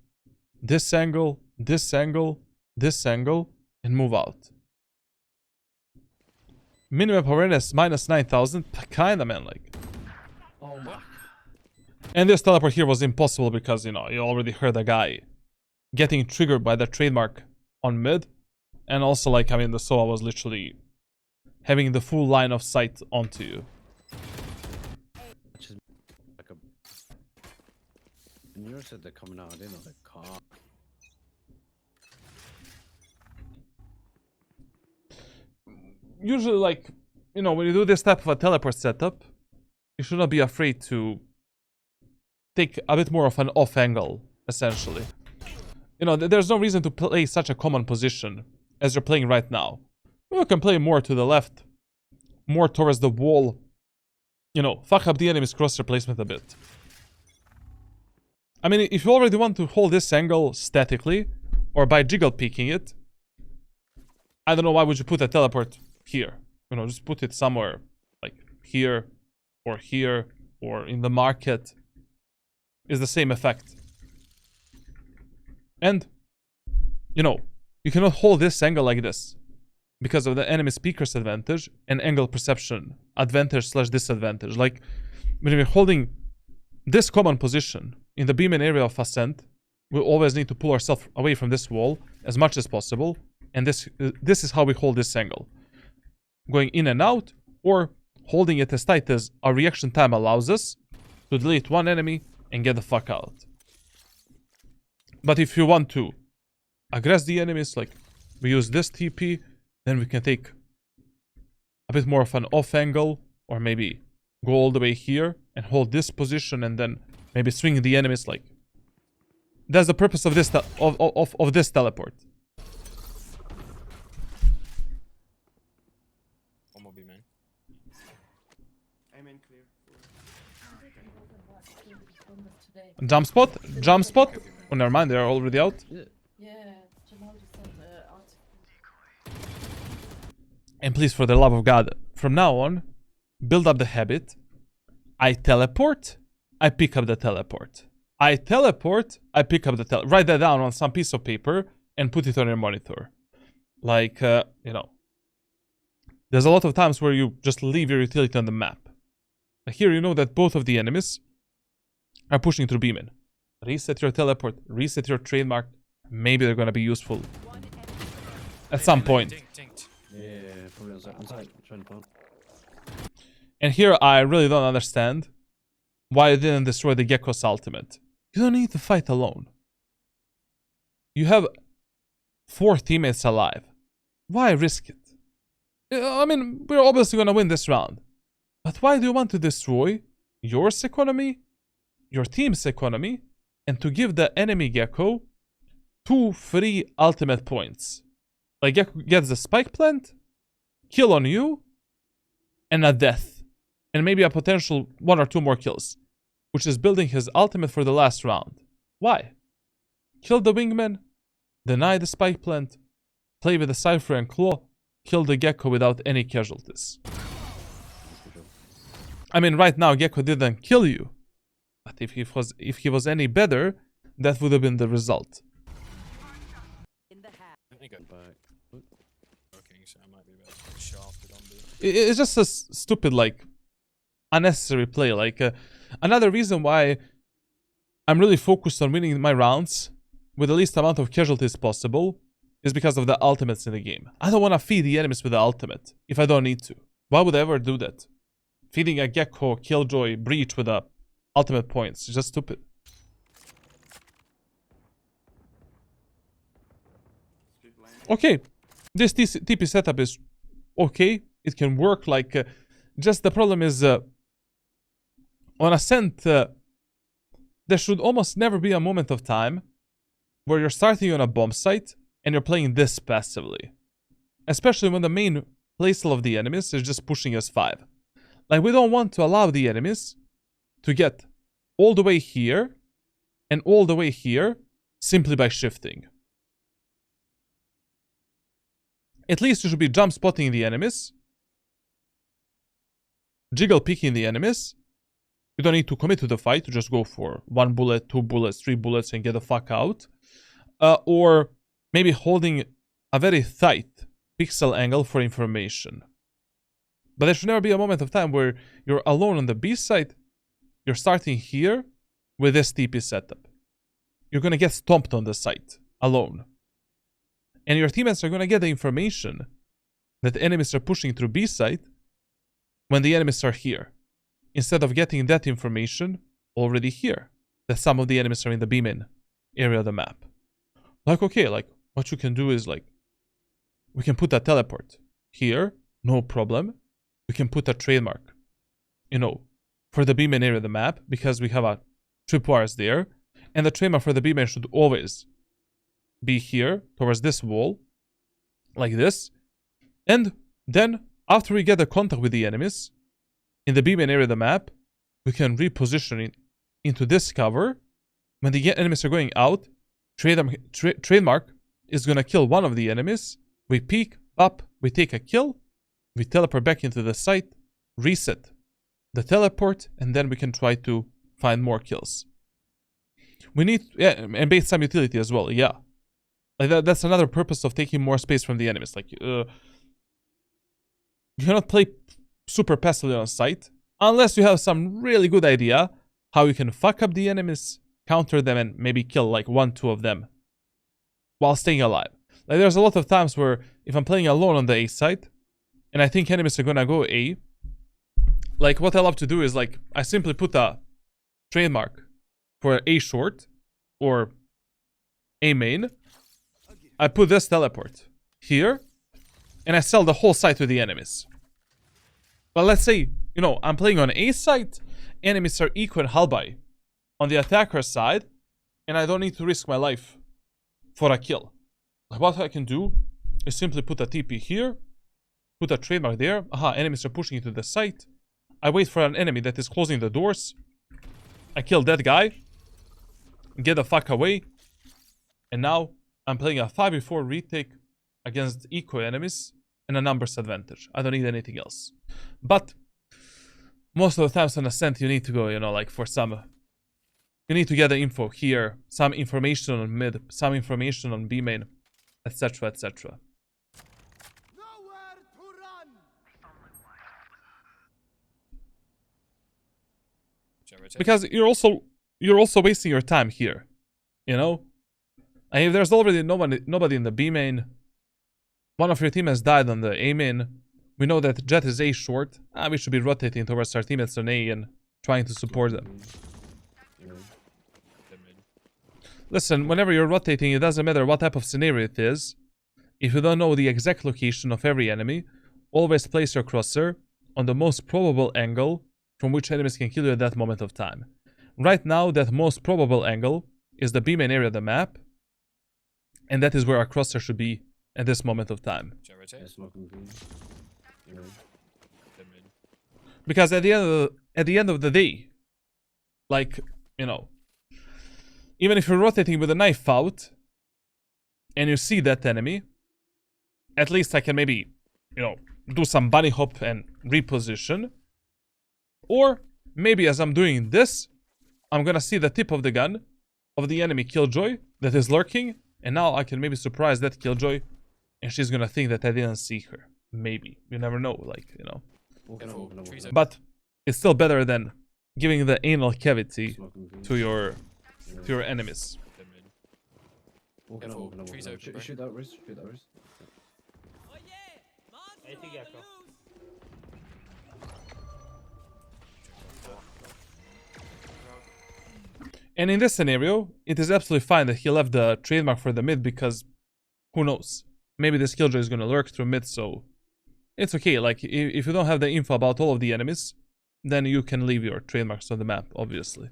this angle, this angle, this angle, and move out. Minimap awareness minus 9,000. Kinda, man, like. Oh my. And this teleport here was impossible because, you know, you already heard a guy getting triggered by the trademark on mid. And also, like, I mean, the Sova was literally having the full line of sight onto you. Which is like a. And you said they're coming out, I didn't know they can't. Usually, like, you know, when you do this type of a teleport setup, you should not be afraid to take a bit more of an off angle, essentially. You know, there's no reason to play such a common position as you're playing right now. You can play more to the left, more towards the wall. You know, fuck up the enemy's crosshair placement a bit. I mean, if you already want to hold this angle statically, or by jiggle peeking it, I don't know why would you put a teleport here. You know, just put it somewhere, like here, or in the market. Is the same effect. And, you know, you cannot hold this angle like this because of the enemy speaker's advantage and angle perception advantage / disadvantage. Like, when we're holding this common position in the beam and area of Ascent, we always need to pull ourselves away from this wall as much as possible. And this is how we hold this angle. Going in and out, or holding it as tight as our reaction time allows us to delete one enemy and get the fuck out. But if you want to aggress the enemies, like we use this TP, then we can take a bit more of an off angle, or maybe go all the way here and hold this position and then maybe swing the enemies. Like, that's the purpose of this of this teleport. One more B, man. Aim in clear. Jump spot? Jump spot? Oh, never mind, they're already out. Is it? Yeah, Jamal just sent the article. And please, for the love of God, from now on, build up the habit. I teleport, I pick up the teleport. I teleport, I pick up the teleport. Write that down on some piece of paper and put it on your monitor. Like, you know, there's a lot of times where you just leave your utility on the map. Here you know that both of the enemies are pushing through beaming. Reset your teleport, reset your trademark. Maybe they're gonna be useful at some point. Dinked. Yeah, probably on site. Trying to plant. And here I really don't understand why you didn't destroy the Gecko's ultimate. You don't need to fight alone. You have 4 teammates alive. Why risk it? I mean, we're obviously gonna win this round. But why do you want to destroy your economy, your team's economy, and to give the enemy Gecko 2 free ultimate points? Like, Gecko gets the spike plant, kill on you, and a death. And maybe a potential 1 or 2 more kills. Which is building his ultimate for the last round. Why? Kill the wingman, deny the spike plant, play with the Cypher and Claw, kill the Gecko without any casualties. I mean, right now Gecko didn't kill you. But if he was any better, that would have been the result. In the half. I think I'm Back. working, so I might be better to get shafted on B. It's just a stupid, like, unnecessary play. Like, another reason why I'm really focused on winning my rounds with the least amount of casualties possible is because of the ultimates in the game. I don't want to feed the enemies with the ultimate if I don't need to. Why would I ever do that? Feeding a Gecko, Killjoy, Breach with the ultimate points is just stupid. Split line. Okay, this TP setup is okay. It can work. Like, just the problem is on Ascent, there should almost never be a moment of time where you're starting on a bomb site and you're playing this passively. Especially when the main playstyle of the enemies is just pushing S5. Like, we don't want to allow the enemies to get all the way here and all the way here simply by shifting. At least you should be jump spotting the enemies, jiggle picking the enemies. You don't need to commit to the fight, you just go for 1 bullet, 2 bullets, 3 bullets and get the fuck out. Or maybe holding a very tight pixel angle for information. But there should never be a moment of time where you're alone on the B side. You're starting here with this TP setup. You're gonna get stomped on the site, alone. And your teammates are gonna get the information that the enemies are pushing through B side when the enemies are here. Instead of getting that information already here. That some of the enemies are in the B-main area of the map. Like, okay, like, what you can do is, like, we can put a teleport here, no problem. We can put a trademark, you know, for the B-main area of the map, because we have a tripwires there. And the trademark for the B-main should always be here, towards this wall, like this. And then, after we get the contact with the enemies, in the B-main area of the map, we can reposition it into this cover. When the enemies are going out, trademark is gonna kill one of the enemies. We peek up, we take a kill, we teleport back into the site, reset the teleport, and then we can try to find more kills. We need, yeah, and bait some utility as well, yeah. Like that's another purpose of taking more space from the enemies. Like, you cannot play super passively on site unless you have some really good idea how you can fuck up the enemies, counter them, and maybe kill like 1-2 of them while staying alive. Like, there's a lot of times where if I'm playing alone on the A side and I think enemies are gonna go A, like, what I love to do is, like, I simply put a trademark for A short or A main. I put this teleport here and I sell the whole site to the enemies. But let's say, you know, I'm playing on A side, enemies are eco and Halbai on the attacker side, and I don't need to risk my life for a kill. Like, what I can do is simply put a TP here, put a trademark there. Aha, enemies are pushing into the site. I wait for an enemy that is closing the doors. I kill that guy, get the fuck away, and now I'm playing a 5v4 retake against eco enemies and a numbers advantage. I don't need anything else. But most of the times on Ascent you need to go, you know, like, for some, you need to get the info here, some information on mid, some information on B main, etc, etc. Nowhere to run. Should I rotate? Because you're also wasting your time here, you know. And if there's already nobody in the B main, one of your teammates died on the A main, we know that Jet is A short, we should be rotating towards our teammates on A and trying to support them. The mid. Listen, whenever you're rotating, it doesn't matter what type of scenario it is. If you don't know the exact location of every enemy, always place your crosshair on the most probable angle from which enemies can kill you at that moment of time. Right now, that most probable angle is the B main area of the map, and that is where our crosshair should be at this moment of time. Should I rotate? Yeah, smoking green. Yeah. Good mid. Because at the end of the day, like, you know, even if you're rotating with a knife out and you see that enemy, at least I can maybe, you know, do some bunny hop and reposition. Or maybe as I'm doing this, I'm gonna see the tip of the gun of the enemy Killjoy that is lurking, and now I can maybe surprise that Killjoy and she's gonna think that I didn't see her. Maybe. You never know, like, you know. Careful, trees open. But it's still better than giving the anal cavity Smoking green. to your enemies. Good mid. Walking Careful, up, walking up, trees walking up. open, bro. Shoot that wrist, shoot that wrist. I think echo. And in this scenario, it is absolutely fine that he left the trademark for the mid because who knows? Maybe this Killjoy is gonna lurk through mid, so it's okay. Like, if you don't have the info about all of the enemies, then you can leave your trademarks on the map, obviously.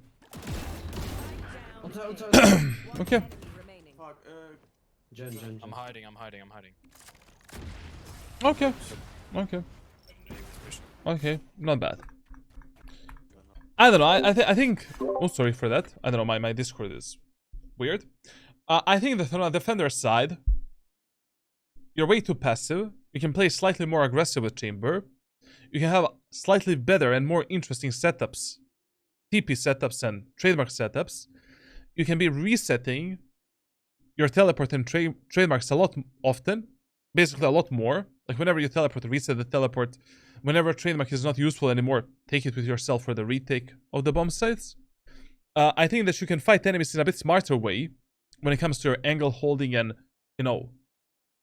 Okay. Enemy remaining. Fuck, Jen. I'm hiding, I'm hiding, I'm hiding. Okay. Okay. He was pushing. Okay. Not bad. I don't know. I think. Oh, sorry for that. I don't know. My Discord is weird. I think that on the defender side, you're way too passive. You can play slightly more aggressive with Chamber. You can have slightly better and more interesting setups, TP setups and trademark setups. You can be resetting your teleport and trademarks a lot often, basically a lot more. Like whenever you teleport, reset the teleport. Whenever a trademark is not useful anymore, take it with yourself for the retake of the bomb sites. I think that you can fight enemies in a bit smarter way when it comes to your angle holding and, you know,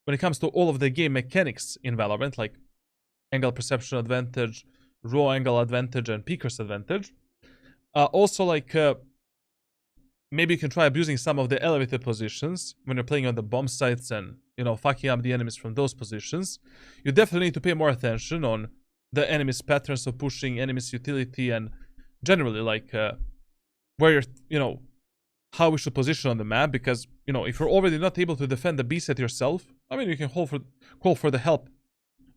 when it comes to all of the game mechanics in Valorant, like angle perception advantage, raw angle advantage, and peekers advantage. Also, like, maybe you can try abusing some of the elevated positions when you're playing on the bomb sites and, you know, fucking up the enemies from those positions. You definitely need to pay more attention on the enemy's patterns of pushing, enemy's utility, and generally, like, where you're, you know, how we should position on the map. Because, you know, if you're already not able to defend the B set yourself, I mean, you can call for the help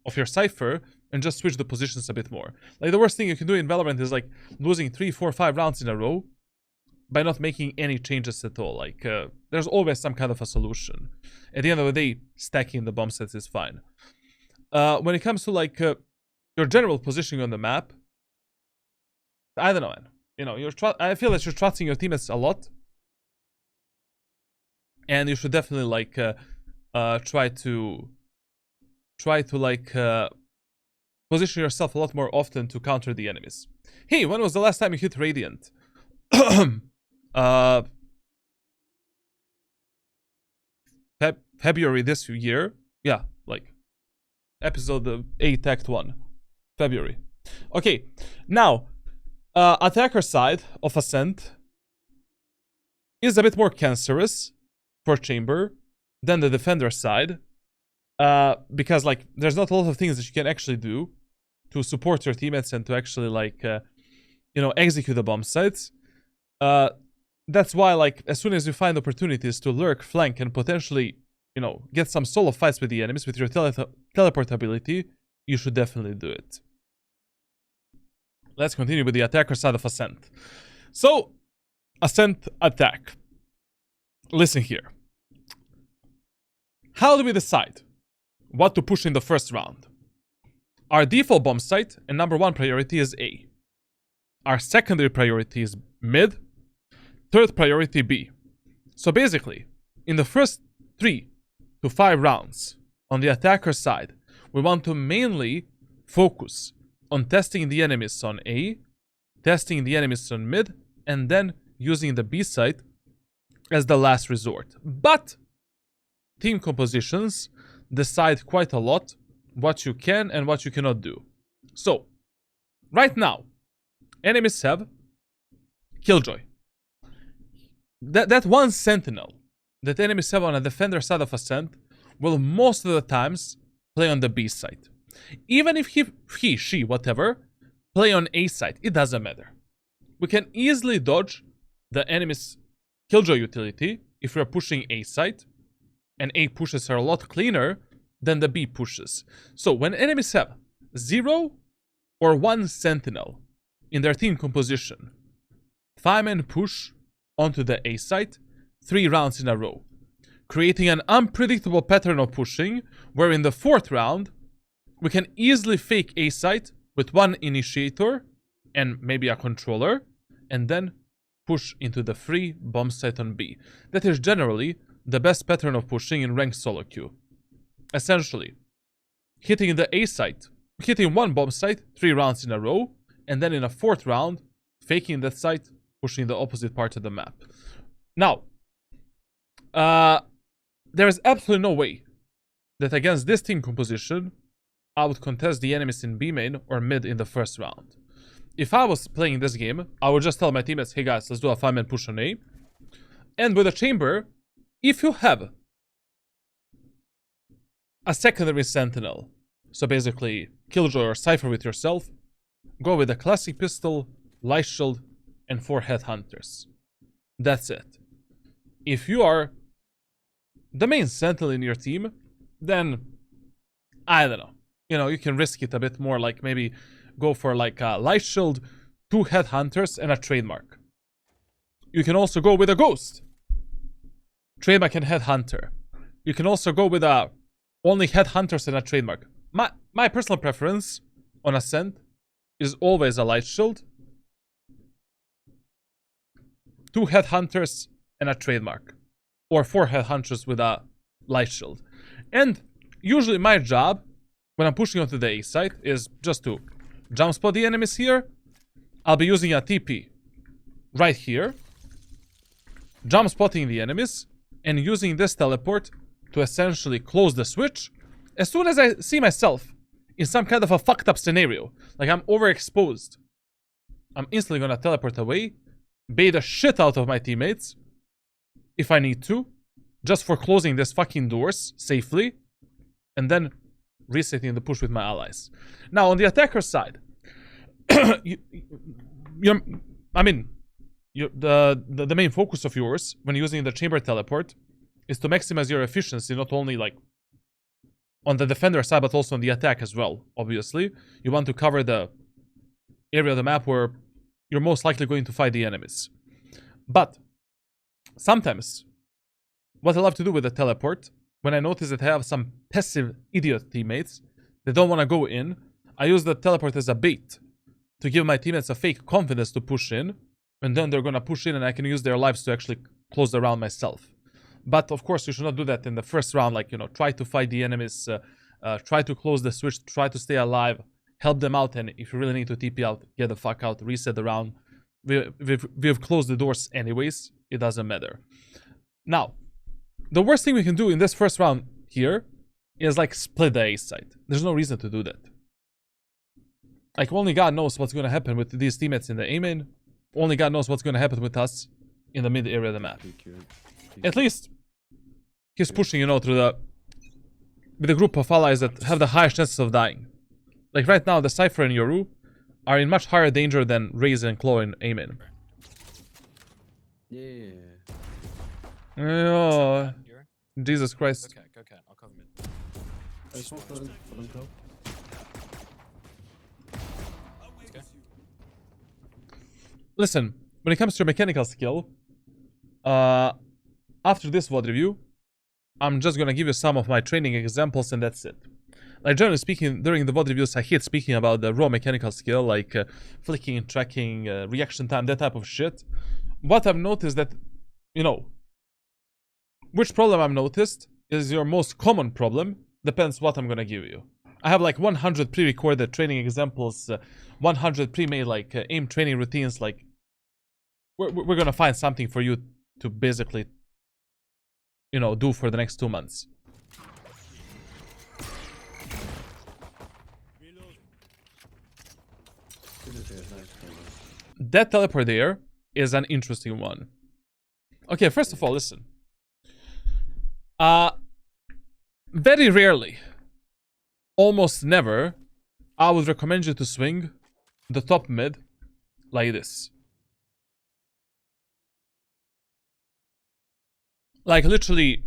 of your Cypher and just switch the positions a bit more. Like, the worst thing you can do in Valorant is, like, losing 3, 4, 5 rounds in a row by not making any changes at all. Like, there's always some kind of a solution. At the end of the day, stacking the bomb sets is fine. When it comes to, like, your general positioning on the map, I don't know, man. You know, I feel that you're trusting your teammates a lot. And you should definitely, like, try to like, position yourself a lot more often to counter the enemies. Hey, when was the last time you hit Radiant? February this year. Yeah, like episode 8 act 1. February. Okay, now attacker side of Ascent is a bit more cancerous for Chamber than the defender side, because, like, there's not a lot of things that you can actually do to support your teammates and to actually, like, you know, execute the bomb sites. That's why, like, as soon as you find opportunities to lurk, flank, and potentially, you know, get some solo fights with the enemies with your teleport ability, you should definitely do it. Let's continue with the attacker side of Ascent. So, Ascent attack. Listen here. How do we decide what to push in the first round? Our default bomb site and #1 priority is A. Our secondary priority is mid. Third priority B. So basically, in the first 3 to 5 rounds on the attacker side, we want to mainly focus on testing the enemies on A, testing the enemies on mid, and then using the B site as the last resort. But team compositions decide quite a lot what you can and what you cannot do. So, right now, enemies have Killjoy. That one sentinel that enemies have on a defender side of Ascent will most of the times play on the B side. Even if he, she, whatever, play on A side, it doesn't matter. We can easily dodge the enemy's killjoy utility if we're pushing A side, and A pushes are a lot cleaner than the B pushes. So when enemies have 0 or 1 sentinel in their team composition, 5-man push onto the A side 3 rounds in a row, creating an unpredictable pattern of pushing, where in the 4th round, we can easily fake A side with 1 initiator and maybe a controller, and then push into the free bomb site on B. That is generally the best pattern of pushing in ranked solo queue. Essentially, hitting the A site, hitting 1 bomb site 3 rounds in a row, and then in a 4th round, faking that site, pushing the opposite part of the map. Now, there is absolutely no way that against this team composition, I would contest the enemies in B main or mid in the 1st round. If I was playing this game, I would just tell my teammates, hey guys, let's do a 5-man push on A. And with a chamber, if you have a secondary sentinel, so basically killjoy or cypher with yourself, go with a classic pistol, light shield, and 4 headhunters. That's it. If you are the main sentinel in your team, then I don't know. You know, you can risk it a bit more, like maybe go for like a light shield, 2 headhunters, and a trademark. You can also go with a ghost, trademark and headhunter. You can also go with a only headhunters and a trademark. My personal preference on Ascent is always a light shield, 2 headhunters and a trademark, or 4 headhunters with a light shield. And usually my job when I'm pushing onto the A side is just to jump spot the enemies here. I'll be using a TP right here, jump spotting the enemies, and using this teleport to essentially close the switch. As soon as I see myself in some kind of a fucked up scenario, like I'm overexposed, I'm instantly gonna teleport away, bait the shit out of my teammates, if I need to, just for closing this fucking doors safely, and then resetting the push with my allies. Now, on the attacker side, the main focus of yours when using the chamber teleport is to maximize your efficiency, not only like on the defender side, but also on the attack as well, obviously. You want to cover the area of the map where you're most likely going to fight the enemies. But sometimes, what I love to do with the teleport, when I notice that I have some passive idiot teammates that don't want to go in, I use the teleport as a bait to give my teammates a fake confidence to push in, and then they're going to push in and I can use their lives to actually close the round myself. But of course, you should not do that in the 1st round, like, you know, try to fight the enemies, try to close the switch, try to stay alive, help them out, and if you really need to TP out, get the fuck out, reset the round. We've closed the doors anyways, it doesn't matter. Now, the worst thing we can do in this 1st round here is like split the A side. There's no reason to do that. Like, only God knows what's going to happen with these teammates in the A main. Only God knows what's going to happen with us in the mid area of the map. At least he's pushing, you know, through with a group of allies that have the highest chances of dying. Like right now, the Cypher and Yoru are in much higher danger than Raze and Claw in A main. Yeah. Oh, Jesus Christ. Go cat, I'll cover mid. I smoke for them, Claw. Listen, when it comes to your mechanical skill, after this VOD review, I'm just gonna give you some of my training examples and that's it. Like, generally speaking, during the VOD reviews, I hate speaking about the raw mechanical skill, like flicking, tracking, reaction time, that type of shit. What I've noticed that, you know, which problem I've noticed is your most common problem, depends what I'm gonna give you. I have like 100 pre-recorded training examples, 100 pre-made like aim training routines, like we're gonna find something for you to basically, you know, do for the next 2 months. That teleport there is an interesting one. Okay, first of all, listen. Very rarely almost never, I would recommend you to swing the top mid like this. Like literally